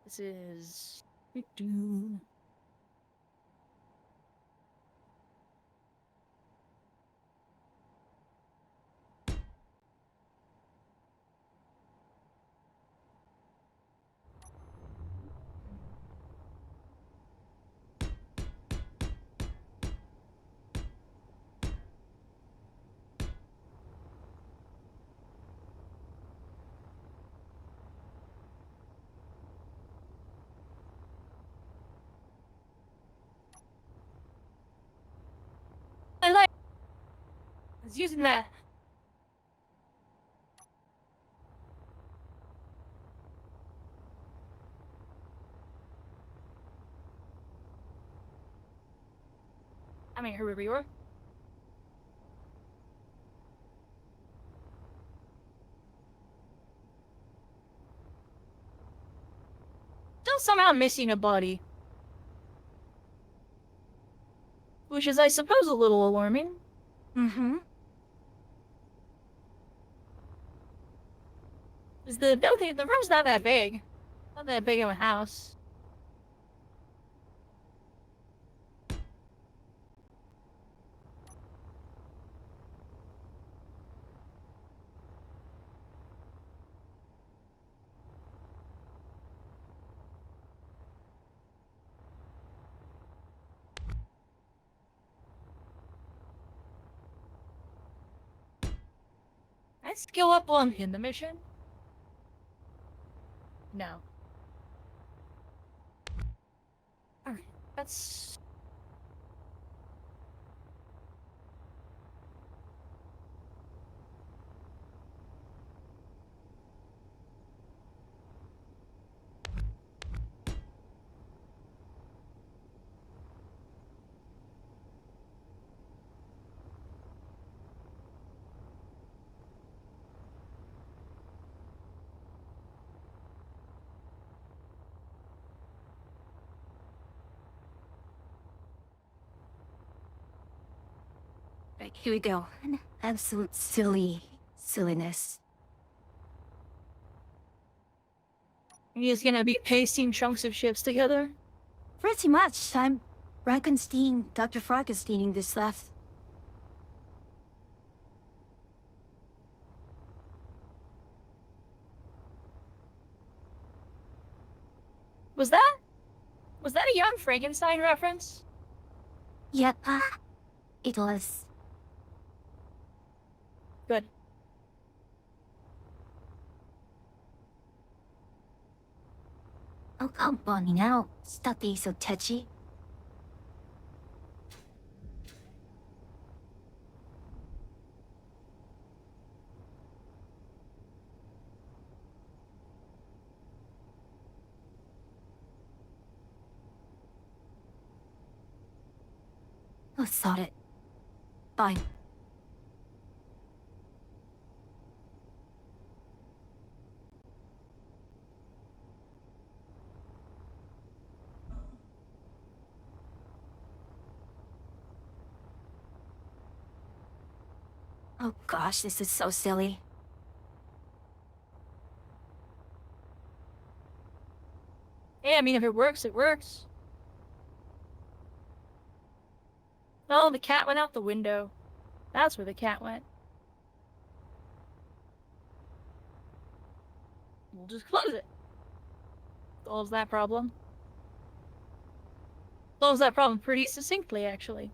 This is. I was using that. I mean, herbivore. Still somehow missing a body. Which is, I suppose, a little alarming. Mm-hmm. Is the building, the room's not that big. Not that big of a house. Can I skill up while I'm in the mission? No. Alright, that's... Right, here we go. An absolute silliness. He's gonna be pasting chunks of ships together. Pretty much. I'm Frankenstein, Dr. Frankensteining this left. Was that a Young Frankenstein reference? Yep, it was. Good. Oh, come on now. Stop being so touchy. Oh, sod it. Fine. Oh gosh, this is so silly. Yeah, I mean, if it works, it works. Oh, the cat went out the window. That's where the cat went. We'll just close it. Solves that problem. Solves that problem pretty succinctly, actually.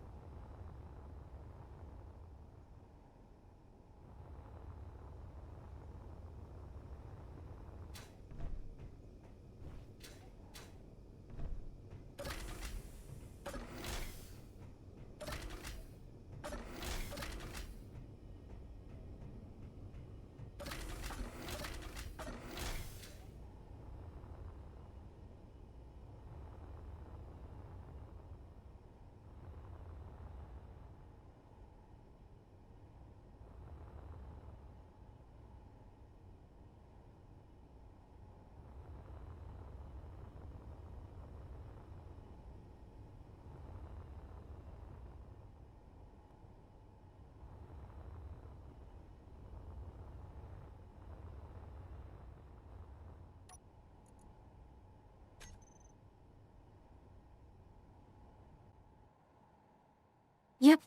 Yep.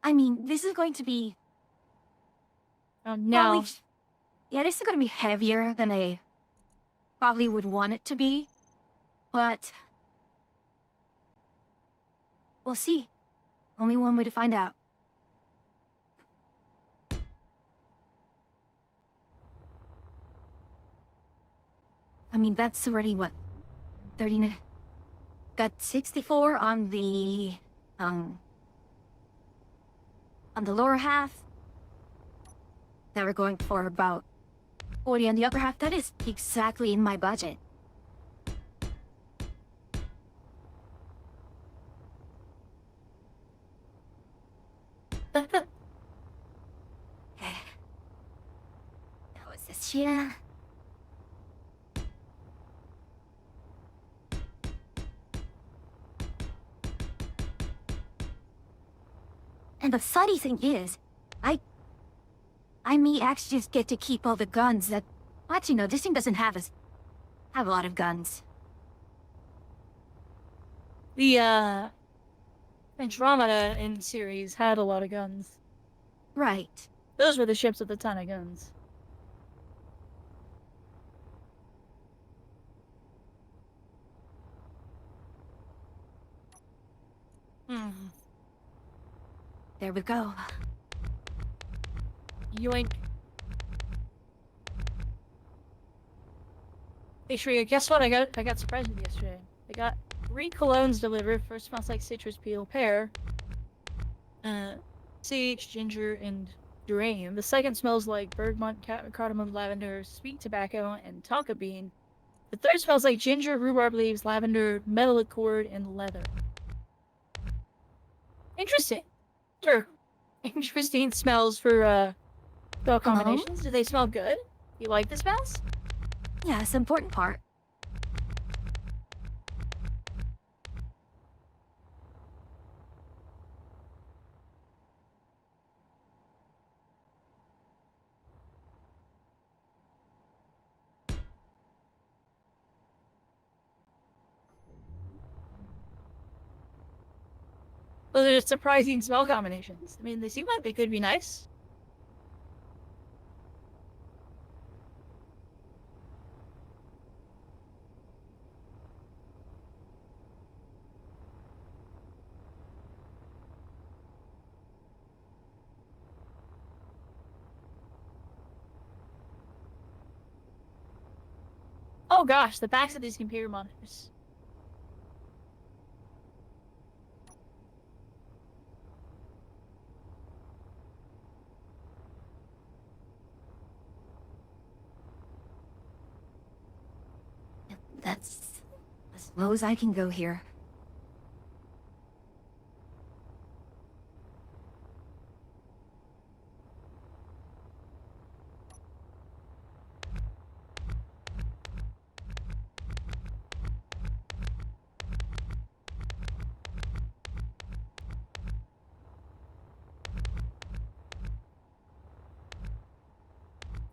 I mean, this is going to be Oh no. probably, yeah, this is going to be heavier than I probably would want it to be, but we'll see. Only one way to find out. I mean, that's already what, 30. Got 64 on the lower half. Now we're going for about 40 on the upper half. That is exactly in my budget. That was this year. And the funny thing is, I may actually just get to keep all the guns that... Actually, no, this thing doesn't have a lot of guns. The Andromeda in series had a lot of guns. Right. Those were the ships with a ton of guns. There we go. Yoink. Hey Shreya, guess what? I got surprised with you yesterday. I got 3 colognes delivered. First smells like citrus peel pear. Sage, ginger, and geranium. The second smells like bergamot, cardamom, lavender, sweet tobacco, and tonka bean. The third smells like ginger, rhubarb leaves, lavender, metal accord, and leather. Interesting. Sure. Interesting smells for spell combinations. Do they smell good? You like the smells? Yeah, it's the important part. Those are surprising smell combinations. I mean, they seem like they could be nice. Oh gosh, the backs of these computer monitors. That's as low as I can go here.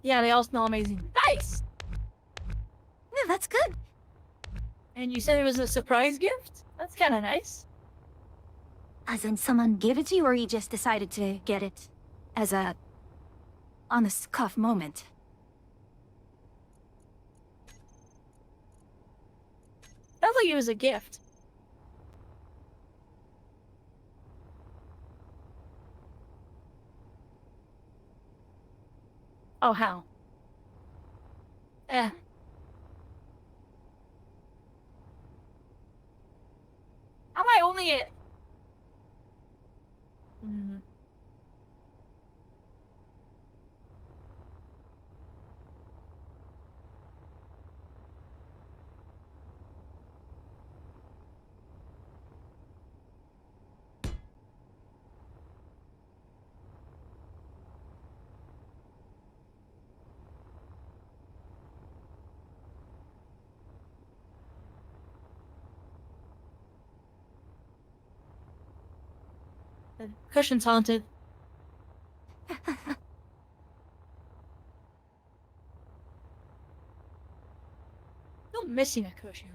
Yeah, they all smell amazing. Nice! Yeah, that's good. And you said it was a surprise gift? That's kind of nice. As in someone gave it to you, or you just decided to get it as a on-the-cuff moment? Sounds like it was a gift. Oh, how? Eh. How am I only at... Hmm. The cushion's haunted. Still missing a cushion.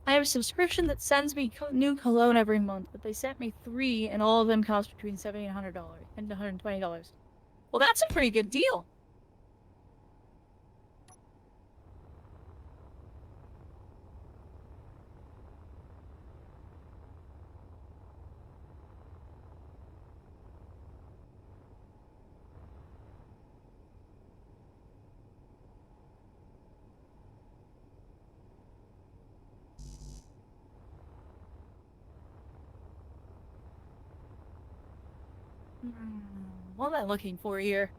I have a subscription that sends me new cologne every month, but they sent me 3, and all of them cost between $70 and $100 and $120. Well, that's a pretty good deal. What am I looking for here?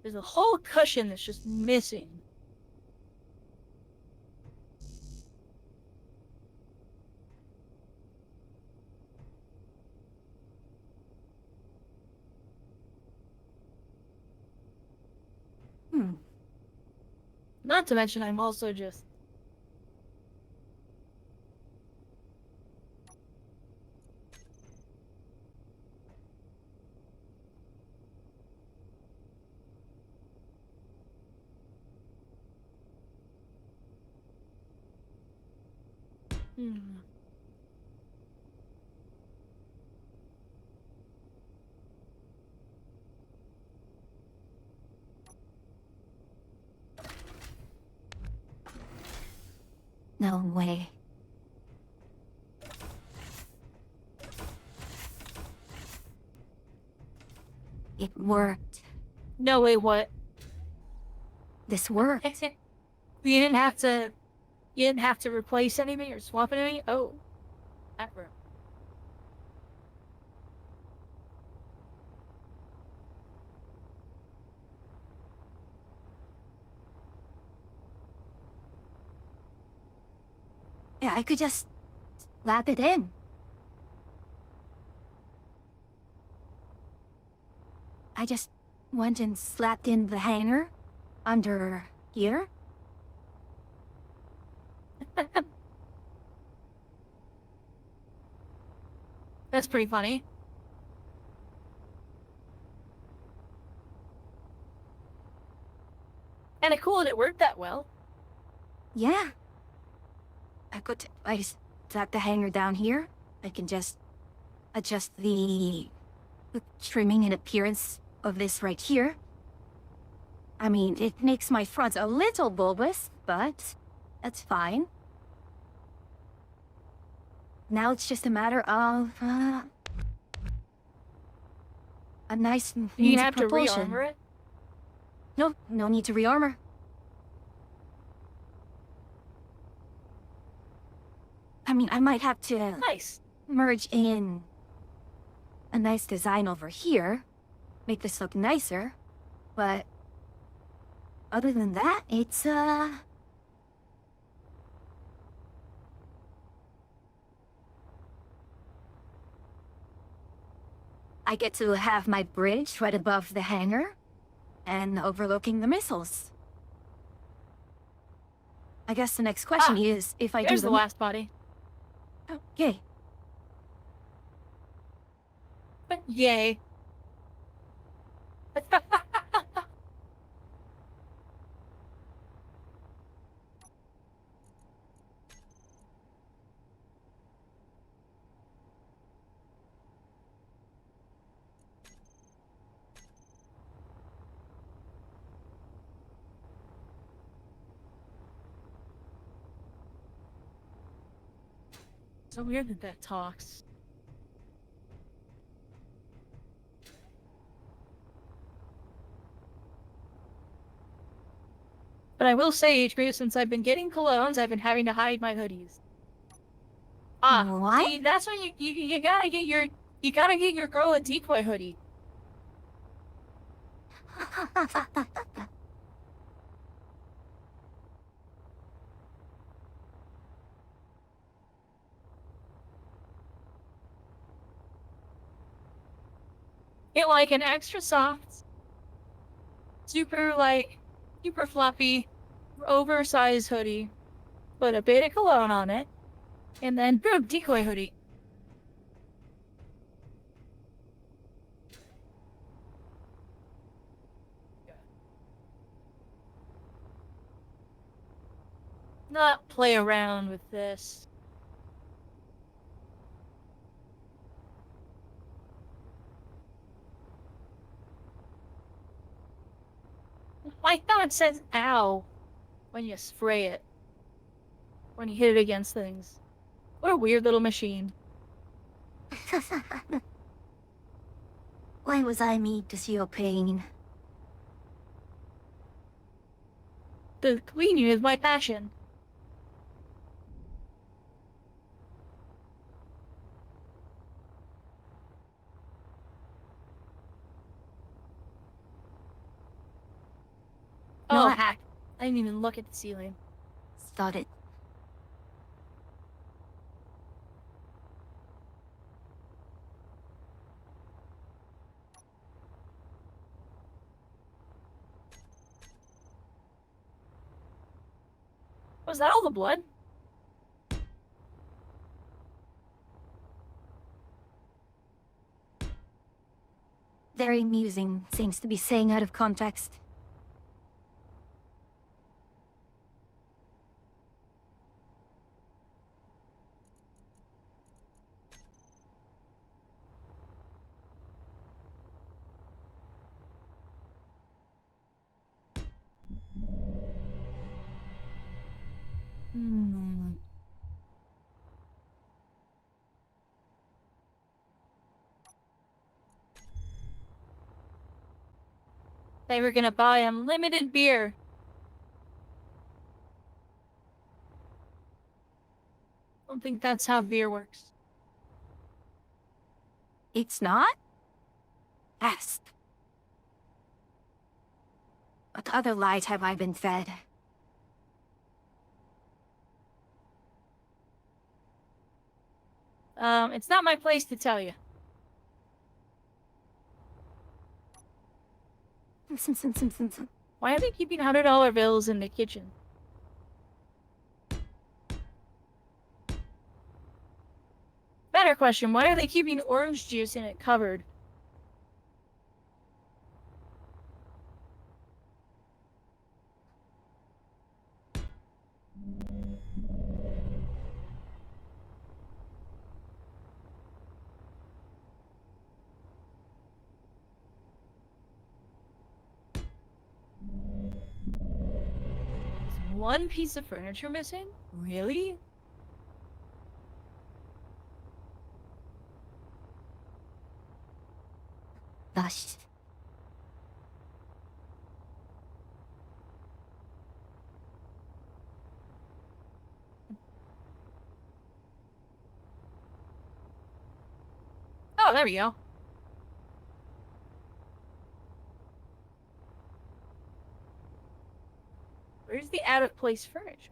There's a whole cushion that's just missing. Not to mention, I'm also just... No way. It worked. No, wait, what? This worked. You didn't have to replace anything or swap anything? Oh. That room. Yeah, I could just slap it in. I just went and slapped in the hanger under here. That's pretty funny. Kinda cool that it worked that well. Yeah. I just slap the hanger down here. I can just adjust the trimming and appearance of this right here. I mean, it makes my front a little bulbous, but that's fine. Now it's just a matter of, a nice You means of have to propulsion. re-armor it? No need to re-armor. I mean, I might have to Nice. merge in a nice design over here, make this look nicer, but other than that, it's, I get to have my bridge right above the hangar and overlooking the missiles. I guess the next question is if I do There's the last body. Oh, yay. Yay. So weird that that talks. But I will say, HQ, since I've been getting colognes, I've been having to hide my hoodies. What? See, that's when you gotta get your girl a decoy hoodie. Get like an extra soft, super fluffy, oversized hoodie, put a bit of cologne on it, and then boom, decoy hoodie. not play around with this. My thought says ow when you spray it. When you hit it against things. What a weird little machine. Why was I made to see your pain? The cleaning is my passion. No, Oh, I- hack. I didn't even look at the ceiling. Thought it. Was that all the blood? Very amusing. Seems to be saying out of context. Hmm. They were gonna buy unlimited beer. I don't think that's how beer works. It's not? Ask. What other lies have I been fed? It's not my place to tell you. Why are they keeping $100 bills in the kitchen? Better question, why are they keeping orange juice in a cupboard? Is one piece of furniture missing? Really? Gosh. Oh, there we go. Where's the out-of-place furniture?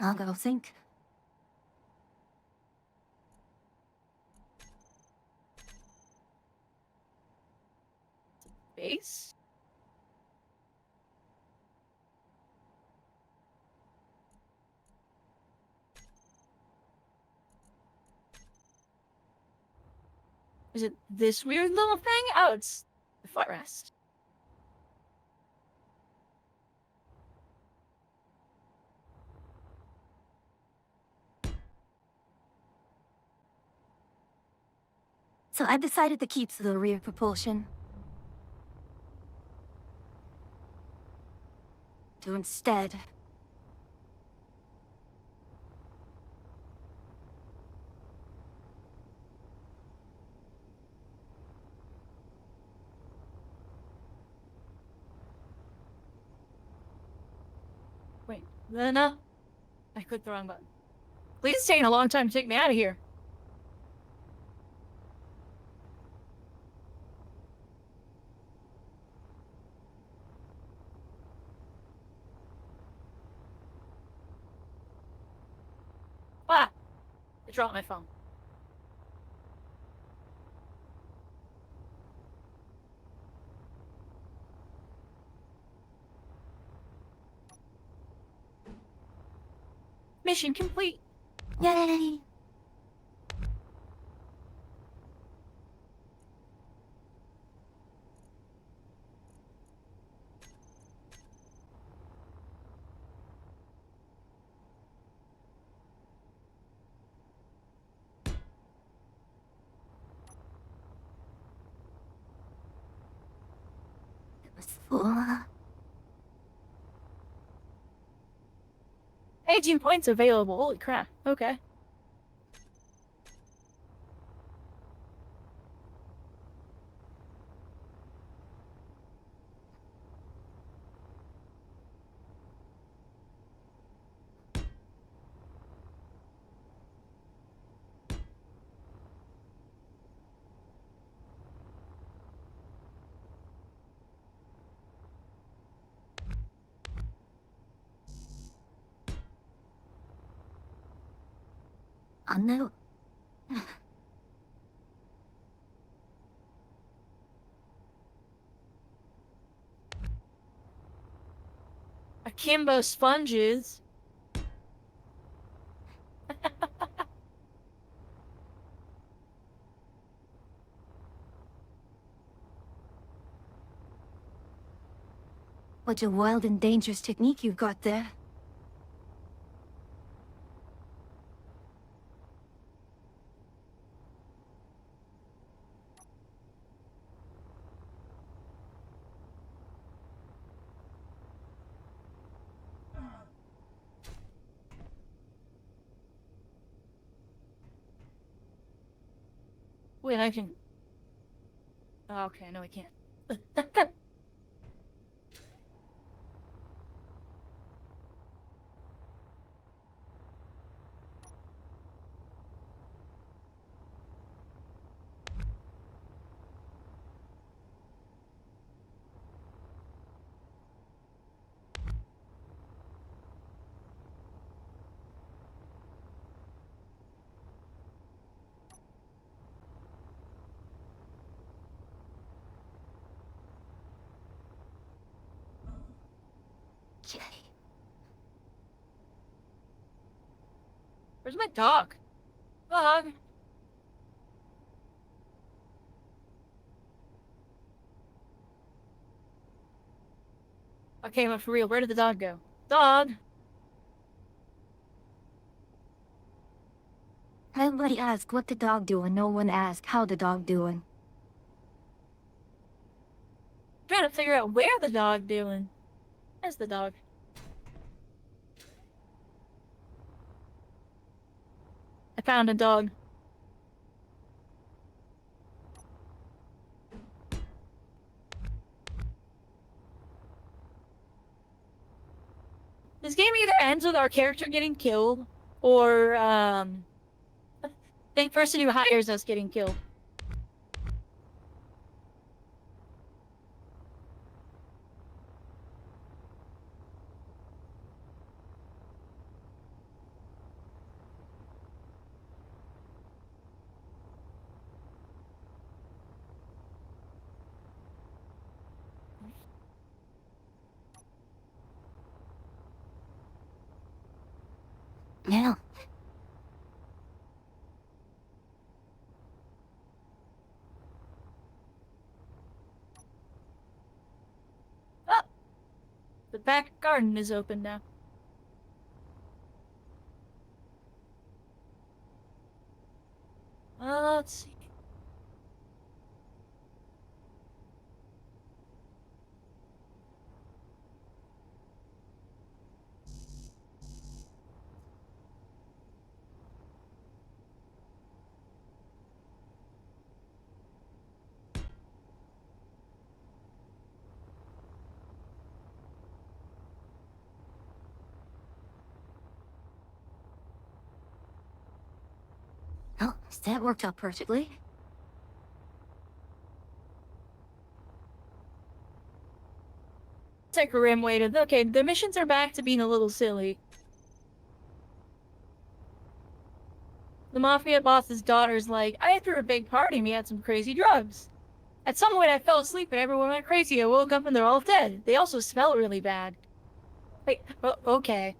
I'll go think. Base? Is it this weird little thing? Oh, it's the footrest. So I've decided to keep the rear propulsion. To instead... Wait, no. I clicked the wrong button. Please, it's taking a long time to take me out of here. Ah! I dropped my phone. Mission complete. Yay! It was full. 18 points available. Holy crap. Okay. No. Akimbo sponges. What a wild and dangerous technique you've got there. Wait, I can... Oh, okay, no I can't. Yay. Where's my dog? Dog. Okay, but for real, where did the dog go? Dog! Everybody asks what the dog doing, no one asks how the dog doing. Trying to figure out where the dog doing. Where's the dog? I found a dog. This game either ends with our character getting killed, or, the person who hires us getting killed. Yeah. Oh! The back garden is open now. Let's see. Oh, that worked out perfectly. Rim waited. Okay, the missions are back to being a little silly. The mafia boss's daughter's like, I threw a big party and we had some crazy drugs. At some point I fell asleep and everyone went crazy. I woke up and they're all dead. They also smell really bad. Wait, okay.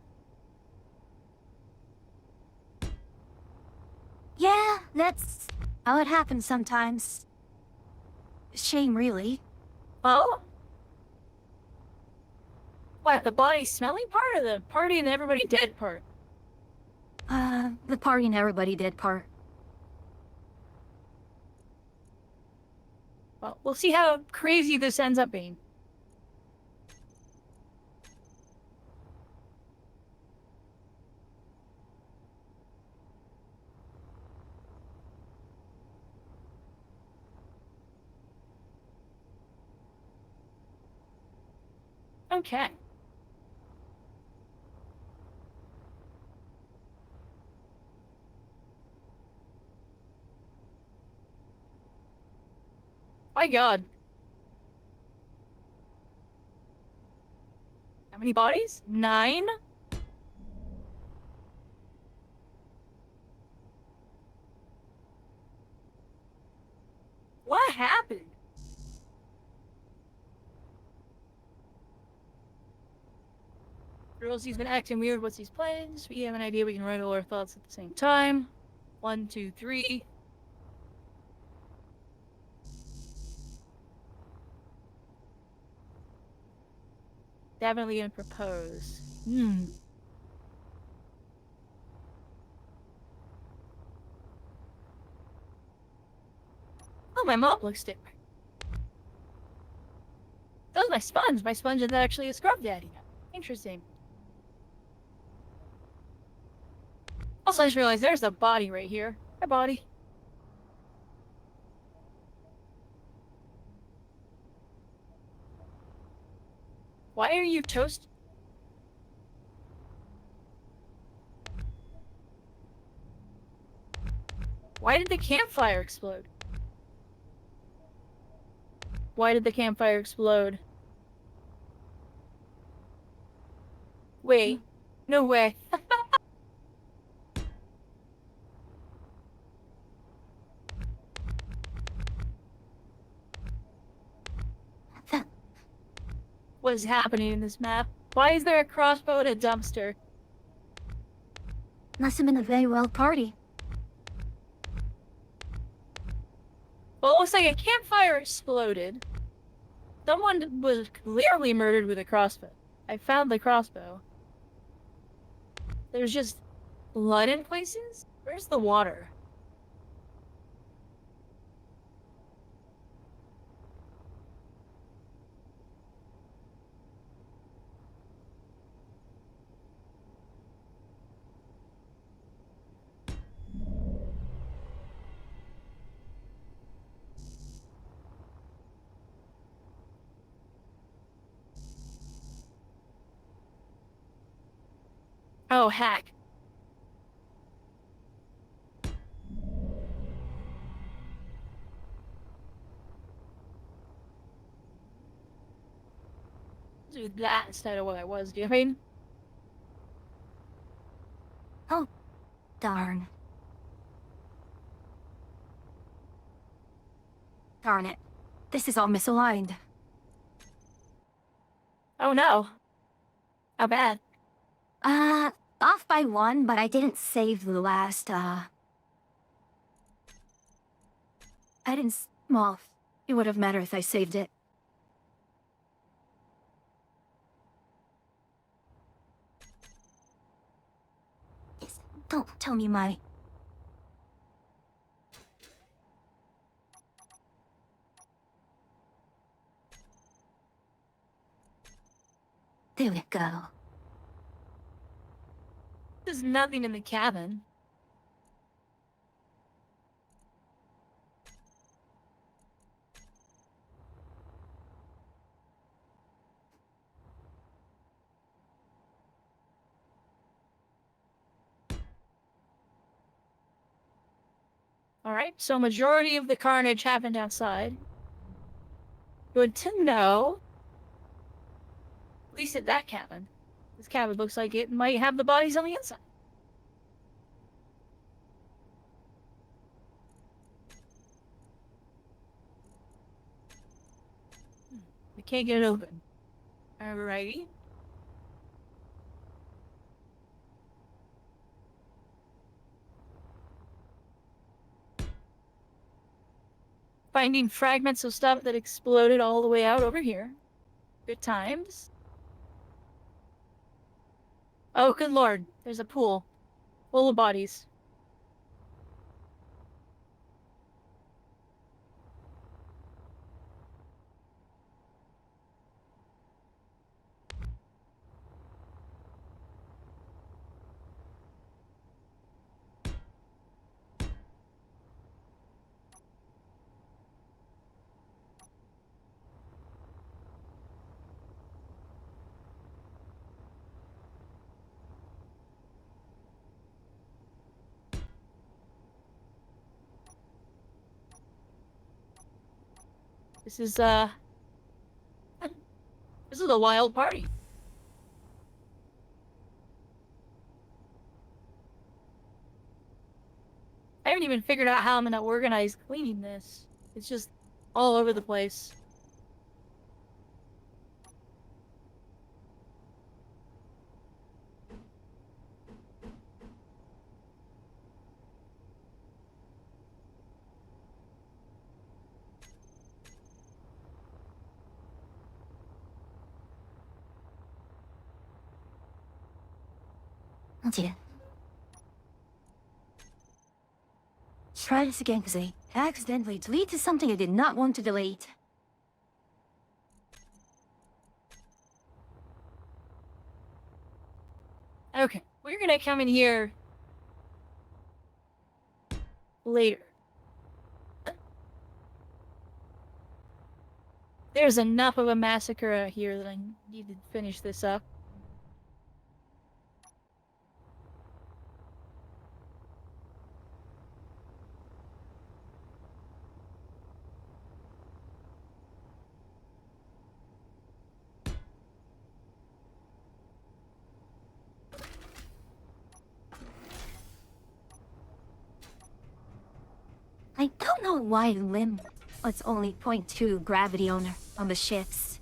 Yeah, that's how it happens sometimes. Shame, really. Oh? What, the body smelling part or the party and everybody dead part? The party and everybody did part. Well, we'll see how crazy this ends up being. Okay. My god. How many bodies? 9? What happened? Rosie's been acting weird. What's his plans? We have an idea. We can write all our thoughts at the same time. 1, 2, 3. Definitely gonna propose. Oh, my mop looks different. That was my sponge. My sponge is actually a scrub daddy. Interesting. Also, I just realized there's a body right here. Hi, body. Why are you toast? Why did the campfire explode? Why did the campfire explode? Wait. No way. That What is happening in this map? Why is there a crossbow and a dumpster? must have been a very well party. Well, it looks like a campfire exploded. Someone was clearly murdered with a crossbow. I found the crossbow. There's just blood in places? Where's the water? Oh, hack. Do that instead of what I was doing. Oh, darn. Darn it. This is all misaligned. Oh no. How bad? Off by 1, but I didn't save the last, I didn't well, it would have mattered if I saved it. Don't tell me my... There we go. There's nothing in the cabin. Alright, so majority of the carnage happened outside. Good to know. At least at that cabin. This cabin looks like it might have the bodies on the inside. We can't get it open. Alrighty. finding fragments of stuff that exploded all the way out over here. Good times. Oh, good lord. There's a pool. Full of bodies. This is a wild party. I haven't even figured out how I'm gonna organize cleaning this. It's just all over the place. Oh dear. Try this again, because I accidentally deleted something I did not want to delete. Okay, we're gonna come in here later. There's enough of a massacre out here that I need to finish this up. I don't know why Lim was only 0.2 gravity on the ships.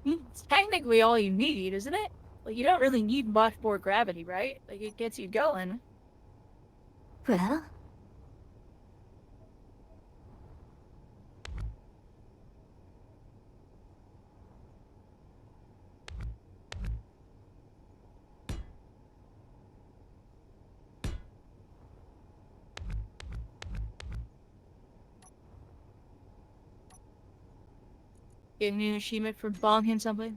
It's technically all you need, isn't it? Like, you don't really need much more gravity, right? Like, it gets you going. Well, Getting an achievement for bonking something.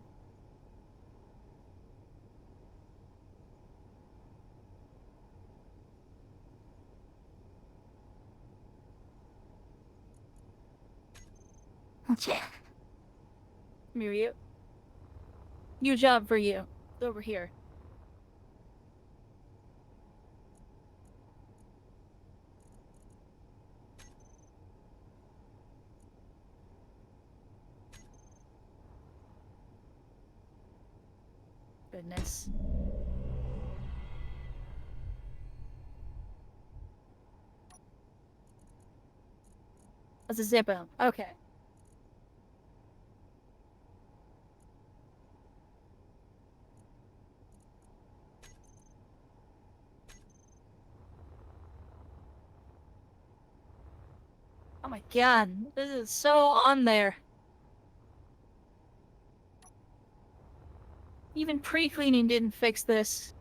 okay. Come here, you. New job for you. Over here. Goodness. That's a zippo. Okay. Oh my god, this is so on there. Even pre-cleaning didn't fix this.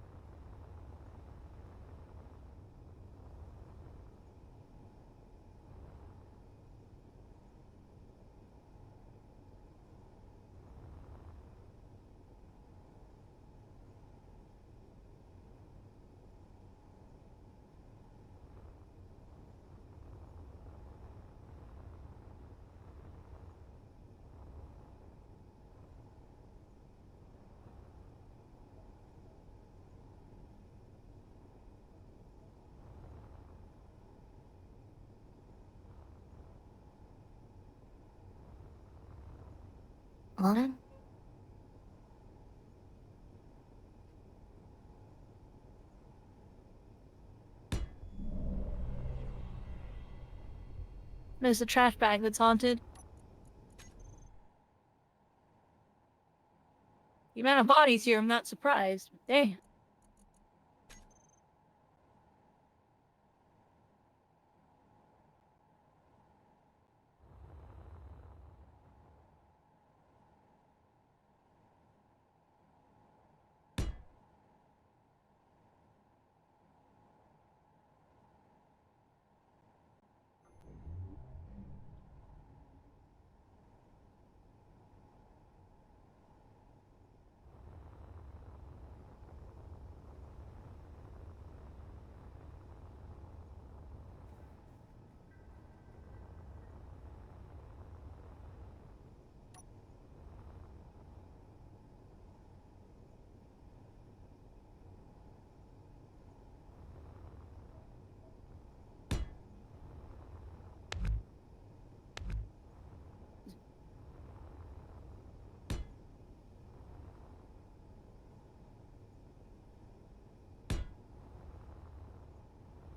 Lauren? There's a trash bag that's haunted. The amount of bodies here, I'm not surprised. But damn.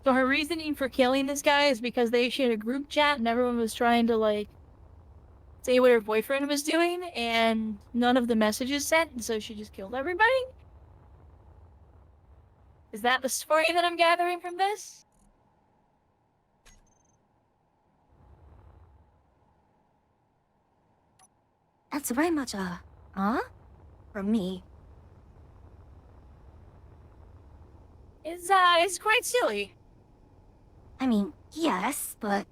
So her reasoning for killing this guy is because they shared a group chat and everyone was trying to, like, say what her boyfriend was doing, and none of the messages sent, and so she just killed everybody? Is that the story that I'm gathering from this? That's very much a huh from me. It's quite silly. I mean, yes, but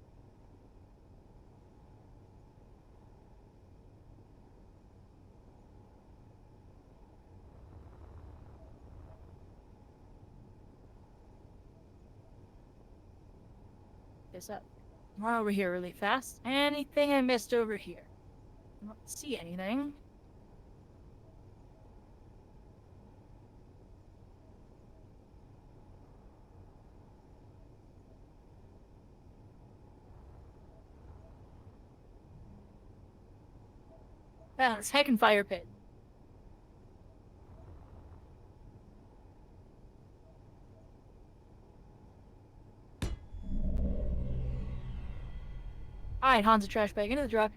This up. Run over here really fast. Anything I missed over here? I don't see anything. Ah, it's heckin' fire pit. Alright, Han's a trash bag. Into the truck.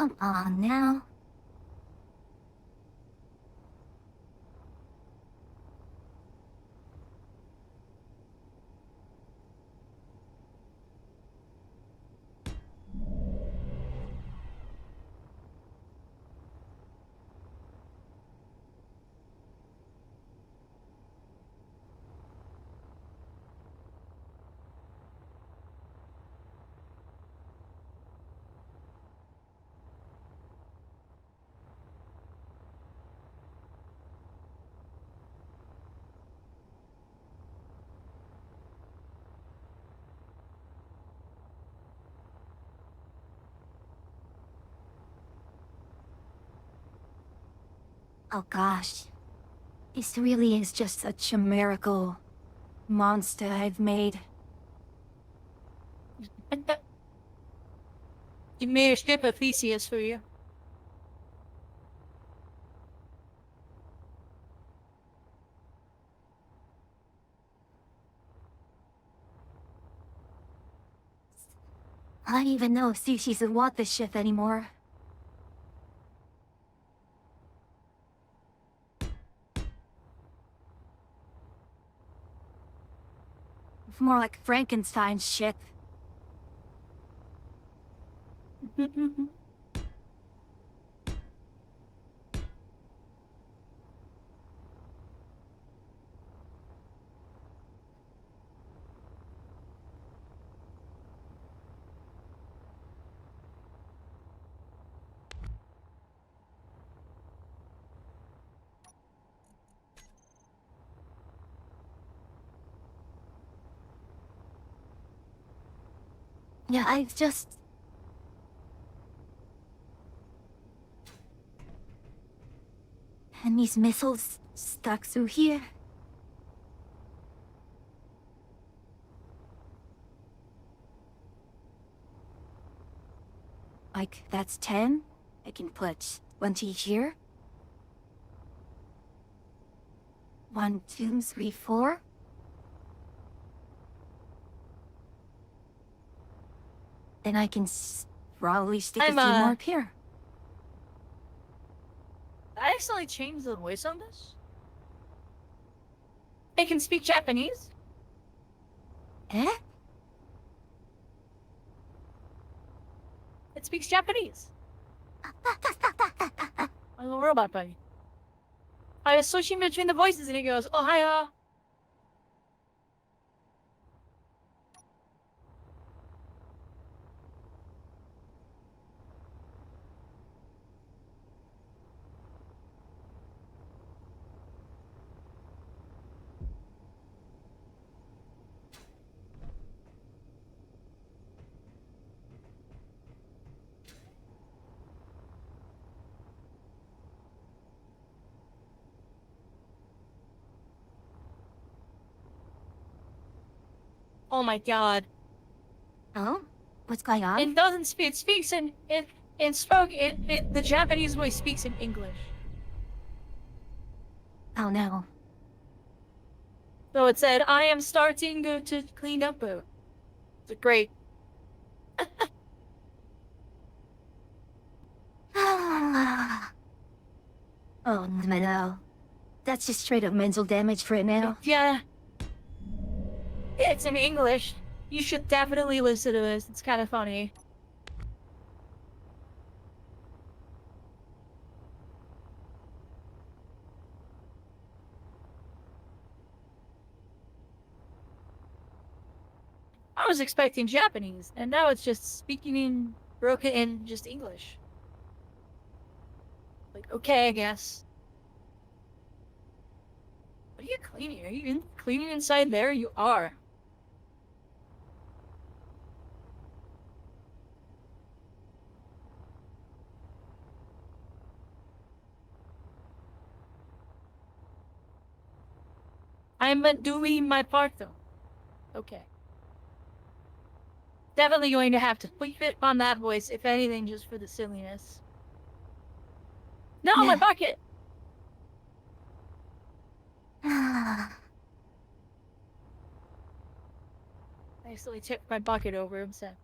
come on now. Oh gosh. This really is just such a miracle monster I've made. You made a ship of Theseus for you. I don't even know if Sushi's would want this ship anymore. More like Frankenstein's ship. Yeah, I've just... And these missiles stuck through here. Like, that's 10. I can put 20 here. 1, 2, 3, 4. Then I can probably stick a few more up here. I accidentally changed the voice on this? It can speak Japanese? Eh? It speaks Japanese. My little robot buddy. I was switching between the voices and he goes, "Oh, hiya." Oh my god. Oh? What's going on? It doesn't speak. It speaks in the Japanese voice speaks in English. Oh no. So it said, "I am starting to clean up." It's great. Oh no. That's just straight up mental damage for it now. Yeah. It's in English. You should definitely listen to this. It's kind of funny. I was expecting Japanese, and now it's just speaking in broken in just English. Like, okay, I guess. What are you cleaning? Are you cleaning inside there? You are. I'm doing my part, though. Okay. Definitely going to have to tweak it on that voice, if anything, just for the silliness. No, Yeah. my bucket! Ah. I accidentally tipped my bucket over. I'm sad.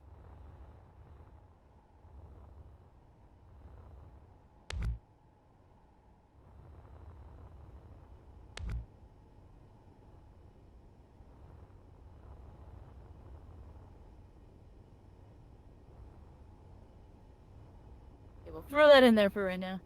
Okay, we'll throw that in there for right now.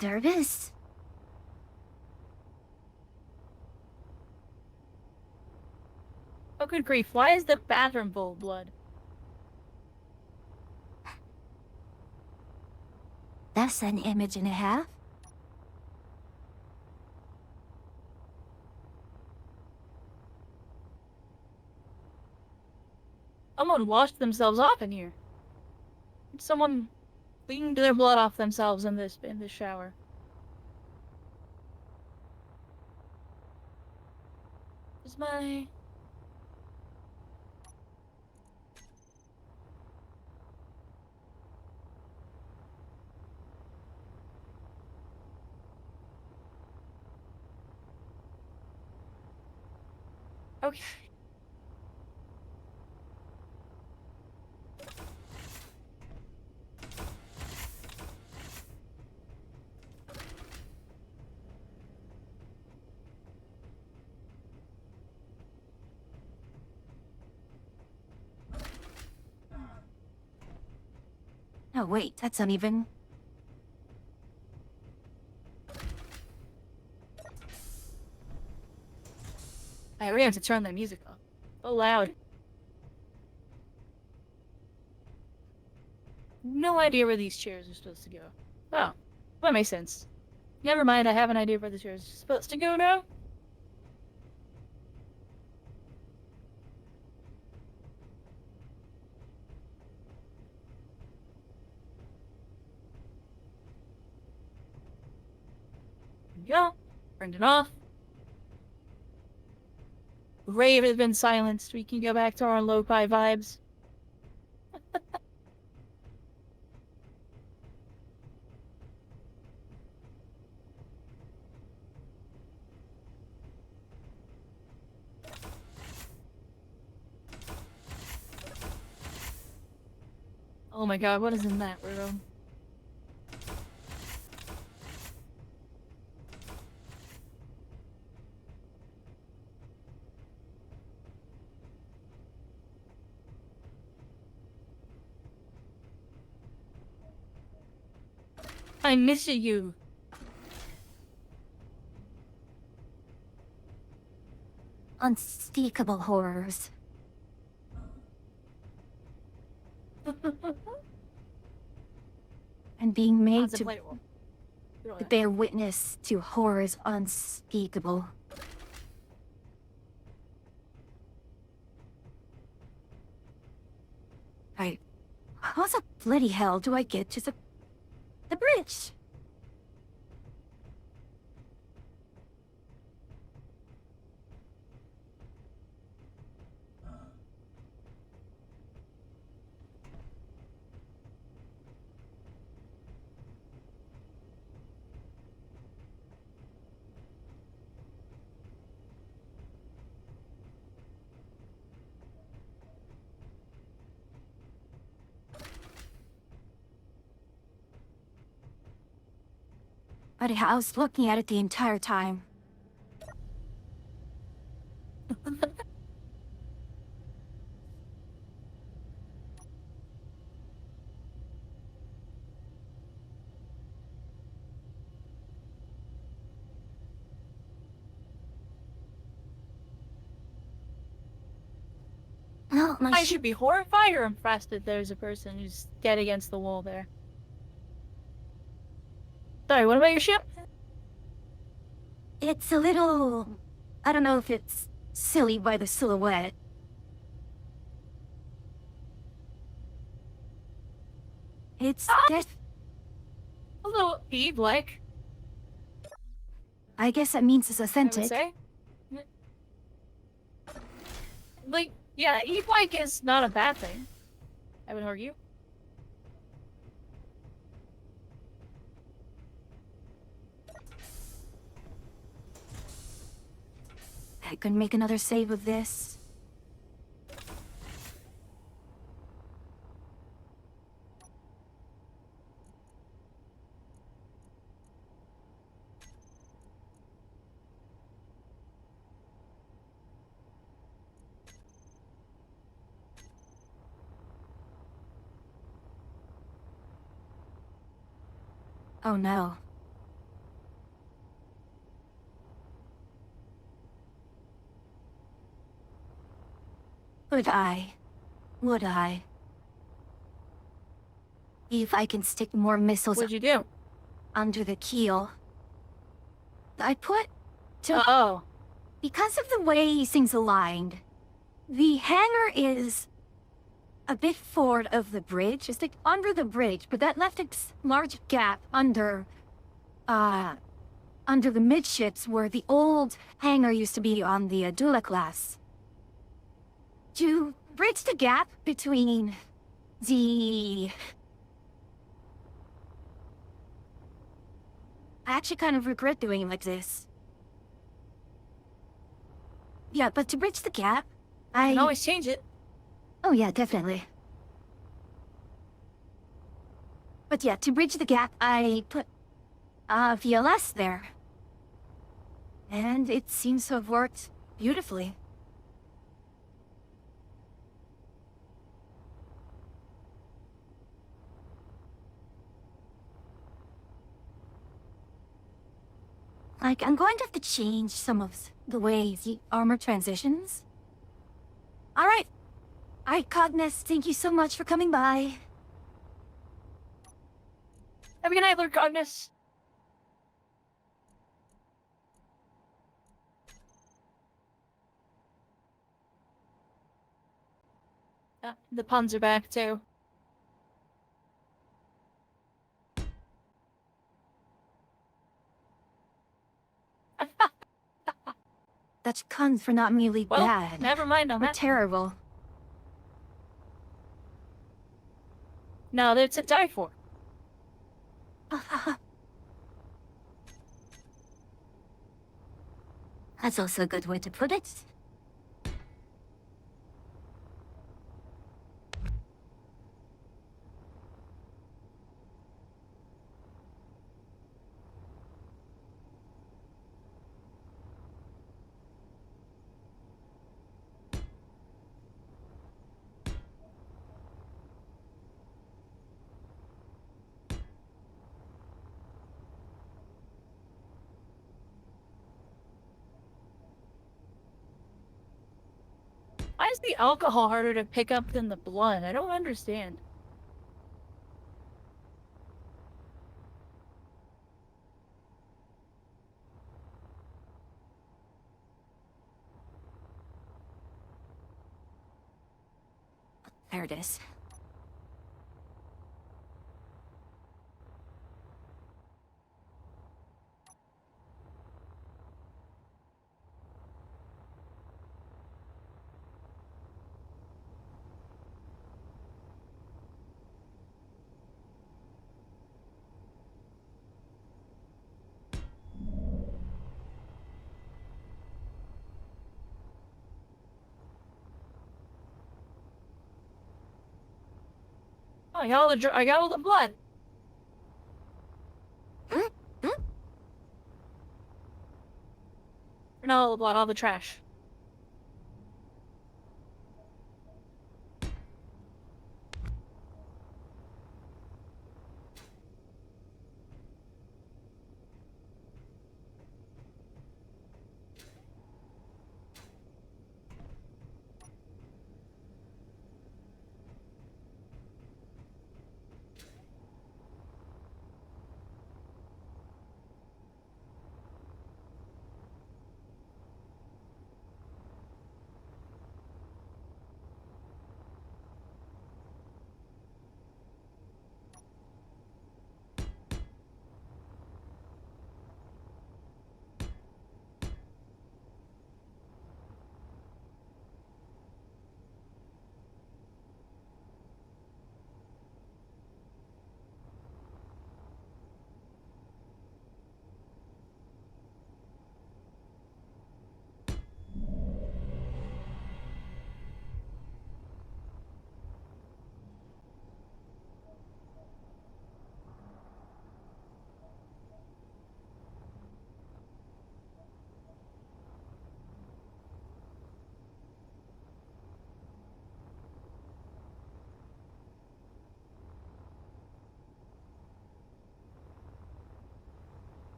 Service? Oh, good grief. Why is the bathroom full of blood? That's an image and a half? Someone washed themselves off in here. Someone cleaned their blood off themselves in this shower. Is my... Okay. Oh wait, that's uneven. I really have to turn the music up. So loud. No idea where these chairs are supposed to go. Oh, that makes sense. Never mind, I have an idea where the chairs are supposed to go now. There we go. Turned it off. Rave has been silenced. We can go back to our lo-fi vibes. Oh my god, what is in that, room? I miss you. Unspeakable horrors. And being made to Contemplate. bear witness to horrors unspeakable. How the bloody hell do I get to the bridge? But I was looking at it the entire time. No, my I should be horrified or impressed that there's a person who's dead against the wall there. Sorry, what about your ship? It's a little... I don't know if it's silly by the silhouette. It's A little Eve-like, I guess that means it's I would authentic. say. Like, yeah, Eve-like is not a bad thing, I would argue. I could make another save of this. Oh no. Would I? Would I? If I can stick more missiles What'd you do? under the keel. I put... Oh. Because of the way things aligned, the hangar is a bit forward of the bridge. It's like under the bridge, but that left a large gap under the midships where the old hangar used to be on the Adula class. To bridge the gap between the... I actually kind of regret doing it like this. Yeah, but to bridge the gap, You can always change it. Oh yeah, definitely. But yeah, to bridge the gap, I put VLS there. And it seems to have worked beautifully. Like, I'm going to have to change some of the ways the armor transitions. Alright. Alright, Cognes, thank you so much for coming by. Have a good night, Lord Cognis. The puns are back, too. That's puns for not merely Well, bad, never mind on but that. terrible. No, they're to die for. That's also a good way to put it. the alcohol harder to pick up than the blood? I don't understand. There it is. Oh, I got all the blood. Not all the blood, all the trash.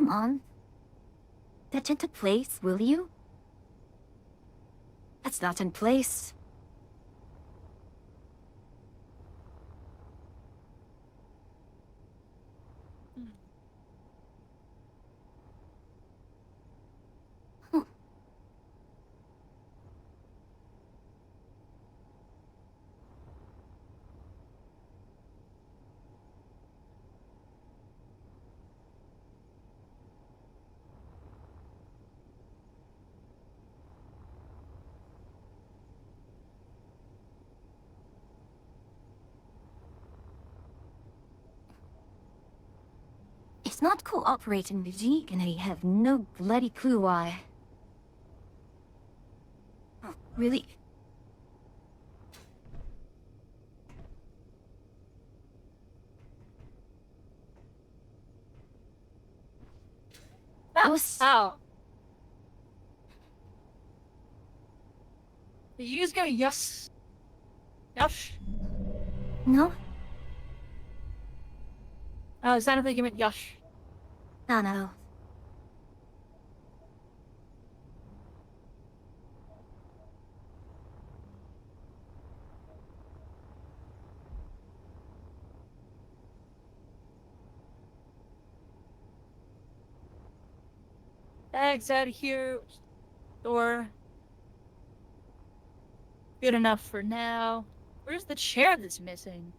Come on. That didn't take place, will you? That's not in place. It's not cooperating with Zeke, and I have no bloody clue why. Oh, really? That was... Ow. Did you just go yes? Yush? No? Oh, it sounded like you meant yush. No. Bags out of here. Door. Good enough for now. Where's the chair that's missing?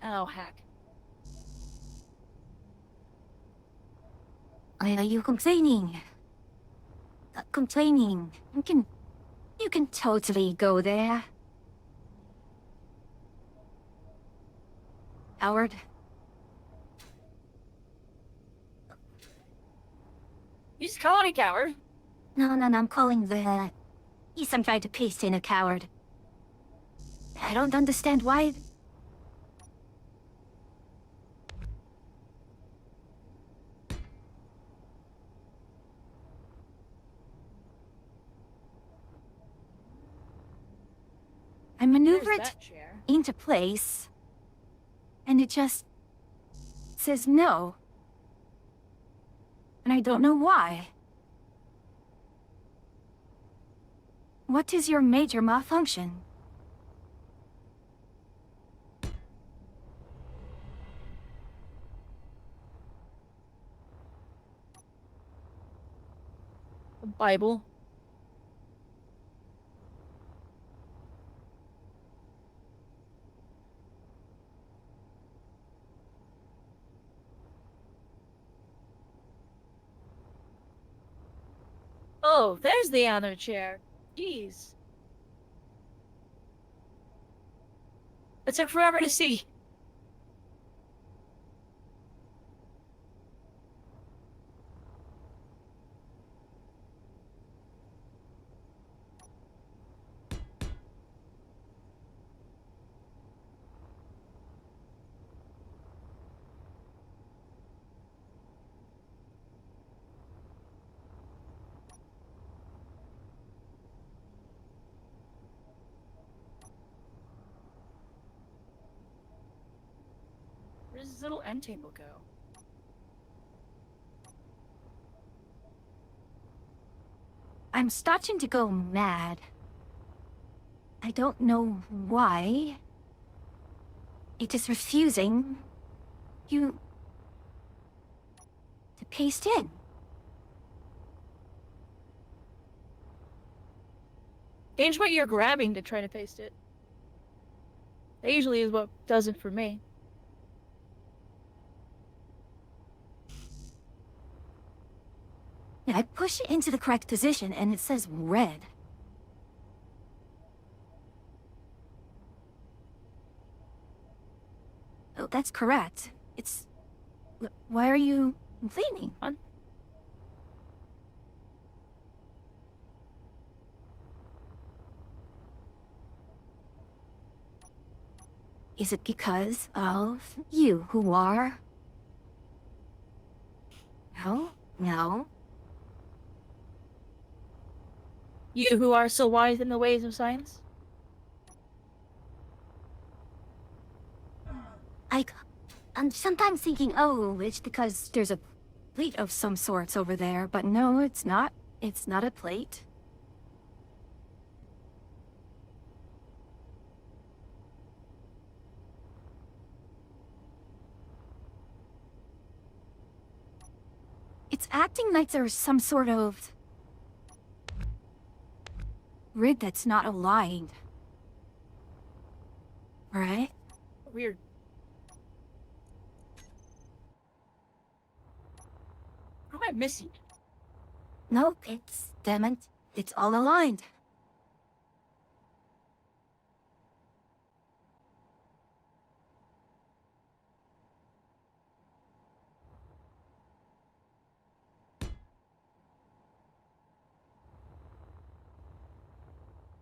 Oh, heck. Why are you complaining? Complaining. You can totally go there. Howard. You just call it a coward. No, I'm calling the... Yes, I'm trying to paste in a coward. I don't understand why. I There's maneuvered that chair. into place, and it just says no. And I don't know why. What is your major malfunction? The Bible. Oh, there's the other chair. Jeez. It took forever to see. Where does this little end table go? I'm starting to go mad. I don't know why. It is refusing you to paste in. Change what you're grabbing to try to paste it. That usually is what does it for me. I push it into the correct position and it says red. Oh, that's correct. It's... Why are you leaning? On. Is it because of you who are... No, no. You who are so wise in the ways of science? I'm sometimes thinking, oh, it's because there's a plate of some sorts over there, but no, it's not. It's not a plate. It's acting like there's some sort of rig that's not aligned. Right? Weird. What am I missing? Nope, it's... damn it. It's all aligned.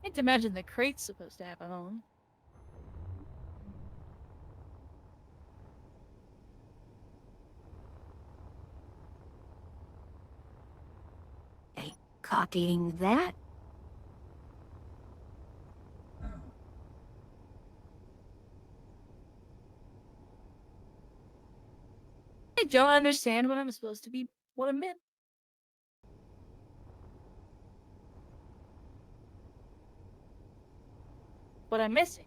I can't imagine the crate's supposed to have a home. Okay, copying that. I don't understand what I'm supposed to be. What I'm in. What I'm missing.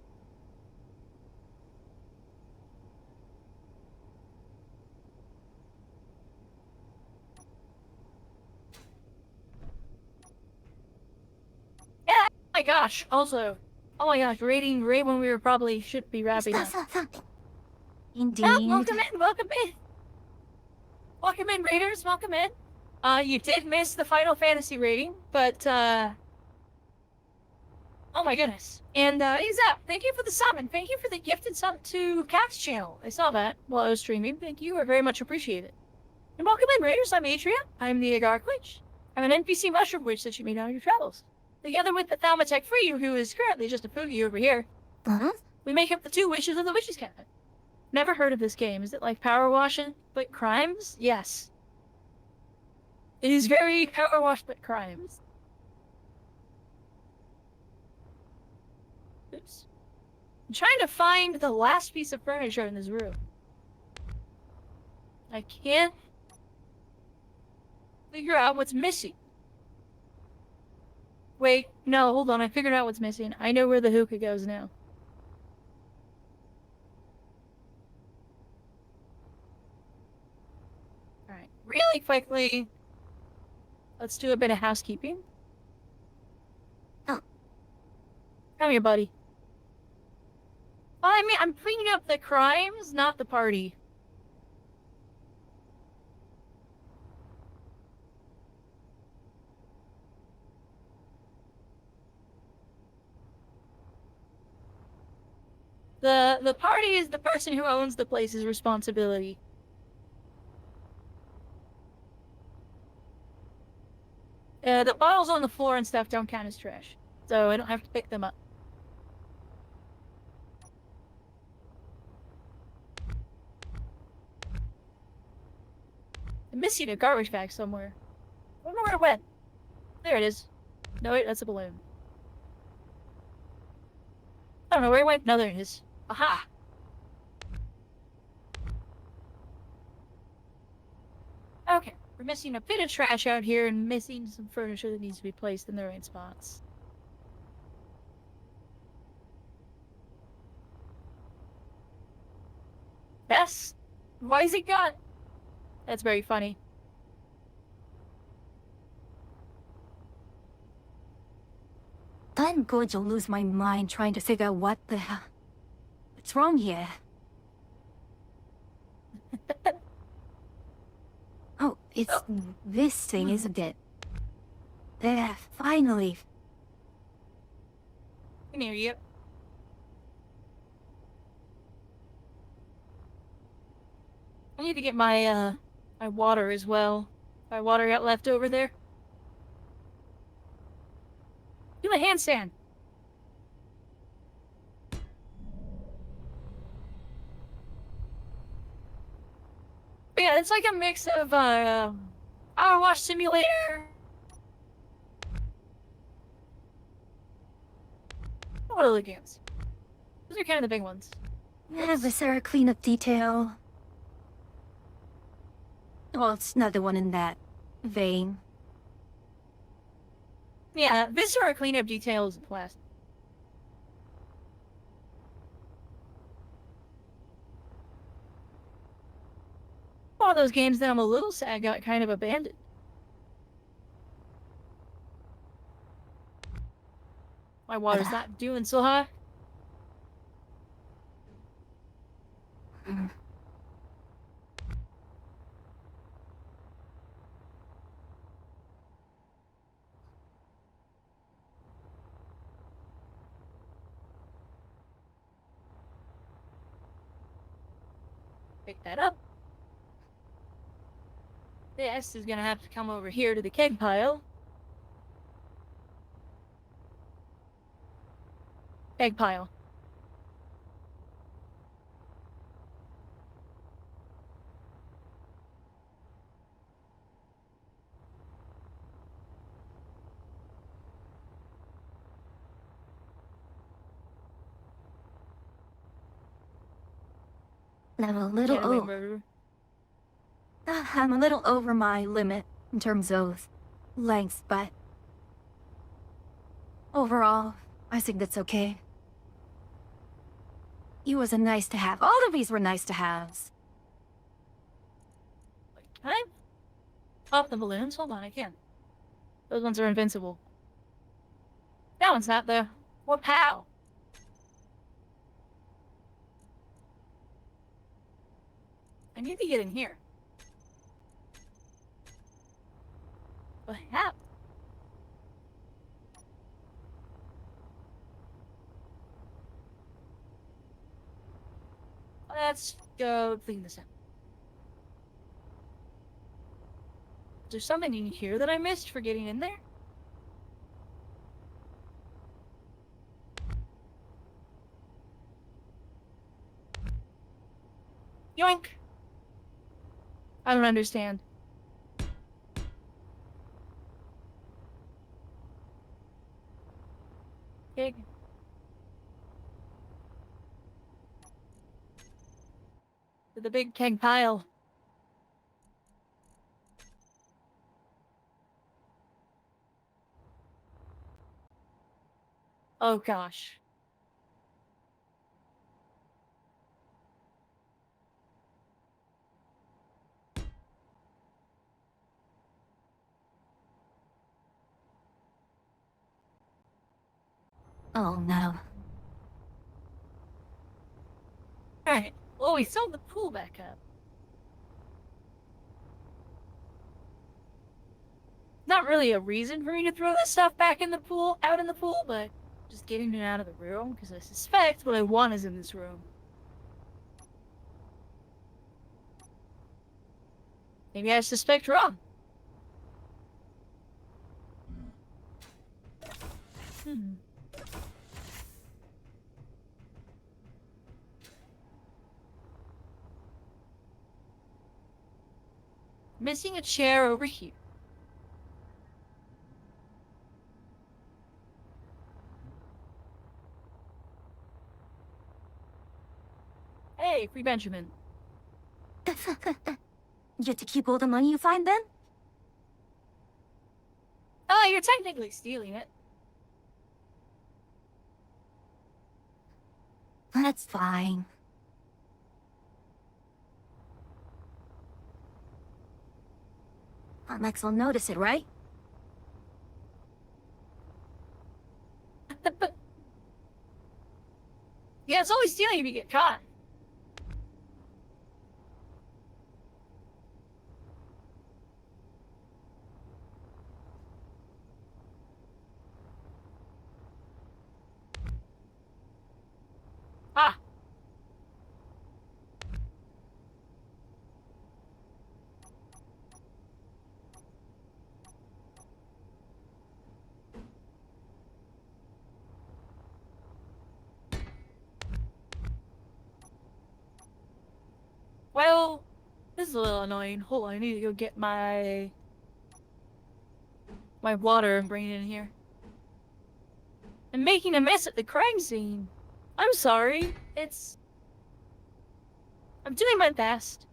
Yeah. Oh my gosh. Also. Oh my gosh. Rating right when we were probably should be wrapping up. Indeed. Oh, welcome in. Welcome in. Welcome in, Raiders. Welcome in. You did miss the Final Fantasy rating, but oh my goodness. And Izap, thank you for the sub, and thank you for the gifted sub to Cat's channel. I saw that while I was streaming. Thank you. I very much appreciate it. And welcome in, Raiders. I'm Adria. I'm the Agark Witch. I'm an NPC mushroom witch that you meet on your travels. Together with the Thaumatek Free, who is currently just a Poogie over here. Huh? We make up the 2 wishes of the Witch's Cabinet. Never heard of this game. Is it like Power Washing, but crimes? Yes. It is very Power Wash, but crimes. Oops. I'm trying to find the last piece of furniture in this room. I can't figure out what's missing. Wait, no, hold on. I figured out what's missing. I know where the hookah goes now. Alright, really quickly, let's do a bit of housekeeping. Oh. Come here, buddy. Well, I mean, I'm cleaning up the crimes, not the party. The party is the person who owns the place's responsibility. The bottles on the floor and stuff don't count as trash, so I don't have to pick them up. I'm missing a garbage bag somewhere. I don't know where it went. There it is. No, wait, that's a balloon. I don't know where it went. No, there it is. Aha! Okay, we're missing a bit of trash out here and missing some furniture that needs to be placed in the right spots. Yes! Why is it gone? That's very funny. I'm going to lose my mind trying to figure out what the hell. What's wrong here? Oh, it's this thing, isn't it? There, finally. Near you. I need to get my, my water as well. My water got left over there. Do a handstand. But yeah, it's like a mix of, Power Wash Simulator. What other games? Those are kind of the big ones. Yeah, the Sarah cleanup detail. Well, it's another one in that vein. Yeah, Viscera cleanup details in class. One of those games that I'm a little sad got kind of abandoned. My water's not doing so hot. Pick that up. This is gonna have to come over here to the keg pile. Keg pile. I'm a little I'm a little over my limit in terms of length, but overall, I think that's okay. He was a nice to have. All of these were nice to haves. Can I pop the balloons? Hold on, I can. Those ones are invincible. That one's not though. What how? I need to get in here. What happened? Let's go clean this up. Is there something in here that I missed for getting in there? Yoink! I don't understand. Pig. To the big keg pile. Oh gosh. Oh no. Alright. Oh, we filled the pool back up. Not really a reason for me to throw this stuff back in the pool, out in the pool, but just getting it out of the room, because I suspect what I want is in this room. Maybe I suspect wrong. Hmm. Missing a chair over here. Hey, free Benjamin. You get to keep all the money you find then? Oh, you're technically stealing it. That's fine. Max will notice it, right? Yeah, it's always stealing if you get caught. Ah. Well, this is a little annoying. Hold on, I need to go get my water and bring it in here. I'm making a mess at the crime scene. I'm sorry. I'm doing my best.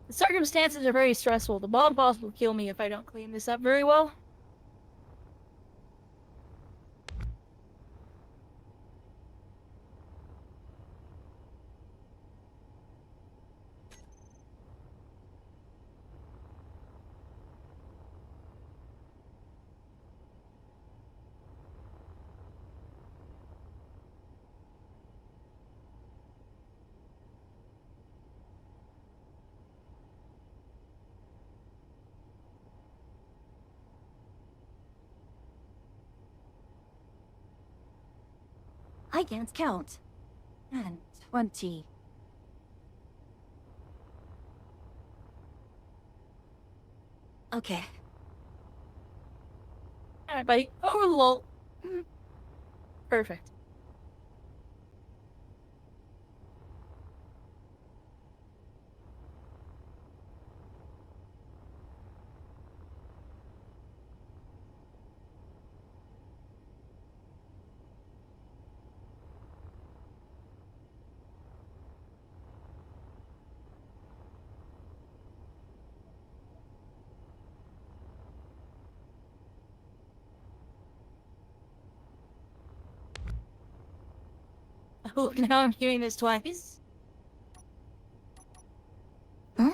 The circumstances are very stressful. The mob boss will kill me if I don't clean this up very well. I can't count. And 20. Okay. Alright, buddy. Oh, lol. Perfect. Oh, now I'm hearing this twice. Huh?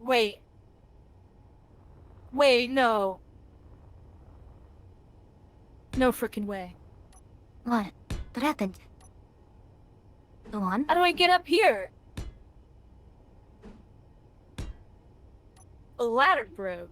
Wait. Wait, no. No frickin' way. What? What happened? Go on. How do I get up here? The ladder broke.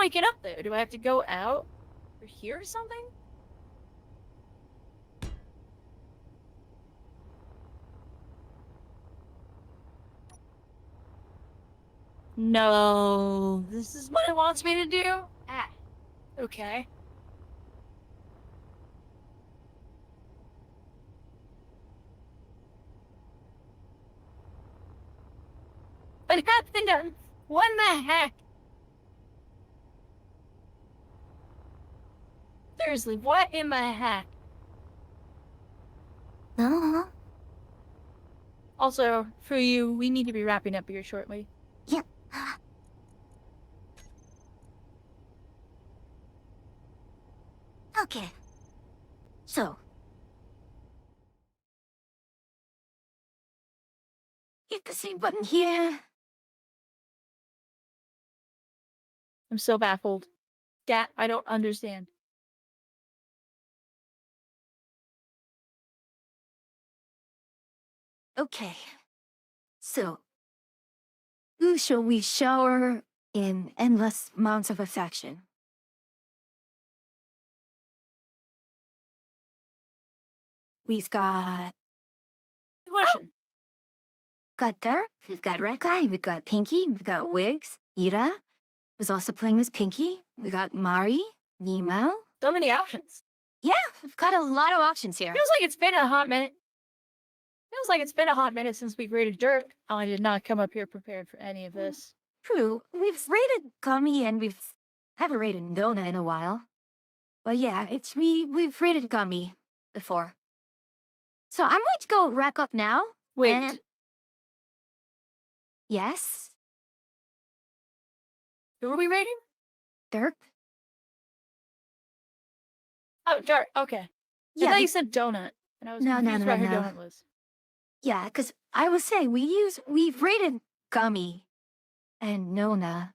I get up there? Do I have to go out or here or something? No, this is what it wants me to do? Ah, okay. But happened? What the heck? Seriously, what in the heck? No. Also, for you, we need to be wrapping up here shortly. Yeah. Okay. So. Hit the same button here. I'm so baffled. Gat, I don't understand. Okay. So. Who shall we shower in endless amounts of affection? We've got Question. Dirk, we've got Red Guy, we've got Pinky, we've got Wiggs, Ira was also playing as Pinky. We got Mari, Nemo. So many options. Yeah, we've got a lot of options here. Feels like it's been a hot minute. Feels like it's been a hot minute since we've rated Dirk. I did not come up here prepared for any of this. True, we've rated Gummy and haven't rated Nona in a while. But yeah, we've rated Gummy before. So I'm going to go rack up now. Wait, And- Yes, who are we rating? Dirk. Oh, Dirk. Okay. I Yeah, thought you said donut, and I was No, no, confused no, about who no. donut was. yeah, because I was saying we've rated Gummy and Nona.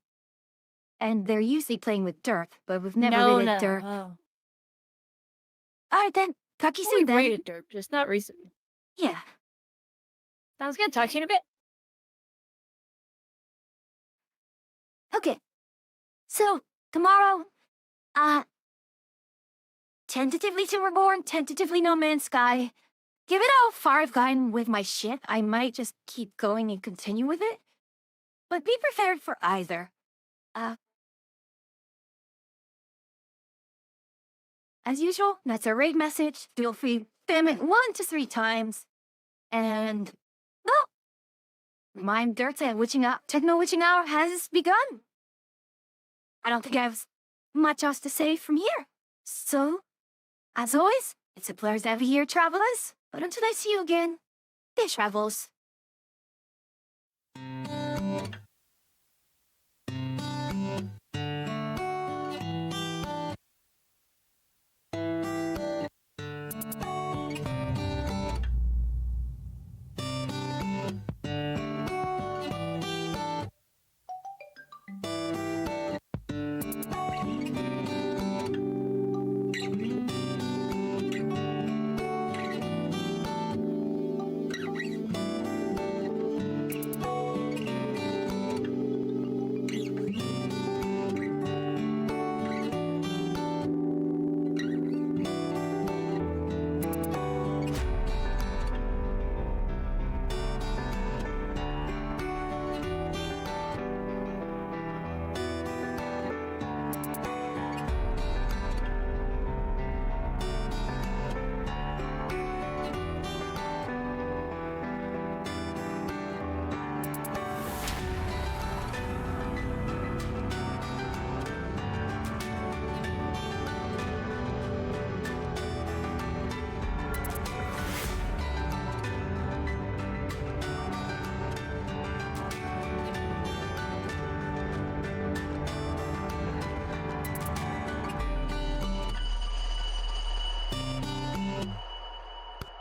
And they're usually playing with Dirk, but we've never rated Dirk. Oh. Alright then, talk to you We soon then. rated Dirk, just not recently. Yeah. Sounds good. Talk to you in a bit. Okay. So, tomorrow, tentatively Timberborn, tentatively No Man's Sky. Give it all 5 Guide with my shit. I might just keep going and continue with it. But be prepared for either. As usual, that's a raid message. Feel free to spam it 1 to 3 times. And, well, remind Dirt that Techno Witching Hour has begun. I don't think I have much else to say from here. So, as always, it's a pleasure to have you here, travelers. But until I see you again, stay travels.